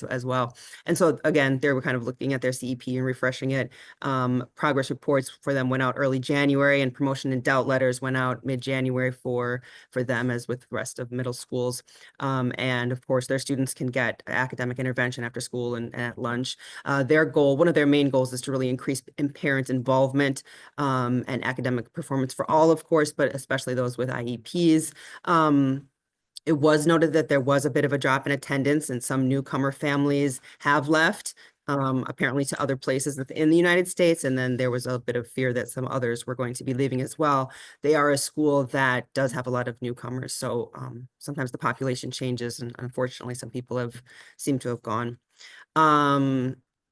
as well. And so again, they were kind of looking at their CEP and refreshing it. Progress reports for them went out early January, and promotion and doubt letters went out mid-January for them, as with the rest of middle schools. And of course, their students can get academic intervention after school and at lunch. Their goal, one of their main goals, is to really increase parent involvement and academic performance for all, of course, but especially those with IEPs. It was noted that there was a bit of a drop in attendance, and some newcomer families have left, apparently to other places within the United States. And then there was a bit of fear that some others were going to be leaving as well. They are a school that does have a lot of newcomers. So sometimes the population changes, and unfortunately, some people seem to have gone.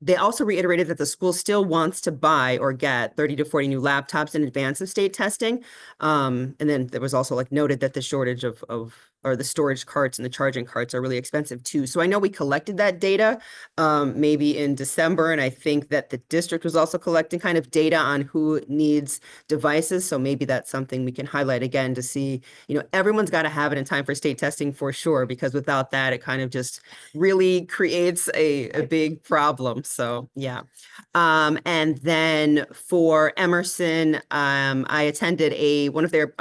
They also reiterated that the school still wants to buy or get 30 to 40 new laptops in advance of state testing. And then there was also noted that the shortage or the storage carts and the charging carts are really expensive too. So I know we collected that data maybe in December, and I think that the district was also collecting kind of data on who needs devices. So maybe that's something we can highlight again to see, everyone's got to have it in time for state testing for sure, because without that, it kind of just really creates a big problem. So yeah. And then for Emerson, I attended one of their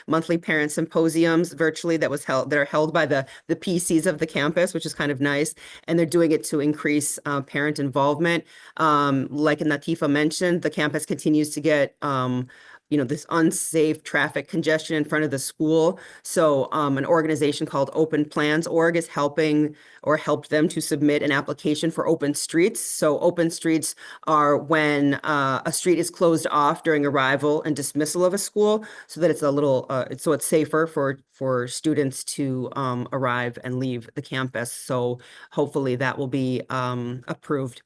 monthly parent symposiums virtually that are held by the PCs of the campus, which is kind of nice. And they're doing it to increase parent involvement. Like Natifa mentioned, the campus continues to get this unsafe traffic congestion in front of the school. So an organization called Open Plans Org is helping or helped them to submit an application for open streets. So open streets are when a street is closed off during arrival and dismissal of a school, so that it's it's safer for students to arrive and leave the campus. So hopefully that will be approved.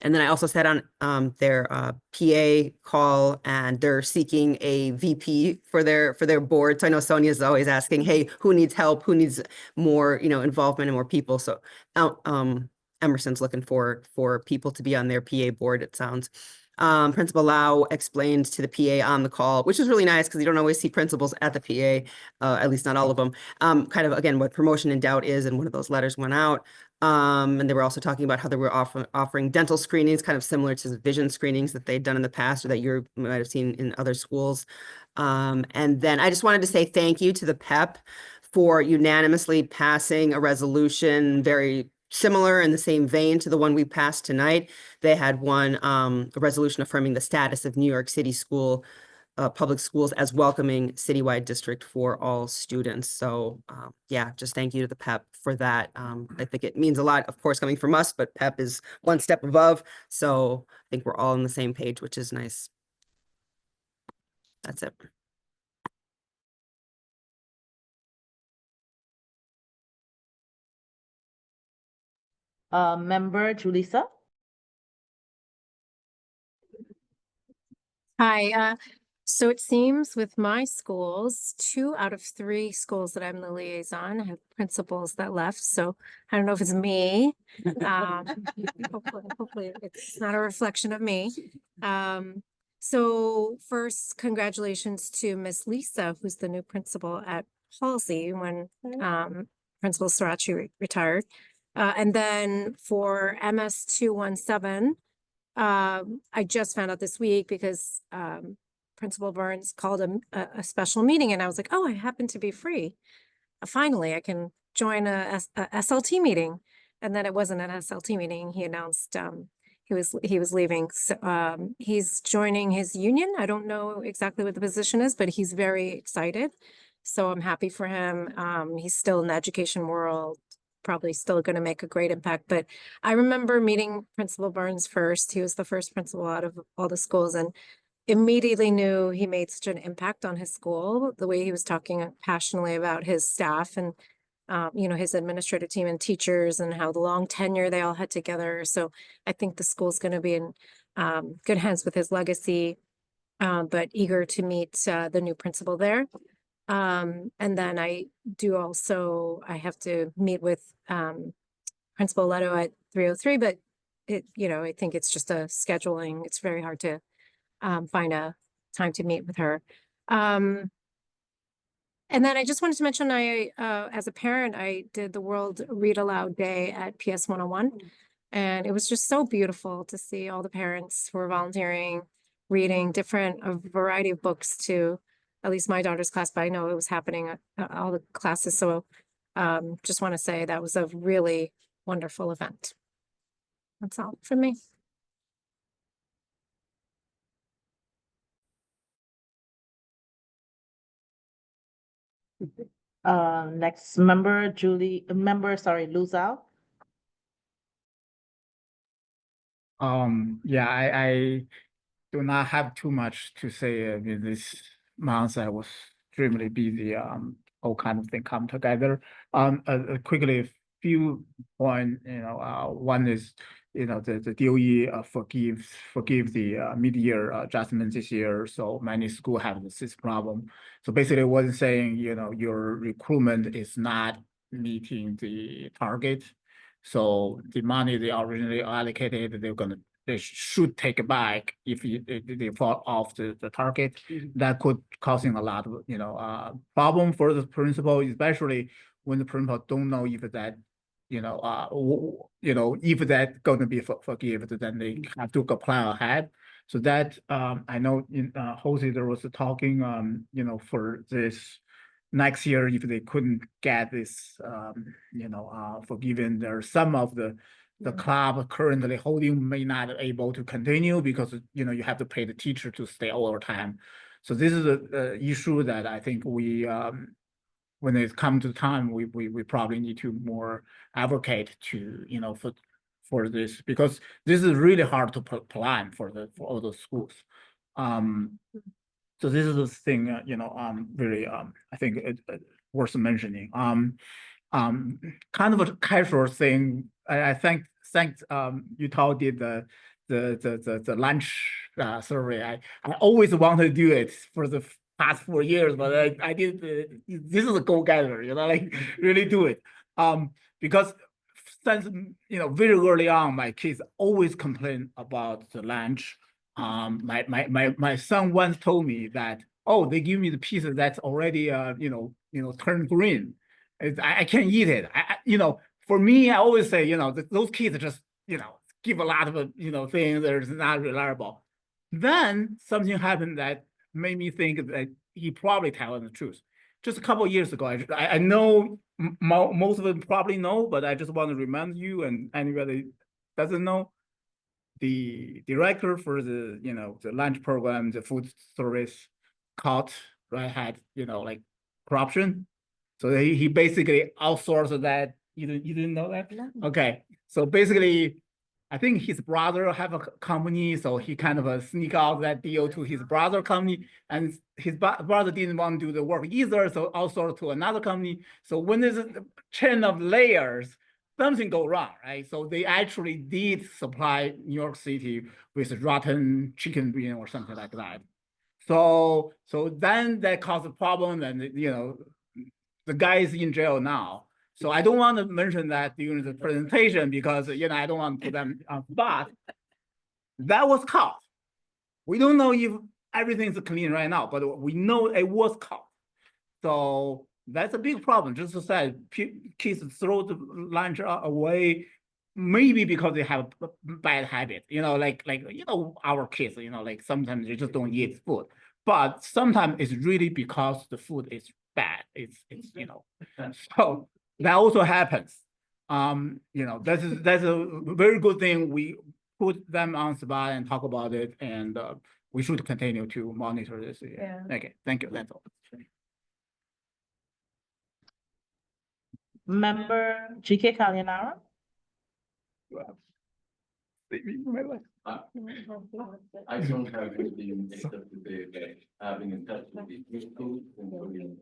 And then I also said on their PA call, and they're seeking a VP for their board. So I know Sonia's always asking, hey, who needs help? Who needs more, involvement and more people? So Emerson's looking for people to be on their PA board, it sounds. Principal Lau explained to the PA on the call, which is really nice because you don't always see principals at the PA, at least not all of them. Kind of, again, what promotion in doubt is, and one of those letters went out. And they were also talking about how they were offering dental screenings, kind of similar to the vision screenings that they'd done in the past or that you might have seen in other schools. And then I just wanted to say thank you to the PEP for unanimously passing a resolution very similar in the same vein to the one we passed tonight. They had one a resolution affirming the status of New York City public schools as welcoming citywide district for all students. So yeah, just thank you to the PEP for that. I think it means a lot, of course, coming from us, but PEP is one step above. So I think we're all on the same page, which is nice. That's it. Member Julissa? Hi, so it seems with my schools, 2 out of 3 schools that I'm the liaison have principals that left. So I don't know if it's me. Hopefully it's not a reflection of me. So first, congratulations to Miss Lisa, who's the new principal at Halsey when Principal Srirachi retired. And then for MS 217, I just found out this week because Principal Burns called a special meeting, and I was like, oh, I happen to be free. Finally, I can join a SLT meeting. And then it wasn't an SLT meeting. He announced he was leaving. So, he's joining his union. I don't know exactly what the position is, but he's very excited. So I'm happy for him. He's still in the education world, probably still going to make a great impact. But I remember meeting Principal Burns first. He was the first principal out of all the schools, and immediately knew he made such an impact on his school, the way he was talking passionately about his staff and his administrative team and teachers and how the long tenure they all had together. So I think the school's going to be in good hands with his legacy, but eager to meet the new principal there. And then I have to meet with Principal Leto at 3:03, but I think it's just a scheduling. It's very hard to find a time to meet with her. And then I just wanted to mention, as a parent, I did the World Read Aloud Day at PS 101. And it was just so beautiful to see all the parents who were volunteering, reading a variety of books to at least my daughter's class, but I know it was happening at all the classes. So just want to say that was a really wonderful event. That's all from me. Next member, Luzao. Yeah, I do not have too much to say. In this month, I was extremely busy. All kind of thing come together. Quickly, a few points. One is, the DOE forgive the mid-year adjustment this year. So many schools have this problem. So basically, it wasn't saying your recruitment is not meeting the target. So the money they originally allocated, they should take it back if they fall off the target. That could causing a lot of problem for the principal, especially when the principal don't know if that if that going to be forgiven, then they have to plan ahead. So that I know in Jose there was a talking for this next year, if they couldn't get this forgiven, there are some of the club currently holding may not able to continue because you have to pay the teacher to stay overtime. So this is a issue that I think we when it comes to time, we probably need to more advocate to for this, because this is really hard to plan for all those schools. So this is the thing, really, I think worth mentioning. kind of a casual thing. I thank Utah did the lunch survey. I always wanted to do it for the past 4 years, but I did this is a go-getter, like really do it. Because since very early on, my kids always complain about the lunch. My son once told me that, oh, they give me the pizza that's already turned green. I can't eat it. For me, I always say, those kids just, give a lot of, things that is not reliable. Then something happened that made me think that he probably telling the truth. Just a couple of years ago, I know most of them probably know, but I just want to remind you and anybody doesn't know, the director for the the lunch program, the food service, caught had like corruption. So he basically outsourced that. You didn't know that? No. Okay. So basically, I think his brother have a company, so he kind of sneak out that deal to his brother company, and his brother didn't want to do the work either, so outsourced to another company. So when there's a chain of layers, something go wrong, right? So they actually did supply New York City with rotten chicken wing or something like that. So then that caused a problem, and the guy is in jail now. So I don't want to mention that during the presentation because I don't want to put them on spot. That was caught. We don't know if everything's clean right now, but we know it was caught. So that's a big problem. Just to say, kids throw the lunch away, maybe because they have a bad habit. Like our kids. Like sometimes they just don't eat food, but sometimes it's really because the food is bad. It's so that also happens. That's a very good thing. We put them on spot and talk about it, and we should continue to monitor this. Yeah. Okay, thank you. That's all. Member GK Kalyanara. I don't have anything except to say that I've been in touch with the schools, including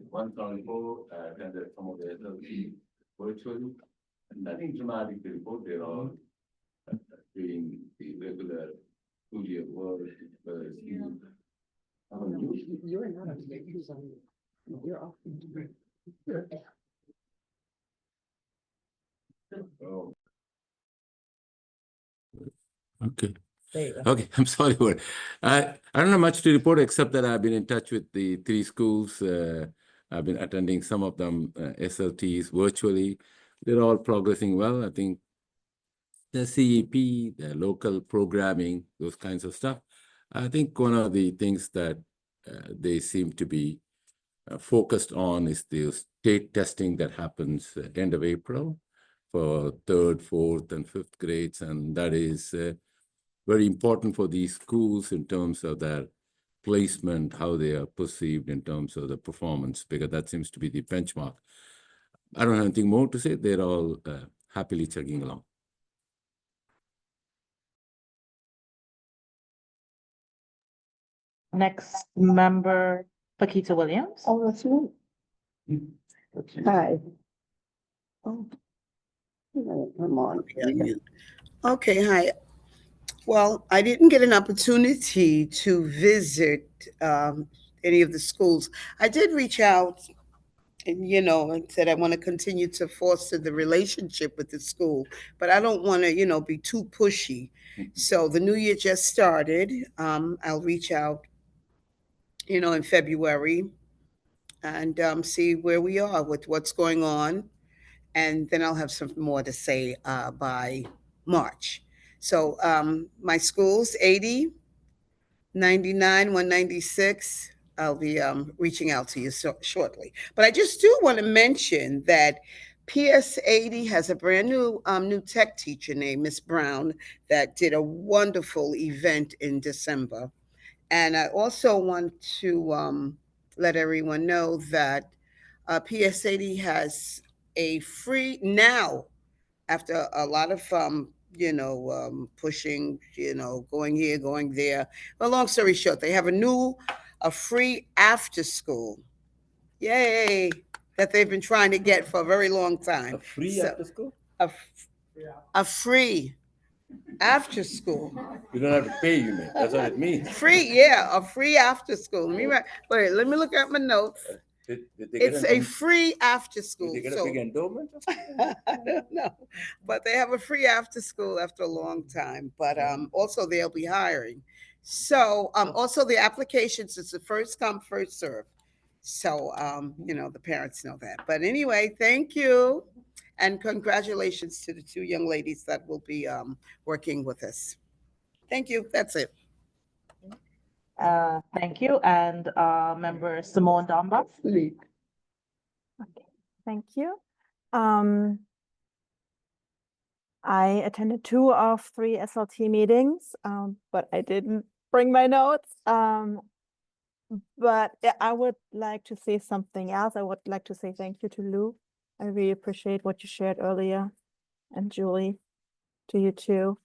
174, attended some of the SLT virtually, and I think dramatically report they're all doing the regular school year work, whether it's You're not on the you're off. Oh. Okay. Okay, I'm sorry for it. I don't have much to report except that I've been in touch with the 3 schools. I've been attending some of them SLTs virtually. They're all progressing well. I think the CEP, the local programming, those kinds of stuff. I think one of the things that they seem to be focused on is the state testing that happens at the end of April for 3rd, 4th, and 5th grades, and that is very important for these schools in terms of their placement, how they are perceived in terms of the performance, because that seems to be the benchmark. I don't have anything more to say. They're all happily chugging along. Next member, Paquita Williams. Oh, that's me. Hi. Oh. Come on. Okay, hi. Well, I didn't get an opportunity to visit any of the schools. I did reach out and, and said I want to continue to foster the relationship with the school, but I don't want to, be too pushy. So the new year just started. I'll reach out, in February and see where we are with what's going on. And then I'll have some more to say by March. So my schools, 80, 99, 196, I'll be reaching out to you shortly. But I just do want to mention that PS 80 has a brand new tech teacher named Miss Brown that did a wonderful event in December. And I also want to let everyone know that PS 80 has a free now, after a lot of pushing, going here, going there. But long story short, they have a free after school. Yay! that they've been trying to get for a very long time. Free So- after school? A free after school. You don't have to pay, you mean? That's what it means. Free, yeah, a free after school. Wait, let me look at my notes. Did they It's get a free after did school. they get a So big endowment? I don't know, but they have a free after school after a long time. But also they'll be hiring. So also the applications is the first come, first serve. So the parents know that. But anyway, thank you. And congratulations to the two young ladies that will be working with us. Thank you. That's it. Thank you. And member Simone Dombas. Okay, thank you. I attended 2 of 3 SLT meetings, but I didn't bring my notes. But yeah, I would like to say something else. I would like to say thank you to Lou. I really appreciate what you shared earlier, and Julie, to you too.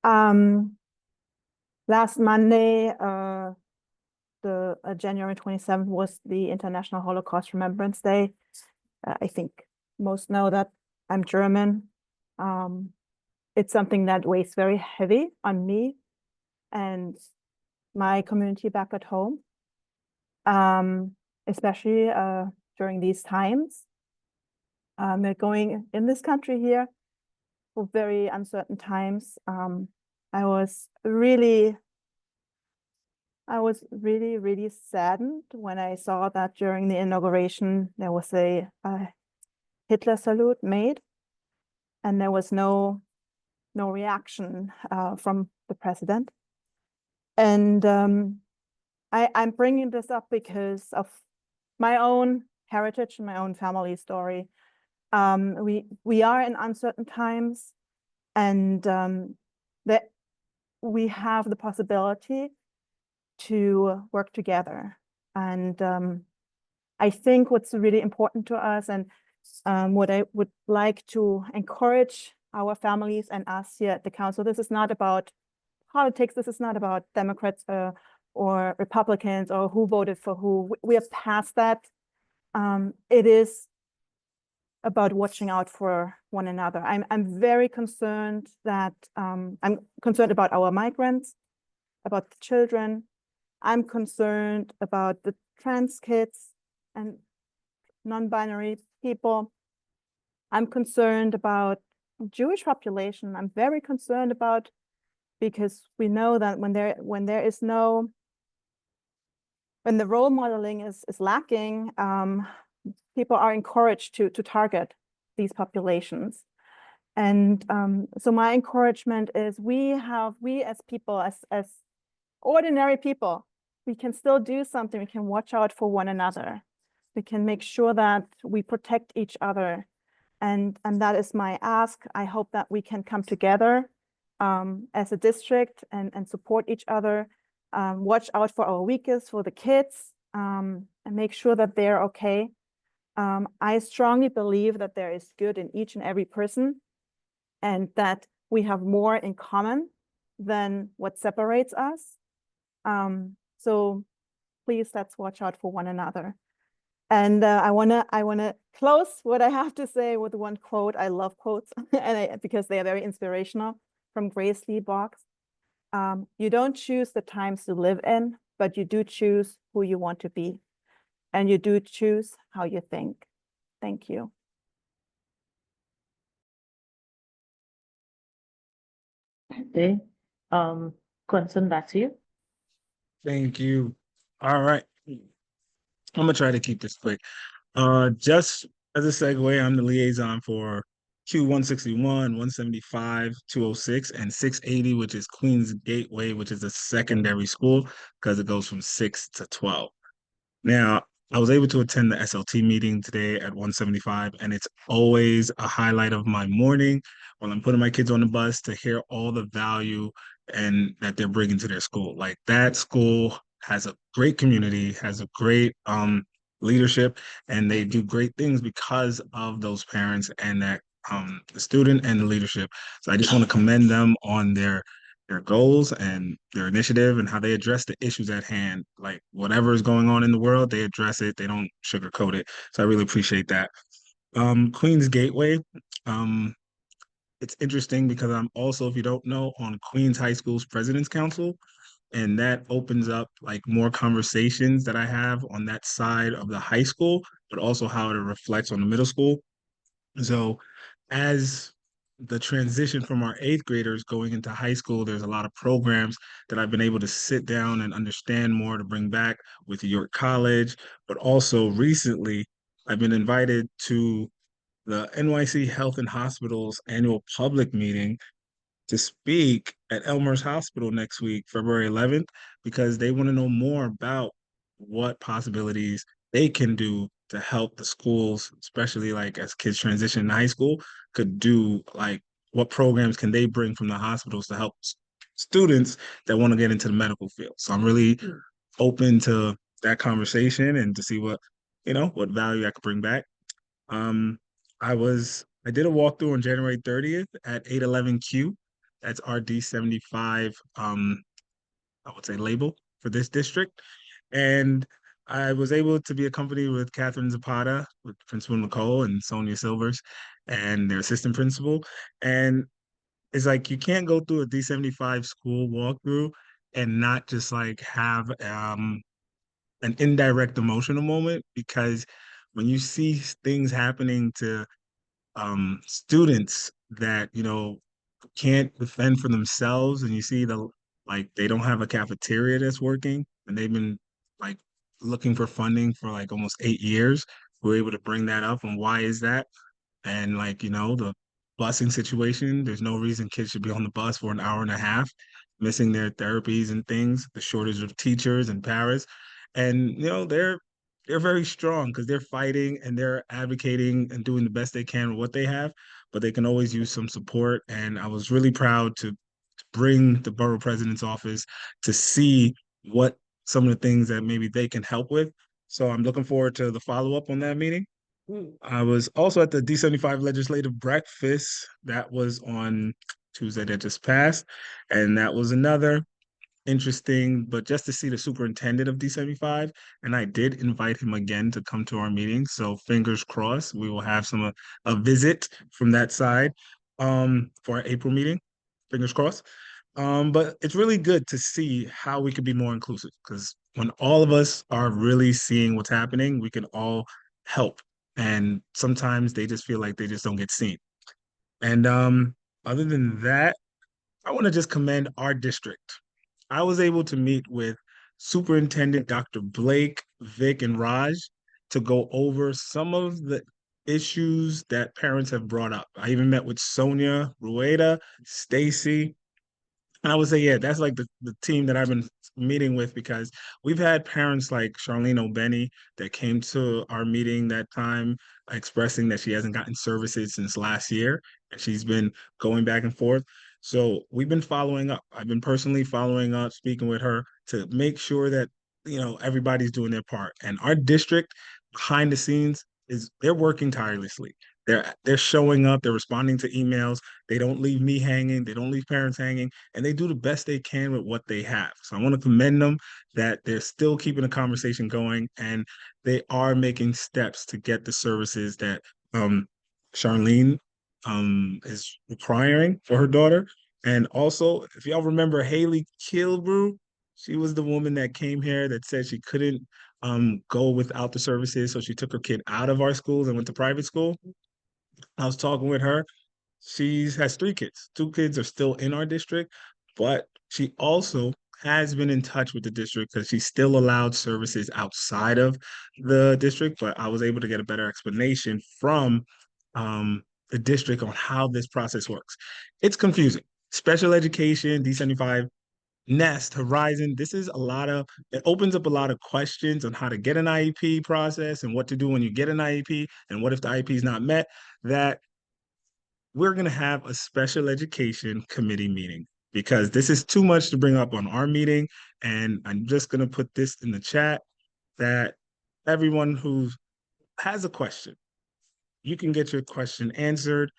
Last Monday, the January 27th was the International Holocaust Remembrance Day. I think most know that I'm German. It's something that weighs very heavy on me and my community back at home, especially during these times. We're going in this country here for very uncertain times. I was really, really saddened when I saw that during the inauguration, there was a Hitler salute made, and there was no reaction from the president. And I'm bringing this up because of my own heritage and my own family story. We are in uncertain times, and that we have the possibility to work together. And I think what's really important to us, and what I would like to encourage our families and us here at the council, this is not about politics. This is not about Democrats or Republicans or who voted for who. We are past that. It is about watching out for one another. I'm very concerned that I'm concerned about our migrants, about the children. I'm concerned about the trans kids and non-binary people. I'm concerned about Jewish population. I'm very concerned about, because we know that when the role modeling is lacking, people are encouraged to target these populations. And so my encouragement is we as people, as ordinary people, we can still do something. We can watch out for one another. We can make sure that we protect each other. And that is my ask. I hope that we can come together as a district and support each other, watch out for our weakest, for the kids, and make sure that they're okay. I strongly believe that there is good in each and every person, and that we have more in common than what separates us. So please, let's watch out for one another. And I wanna close what I have to say with one quote. I love quotes because they are very inspirational, from Grace Lee Boggs. You don't choose the times to live in, but you do choose who you want to be. And you do choose how you think. Thank you. Okay. Quentin, back to you. Thank you. All right. I'm gonna try to keep this quick. Just as a segue, I'm the liaison for Q161, 175, 206, and 680, which is Queens Gateway, which is a secondary school because it goes from 6 to 12. Now, I was able to attend the SLT meeting today at 175, and it's always a highlight of my morning when I'm putting my kids on the bus to hear all the value and that they're bringing to their school. Like, that school has a great community, has a great leadership, and they do great things because of those parents and that the student and the leadership. So I just want to commend them on their their goals and their initiative and how they address the issues at hand. Like whatever is going on in the world, they address it. They don't sugarcoat it. So I really appreciate that. Queens Gateway. Um, it's interesting because I'm also, if you don't know, on Queens High School's President's Council, and that opens up like more conversations that I have on that side of the high school, but also how it reflects on the middle school. So as the transition from our eighth graders going into high school, there's a lot of programs that I've been able to sit down and understand more to bring back with York College, but also recently I've been invited to the NYC Health and Hospitals annual public meeting to speak at Elmer's Hospital next week, February 11th, because they want to know more about what possibilities they can do to help the schools, especially like as kids transition in high school, could do like what programs can they bring from the hospitals to help students that want to get into the medical field. So I'm really open to that conversation and to see what, what value I could bring back. Um, I did a walkthrough on January 30th at 811Q. That's our D75 I would say label for this district. And I was able to be accompanied with Catherine Zapata, with Principal Nicole and Sonia Silvers and their assistant principal. And it's like you can't go through a D75 school walkthrough and not just like have an indirect emotional moment, because when you see things happening to students that can't defend for themselves, and you see like they don't have a cafeteria that's working, and they've been like looking for funding for like almost 8 years. We're able to bring that up, and why is that? And like, the busing situation, there's no reason kids should be on the bus for an hour and a half, missing their therapies and things, the shortage of teachers and paras. And they're very strong because they're fighting and they're advocating and doing the best they can with what they have, but they can always use some support. And I was really proud to bring the borough president's office to see what some of the things that maybe they can help with. So I'm looking forward to the follow-up on that meeting. I was also at the D75 legislative breakfast that was on Tuesday that just passed. And that was another interesting, but just to see the superintendent of D75. And I did invite him again to come to our meeting. So fingers crossed, we will have a visit from that side for our April meeting. Fingers crossed. But it's really good to see how we can be more inclusive, because when all of us are really seeing what's happening, we can all help. And sometimes they just feel like they just don't get seen. And other than that, I want to just commend our district. I was able to meet with Superintendent Dr. Blake, Vic, and Raj to go over some of the issues that parents have brought up. I even met with Sonia, Rueda, Stacy, and I would say, yeah, that's like the team that I've been meeting with, because we've had parents like Charlene O'Benny that came to our meeting that time expressing that she hasn't gotten services since last year, and she's been going back and forth. So we've been following up. I've been personally following up, speaking with her to make sure that, everybody's doing their part. And our district behind the scenes they're working tirelessly. They're showing up, they're responding to emails, they don't leave me hanging, they don't leave parents hanging, and they do the best they can with what they have. So I want to commend them that they're still keeping the conversation going, and they are making steps to get the services that Charlene is requiring for her daughter. And also, if y'all remember Haley Kilbrew, she was the woman that came here that said she couldn't go without the services, so she took her kid out of our schools and went to private school. I was talking with her. She has 3 kids. 2 kids are still in our district, but she also has been in touch with the district because she's still allowed services outside of the district. But I was able to get a better explanation from the district on how this process works. It's confusing. Special education, D75, Nest, Horizon, it opens up a lot of questions on how to get an IEP process and what to do when you get an IEP and what if the IEP is not met, that we're going to have a special education committee meeting, because this is too much to bring up on our meeting. And I'm just going to put this in the chat that everyone who has a question, you can get your question answered.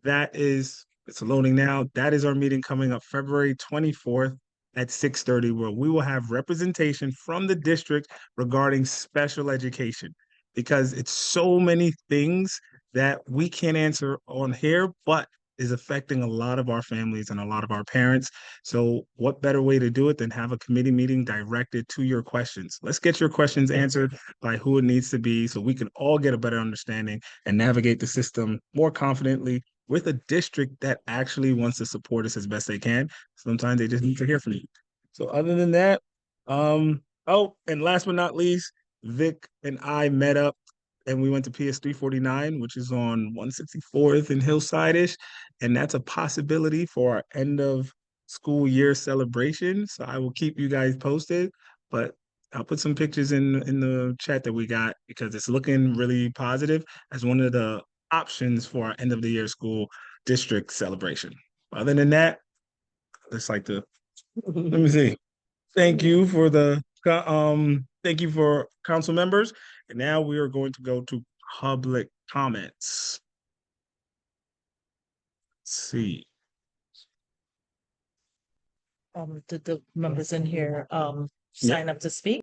That is It's loading now. That is our meeting coming up February 24th at 6:30, where we will have representation from the district regarding special education, because it's so many things that we can't answer on here, but is affecting a lot of our families and a lot of our parents. So what better way to do it than have a committee meeting directed to your questions? Let's get your questions answered by who it needs to be so we can all get a better understanding and navigate the system more confidently with a district that actually wants to support us as best they can. Sometimes they just need to hear from you. So other than that, oh, and last but not least, Vic and I met up and we went to PS 349, which is on 164th and Hillside-ish. And that's a possibility for our end of school year celebration. So I will keep you guys posted, but I'll put some pictures in the chat that we got because it's looking really positive as one of the options for our end of the year school district celebration. Other than that, let's like to let me see. Thank you for thank you for council members. And now we are going to go to public comments. Let's see. Did the members in here sign up to speak?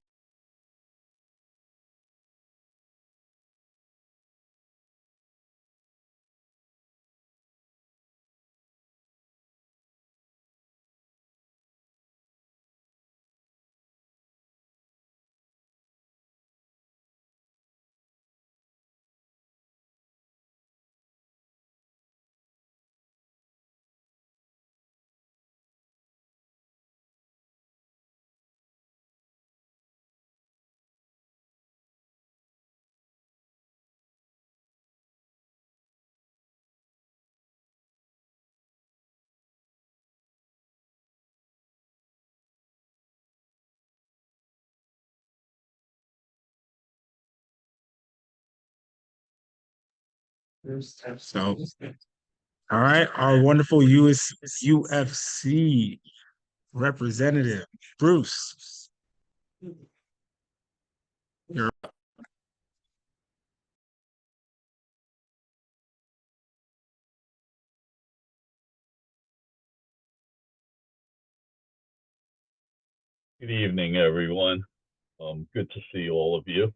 So, all right, our wonderful UFC representative, Bruce. You're up. Good evening, everyone. Good to see all of you.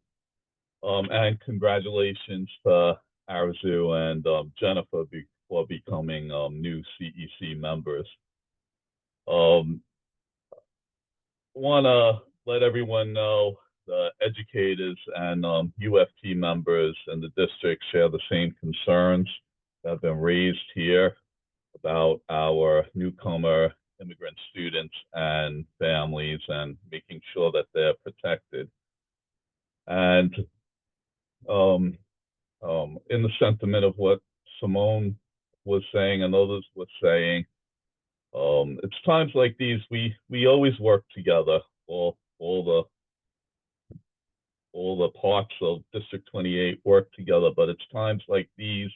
And congratulations to Arzu and Jennifer for becoming new CEC members. Want to let everyone know the educators and UFT members in the district share the same concerns that have been raised here about our newcomer immigrant students and families and making sure that they're protected. And in the sentiment of what Simone was saying and others were saying, it's times like these we always work together, all the parts of District 28 work together, but it's times like these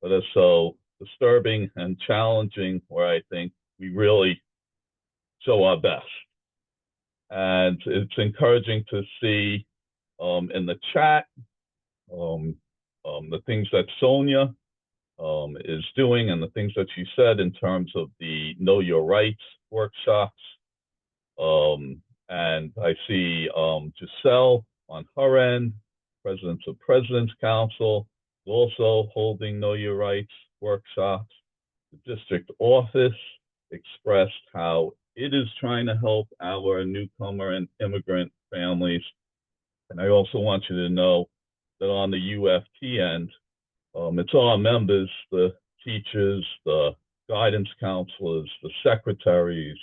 that are so disturbing and challenging where I think we really show our best. And it's encouraging to see in the chat the things that Sonia is doing and the things that she said in terms of the Know Your Rights workshops. And I see Giselle on her end, Presidents of Presidents Council, also holding Know Your Rights workshops. The district office expressed how it is trying to help our newcomer and immigrant families. And I also want you to know that on the UFT end, it's our members, the teachers, the guidance counselors, the secretaries,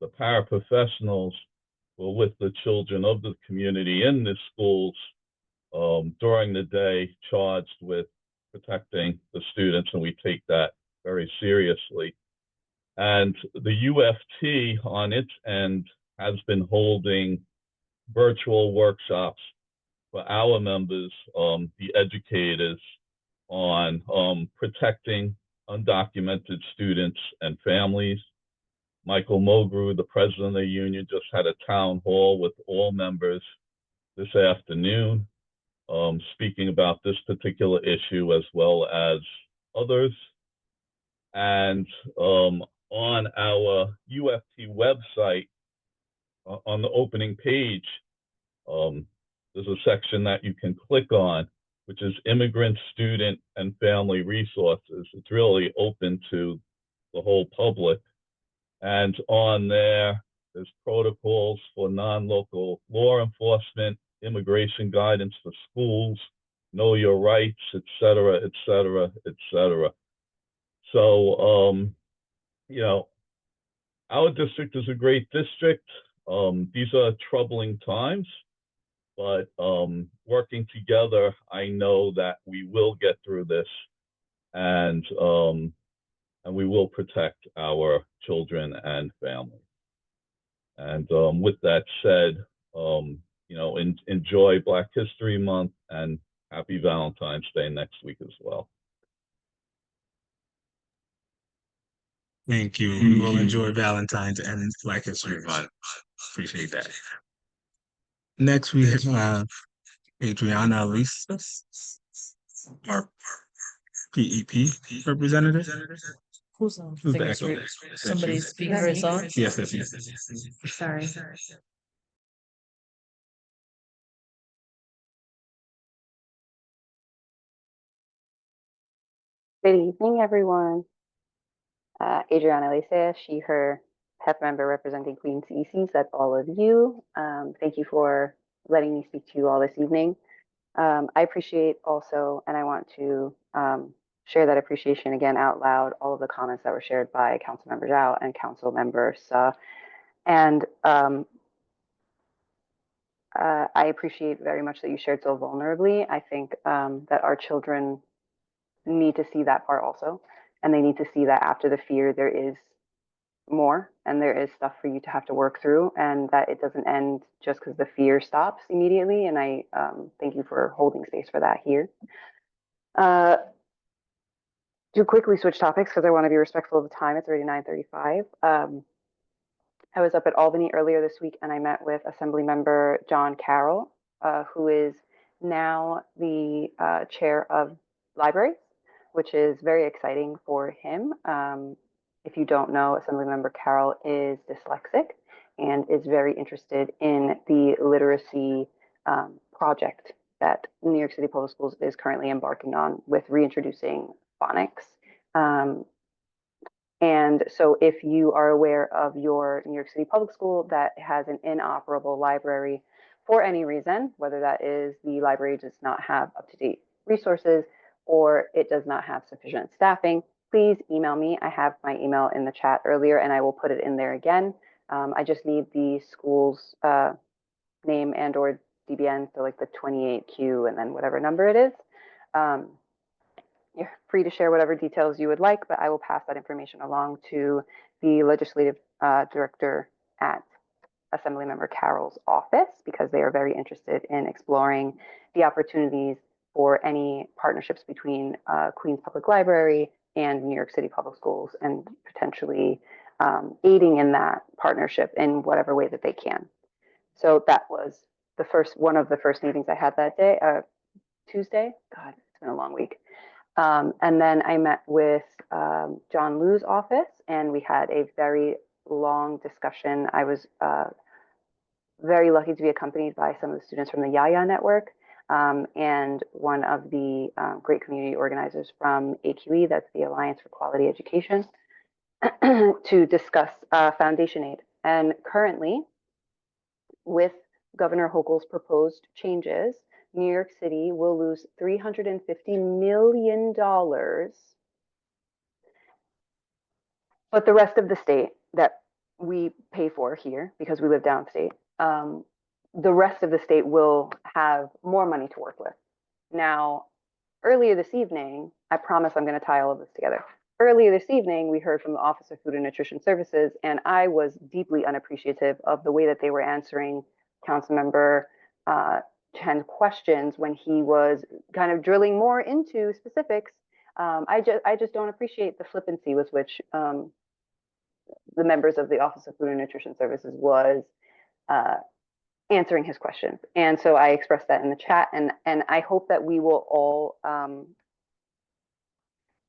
the paraprofessionals who are with the children of the community in the schools during the day, charged with protecting the students, and we take that very seriously. And the UFT on its end has been holding virtual workshops for our members, the educators, on protecting undocumented students and families. Michael Mulgrew, the president of the union, just had a town hall with all members this afternoon, speaking about this particular issue as well as others. And on our UFT website, on the opening page, there's a section that you can click on, which is Immigrant, Student, and Family Resources. It's really open to the whole public. And on there's protocols for non-local law enforcement, immigration guidance for schools, know your rights, et cetera, et cetera, et cetera. So, you know, our district is a great district. These are troubling times, but working together, I know that we will get through this, and we will protect our children and families. And with that said, you know, enjoy Black History Month and happy Valentine's Day next week as well. Thank you. We will enjoy Valentine's and Black History Month. Appreciate that. Next, we have Adriana Lisa, our PEP representative. Who's Who's the the echo? echo? Somebody speaking for his own? Yes. Sorry. Good evening, everyone. Adriana Lisa, she, her, PEP member representing Queen CECs. That's all of you. Thank you for letting me speak to you all this evening. I appreciate also, and I want to share that appreciation again out loud, all of the comments that were shared by Councilmember Zhao and Councilmember Suh. And I appreciate very much that you shared so vulnerably. I think that our children need to see that part also. And they need to see that after the fear, there is more and there is stuff for you to have to work through, and that it doesn't end just because the fear stops immediately. And I thank you for holding space for that here. To quickly switch topics because I want to be respectful of the time. It's already 9:35. I was up at Albany earlier this week and I met with Assemblymember John Carroll, who is now the chair of libraries, which is very exciting for him. If you don't know, Assemblymember Carroll is dyslexic and is very interested in the literacy project that New York City Public Schools is currently embarking on with reintroducing phonics. And so if you are aware of your New York City public school that has an inoperable library for any reason, whether that is the library does not have up-to-date resources or it does not have sufficient staffing, please email me. I have my email in the chat earlier and I will put it in there again. I just need the school's name and or DBN, so like the 28Q and then whatever number it is. You're free to share whatever details you would like, but I will pass that information along to the legislative director at Assemblymember Carroll's office because they are very interested in exploring the opportunities for any partnerships between Queens Public Library and New York City Public Schools and potentially aiding in that partnership in whatever way that they can. So that was the one of the first meetings I had that day, Tuesday. God, it's been a long week. And then I met with John Liu's office and we had a very long discussion. I was very lucky to be accompanied by some of the students from the Yaya Network and one of the great community organizers from AQE, that's the Alliance for Quality Education, to discuss foundation aid. And currently, with Governor Hochul's proposed changes, New York City will lose $350 million, but the rest of the state that we pay for here, because we live downstate, the rest of the state will have more money to work with. Now, earlier this evening, I promise I'm going to tie all of this together. Earlier this evening, we heard from the Office of Food and Nutrition Services, and I was deeply unappreciative of the way that they were answering Councilmember Chen's questions when he was kind of drilling more into specifics. I just don't appreciate the flippancy with which the members of the Office of Food and Nutrition Services was answering his questions. And so I expressed that in the chat, and I hope that we will all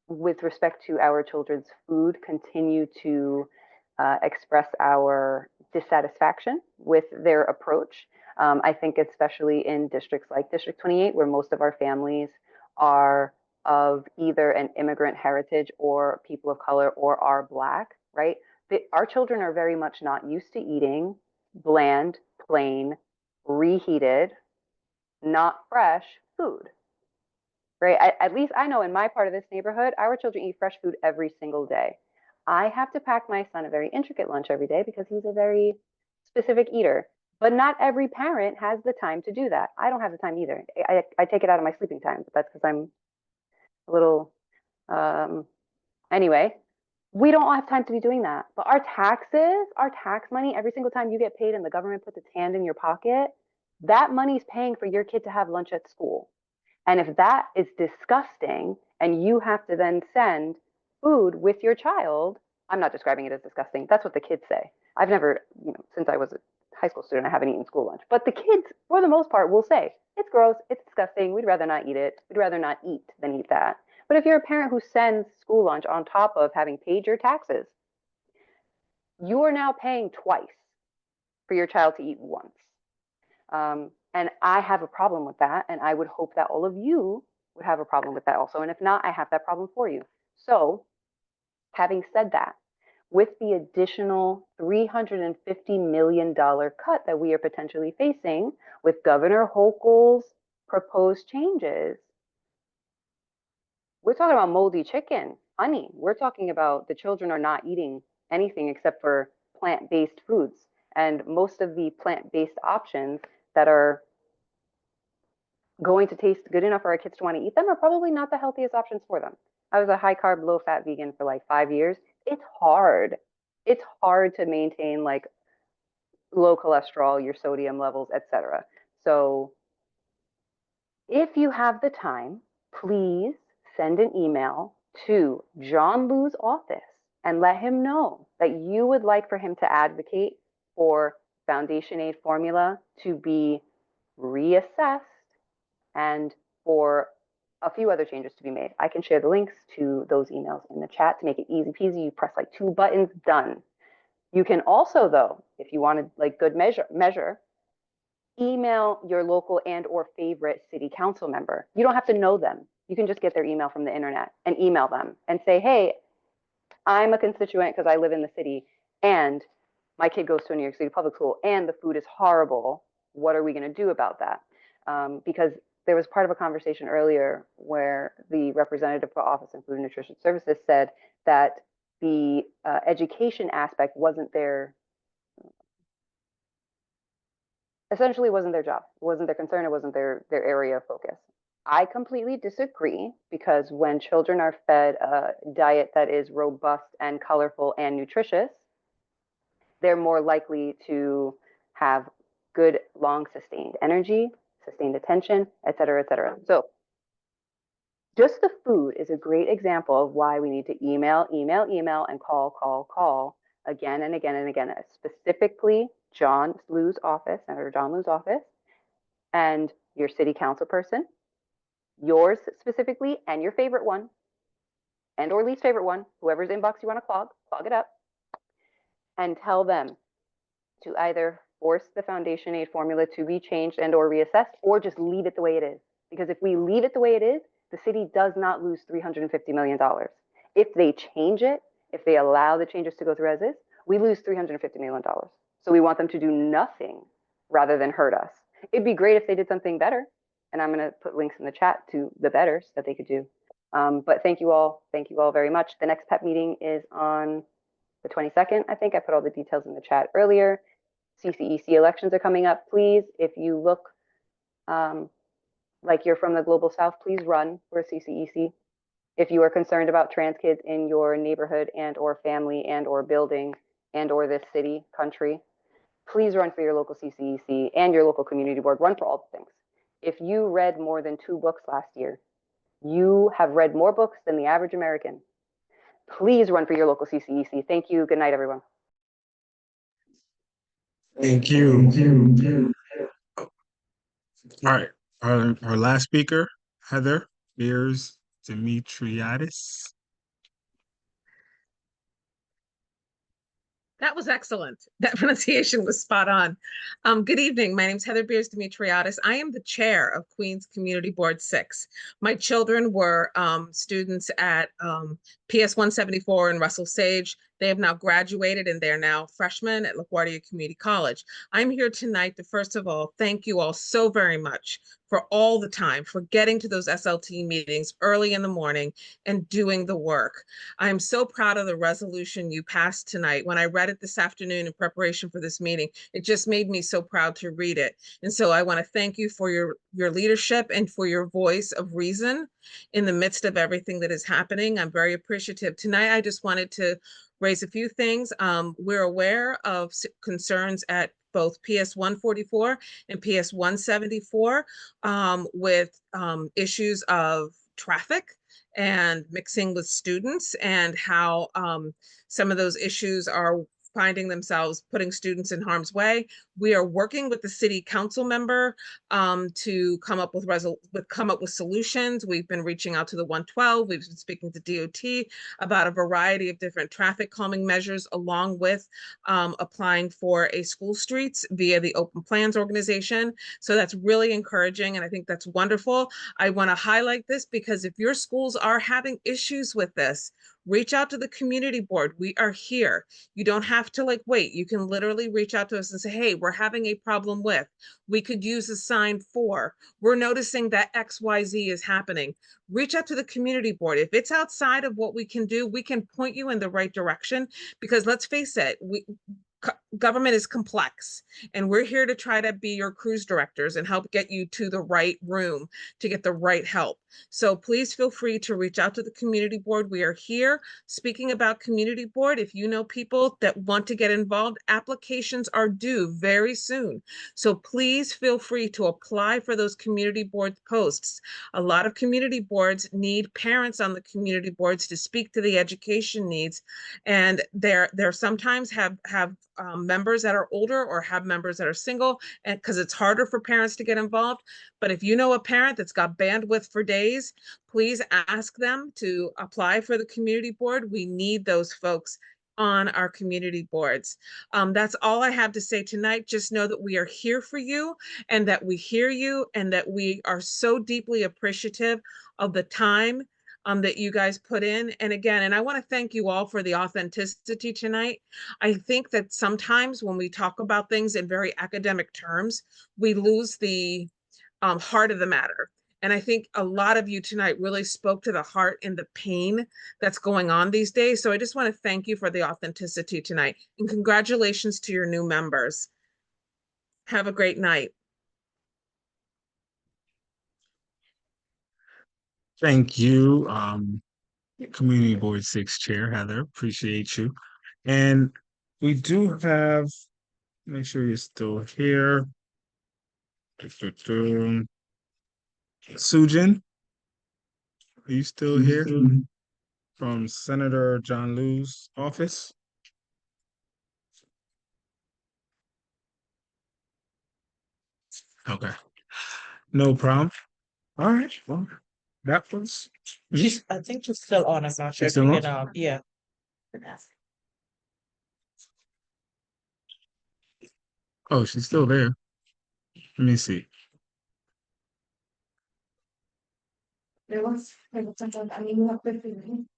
with respect to our children's food, continue to express our dissatisfaction with their approach. I think especially in districts like District 28, where most of our families are of either an immigrant heritage or people of color or are Black, right? Our children are very much not used to eating bland, plain, reheated, not fresh food, right? At least I know in my part of this neighborhood, our children eat fresh food every single day. I have to pack my son a very intricate lunch every day because he's a very specific eater. But not every parent has the time to do that. I don't have the time either. I take it out of my sleeping time, but that's because I'm a little, anyway, we don't have time to be doing that. But our taxes, our tax money, every single time you get paid and the government puts its hand in your pocket, that money's paying for your kid to have lunch at school. And if that is disgusting and you have to then send food with your child, I'm not describing it as disgusting. That's what the kids say. I've never, since I was a high school student, I haven't eaten school lunch. But the kids, for the most part, will say, it's gross, it's disgusting, we'd rather not eat it. We'd rather not eat than eat that. But if you're a parent who sends school lunch on top of having paid your taxes, you are now paying twice for your child to eat once. And I have a problem with that. And I would hope that all of you would have a problem with that also. And if not, I have that problem for you. So having said that, with the additional $350 million cut that we are potentially facing with Governor Hochul's proposed changes, we're talking about moldy chicken, honey. We're talking about the children are not eating anything except for plant-based foods. And most of the plant-based options that are going to taste good enough for our kids to want to eat them are probably not the healthiest options for them. I was a high carb, low fat vegan for like 5 years. It's hard. It's hard to maintain like low cholesterol, your sodium levels, etc. So if you have the time, please send an email to John Liu's office and let him know that you would like for him to advocate for foundation aid formula to be reassessed and for a few other changes to be made. I can share the links to those emails in the chat to make it easy peasy. You press like 2 buttons, done. You can also, though, if you wanted like good measure, email your local and or favorite city council member. You don't have to know them. You can just get their email from the internet and email them and say, hey, I'm a constituent because I live in the city and my kid goes to a New York City public school and the food is horrible. What are we going to do about that? Because there was part of a conversation earlier where the representative for Office of Food and Nutrition Services said that the education aspect wasn't their, essentially wasn't their job. It wasn't their concern. It wasn't their area of focus. I completely disagree because when children are fed a diet that is robust and colorful and nutritious, they're more likely to have good, long sustained energy, sustained attention, et cetera, et cetera. So just the food is a great example of why we need to email, and call again and again and again, specifically John Liu's office, Senator John Liu's office, and your city council person, yours specifically, and your favorite one, and or least favorite one, whoever's inbox you want to clog it up, and tell them to either force the foundation aid formula to be changed and or reassessed, or just leave it the way it is. Because if we leave it the way it is, the city does not lose $350 million. If they change it, if they allow the changes to go through as is, we lose $350 million. So we want them to do nothing rather than hurt us. It'd be great if they did something better. And I'm going to put links in the chat to the betters that they could do. But thank you all very much. The next PEP meeting is on the 22nd. I think I put all the details in the chat earlier. CCEC elections are coming up. Please, if you look like you're from the Global South, please run for CCEC. If you are concerned about trans kids in your neighborhood and or family and or building and or this city, country, please run for your local CCEC and your local community board. Run for all the things. If you read more than 2 books last year, you have read more books than the average American. Please run for your local CCEC. Thank you. Good night, everyone. Thank you. All right. Our last speaker, Heather Beers Demetriadis. That was excellent. That pronunciation was spot on. Good evening. My name is Heather Beers Dimitriadis. I am the chair of Queens Community Board 6. My children were students at PS 174 in Russell Sage. They have now graduated and they're now freshmen at LaGuardia Community College. I'm here tonight to, first of all, thank you all so very much for all the time, for getting to those SLT meetings early in the morning and doing the work. I'm so proud of the resolution you passed tonight. When I read it this afternoon in preparation for this meeting, it just made me so proud to read it. And so I want to thank you for your leadership and for your voice of reason in the midst of everything that is happening. I'm very appreciative. Tonight, I just wanted to raise a few things. We're aware of concerns at both PS 144 and PS 174 with issues of traffic and mixing with students, and how some of those issues are finding themselves putting students in harm's way. We are working with the city council member to come up with solutions. We've been reaching out to the 112. We've been speaking to DOT about a variety of different traffic calming measures, along with applying for a school streets via the Open Plans organization. So that's really encouraging, and I think that's wonderful. I want to highlight this because if your schools are having issues with this, reach out to the community board. We are here. You don't have to wait. You can literally reach out to us and say, hey, we're having a problem with, we could use a sign for, we're noticing that XYZ is happening. Reach out to the community board. If it's outside of what we can do, we can point you in the right direction, because let's face it, government is complex, and we're here to try to be your cruise directors and help get you to the right room to get the right help. So please feel free to reach out to the community board. We are here. Speaking about community board, if you know people that want to get involved, applications are due very soon. So please feel free to apply for those community board posts. A lot of community boards need parents on the community boards to speak to the education needs, and they're sometimes have members that are older or have members that are single, and because it's harder for parents to get involved. But if you know a parent that's got bandwidth for days, please ask them to apply for the community board. We need those folks on our community boards. That's all I have to say tonight. Just know that we are here for you, and that we hear you, and that we are so deeply appreciative of the time that you guys put in. And again, and I want to thank you all for the authenticity tonight. I think that sometimes when we talk about things in very academic terms, we lose the heart of the matter. And I think a lot of you tonight really spoke to the heart and the pain that's going on these days. So I just want to thank you for the authenticity tonight, and congratulations to your new members. Have a great night. Thank you, Community Board 6 Chair Heather. Appreciate you. And we do have, make sure you're still here. Sujin, are you still here? From Senator John Liu's office? Okay, no problem. All right, well, that was. I think she's still on. I'm not sure if Still you on? can, yeah. Oh, she's still there. Let me see. There was, I mean, you have 15 minutes.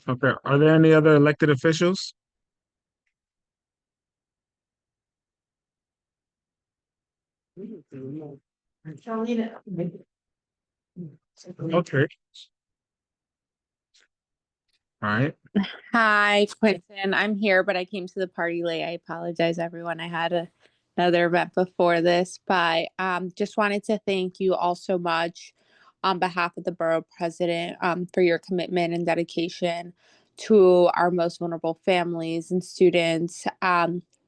Okay, are there any other elected officials? Okay. All right. Hi, Quentin. I'm here, but I came to the party late. I apologize, everyone. I had another event before this, but just wanted to thank you all so much on behalf of the borough president for your commitment and dedication to our most vulnerable families and students.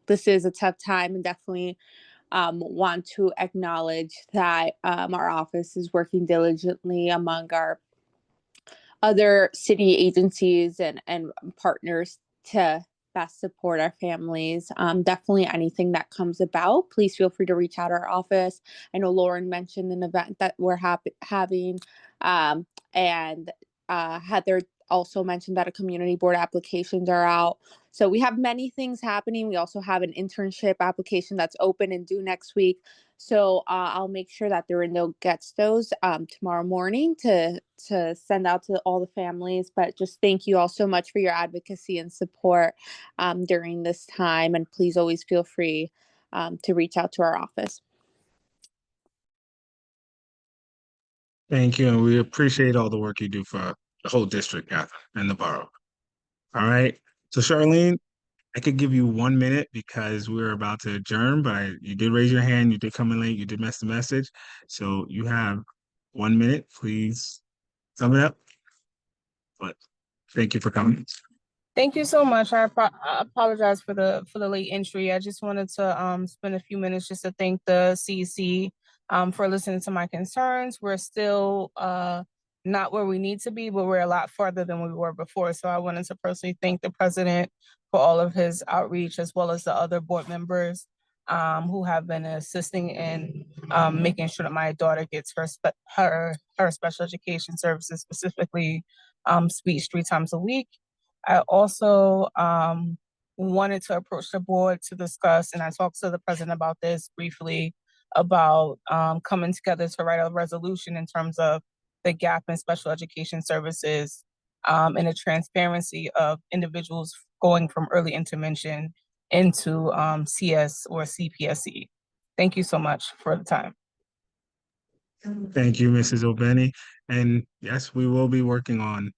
This is a tough time, and definitely want to acknowledge that our office is working diligently among our other city agencies and partners to best support our families. Definitely anything that comes about, please feel free to reach out our office. I know Lauren mentioned an event that we're having, and Heather also mentioned that a community board applications are out. So we have many things happening. We also have an internship application that's open and due next week. So I'll make sure that the window gets those tomorrow morning to send out to all the families. But just thank you all so much for your advocacy and support during this time. And please always feel free to reach out to our office. Thank you, and we appreciate all the work you do for the whole district, Catherine, and the borough. All right, so Charlene, I could give you 1 minute because we're about to adjourn, but you did raise your hand, you did come in late, you did miss the message. So you have 1 minute, please sum it up. But thank you for coming. Thank you so much. I apologize for the late entry. I just wanted to spend a few minutes just to thank the CEC for listening to my concerns. We're still not where we need to be, but we're a lot farther than we were before. So I wanted to personally thank the president for all of his outreach, as well as the other board members who have been assisting in making sure that my daughter gets her special education services, specifically speech 3 times a week. I also wanted to approach the board to discuss, and I talked to the president about this briefly, about coming together to write a resolution in terms of the gap in special education services and the transparency of individuals going from early intervention into CS or CPSE. Thank you so much for the time. Thank you, Mrs. O'Benny. And yes, we will be working on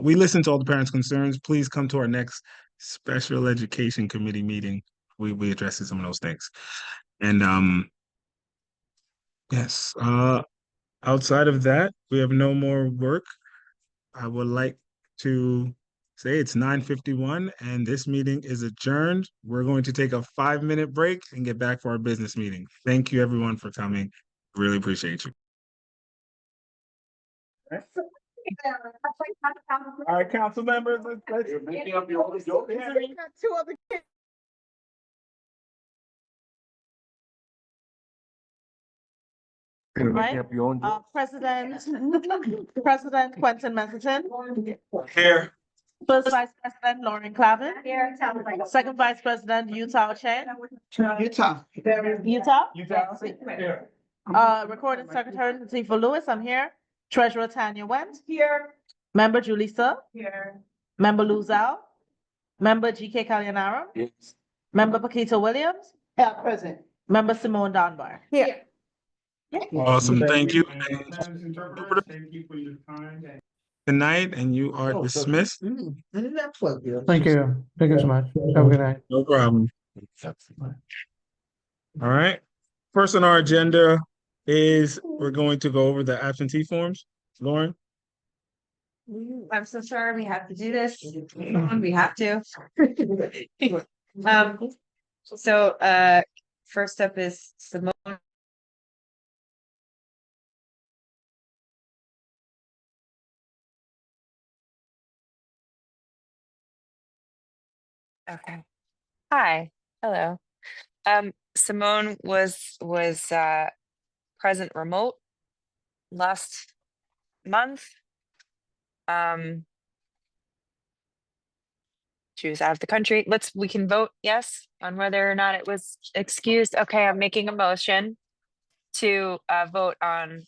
we listen to all the parents' concerns. Please come to our next special education committee meeting. We addressing some of those things. And yes, outside of that, we have no more work. I would like to say it's 9:51 and this meeting is adjourned. We're going to take a 5-minute break and get back for our business meeting. Thank you everyone for coming. Really appreciate you. All right, council members, let's making up your own joke. Right? President Quentin Messerton. Here. First Vice President Lauren Clavin. Here. Second Vice President Utah Chen. Utah. Here. Recording Secretary Latifah Lewis, I'm here. Treasurer Tanya Went. Here. Member Julissa. Here. Member Luzal. Member GK Kalyanara. Yes. Member Paquita Williams. Present. Member Simone Dunbar. Here. Awesome, thank you. Thank you for your time. Good night, and you are dismissed. Thank you. Thank you so much. Have a good night. No problem. All right. First on our agenda is we're going to go over the absentee forms. Lauren? I'm so sorry we have to do this. We have to. First up is Simone. Okay. Hi. Hello. Simone was present remote last month. She was out of the country. We can vote yes on whether or not it was excused. Okay, I'm making a motion to vote on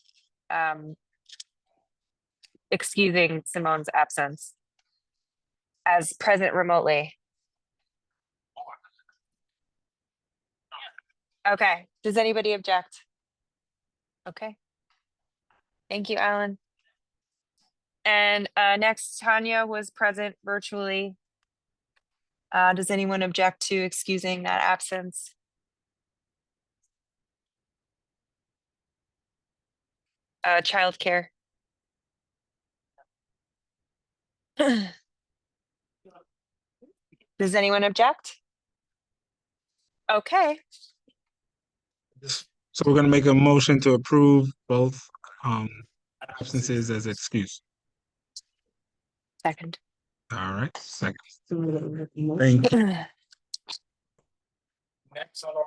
excusing Simone's absence as present remotely. Okay, does anybody object? Okay. Thank you, Alan. And next, Tanya was present virtually. Does anyone object to excusing that absence? Childcare. Does anyone object? Okay. So we're going to make a motion to approve both absences as excuse. Second. All right, second. Thank you. Next on our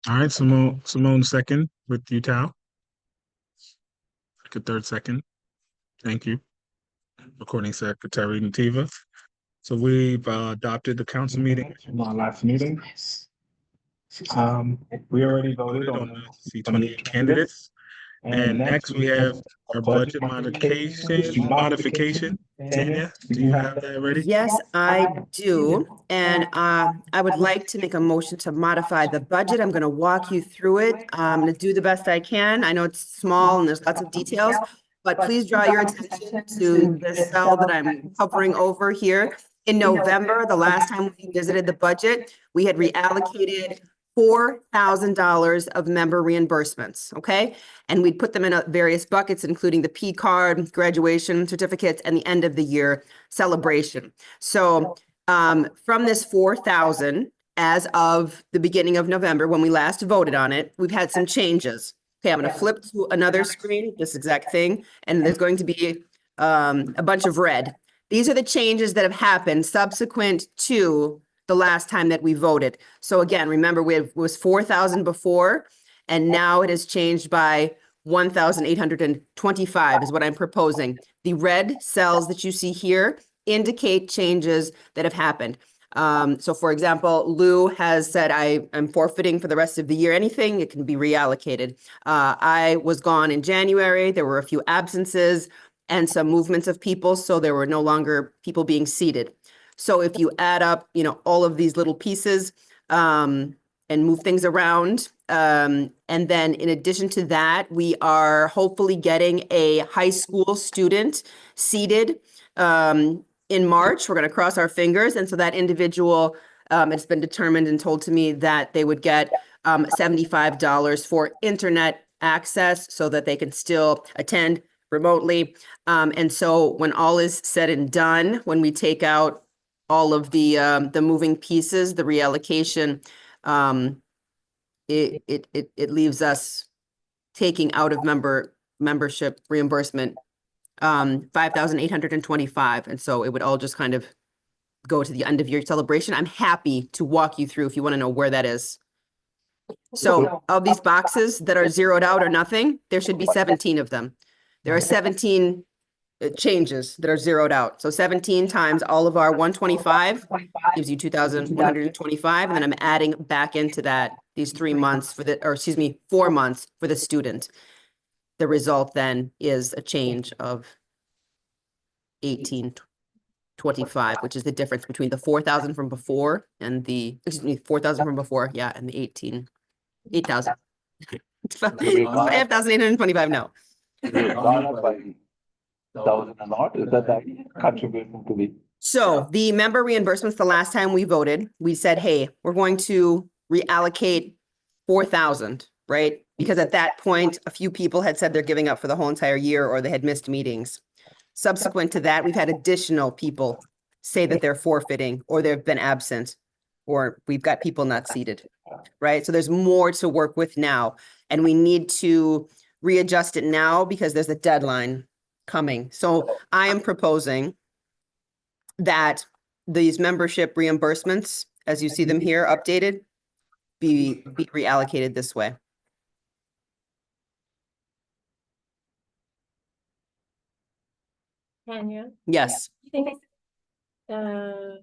All right, Simone second with you, Tal. Like a third second. Thank you. Recording Secretary Nativa. So we've adopted the council meeting from our last meeting. We already voted on the C28 candidates. And next we have our budget modification. Tanya, do you have that ready? Yes, I do. And I would like to make a motion to modify the budget. I'm going to walk you through it. I'm going to do the best I can. I know it's small and there's lots of details, but please draw your attention to the cell that I'm hovering over here. In November, the last time we visited the budget, we had reallocated $4,000 of member reimbursements, okay? And we'd put them in various buckets, including the P card, graduation certificates, and the end of the year celebration. So from this 4,000, as of the beginning of November, when we last voted on it, we've had some changes. Okay, I'm going to flip to another screen, this exact thing, and there's going to be a bunch of red. These are the changes that have happened subsequent to the last time that we voted. So again, remember it was 4,000 before, and now it has changed by 1,825 is what I'm proposing. The red cells that you see here indicate changes that have happened. So for example, Lou has said, I'm forfeiting for the rest of the year. Anything, it can be reallocated. I was gone in January. There were a few absences and some movements of people, so there were no longer people being seated. So if you add up, all of these little pieces and move things around, and then in addition to that, we are hopefully getting a high school student seated in March. We're going to cross our fingers. And so that individual, it's been determined and told to me that they would get $75 for internet access so that they can still attend remotely. And so when all is said and done, when we take out all of the moving pieces, the reallocation, it leaves us taking out of membership reimbursement 5,825. And so it would all just kind of go to the end of year celebration. I'm happy to walk you through if you want to know where that is. So of these boxes that are zeroed out or nothing, there should be 17 of them. There are 17 changes that are zeroed out. So 17 times all of our 125 gives you 2,125. And then I'm adding back into that these 3 months for the, or excuse me, 4 months for the student. The result then is a change of 1,825, which is the difference between the 4,000 from before and the, excuse me, 4,000 from before. Yeah. And the 8,000. 5,825 now. Contribution to the. So the member reimbursements, the last time we voted, we said, hey, we're going to reallocate 4,000, right? Because at that point, a few people had said they're giving up for the whole entire year or they had missed meetings. Subsequent to that, we've had additional people say that they're forfeiting or they've been absent or we've got people not seated, right? So there's more to work with now and we need to readjust it now because there's a deadline coming. So I am proposing that these membership reimbursements, as you see them here updated, be reallocated this way. Tanya? Yes. I think, am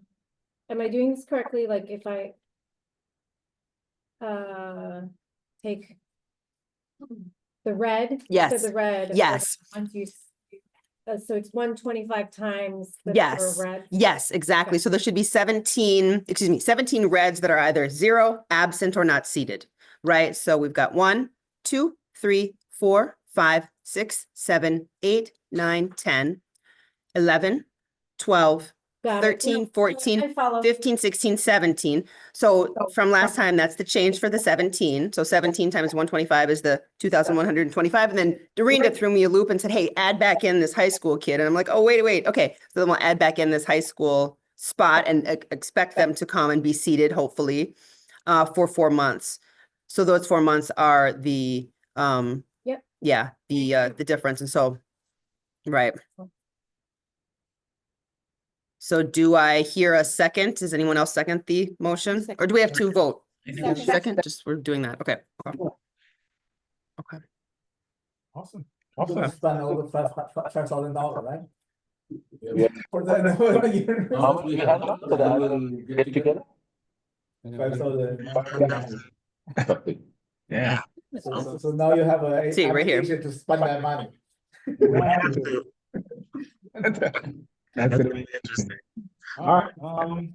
I doing this correctly? Like if I take the red? Yes. So the red. Yes. So it's 125 times the number of Yes. red? Yes, exactly. So there should be 17 reds that are either 0, absent, or not seated, right? So we've got 1, 2, 3, 4, 5, 6, 7, 8, 9, 10, 11, 12, Got it. 13, Yeah, 14, I follow. 15, 16, 17. So from last time, that's the change for the 17. So 17 times 125 is the 2,125. And then Dorinda threw me a loop and said, hey, add back in this high school kid. And I'm like, oh, wait. Okay. So then we'll add back in this high school spot and expect them to come and be seated, hopefully, for 4 months. So those 4 months are the, Yep. yeah, the difference. And so, right. So do I hear a second? Does anyone else second the motion? Or do we have to vote? Second, just we're doing that. Okay. Okay. Awesome. We're gonna Awesome. spend over $5,000, right? Yeah. For the year. We have so that we'll get together. 5,000. Yeah. So now you have a See, right here. application to spend that money. We have to. That's gonna be interesting. All right.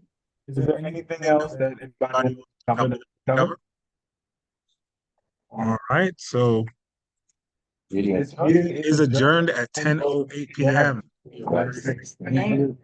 Is there anything else that anybody wants to cover? All right. So this meeting is adjourned at 10:08 p.m. Thank you.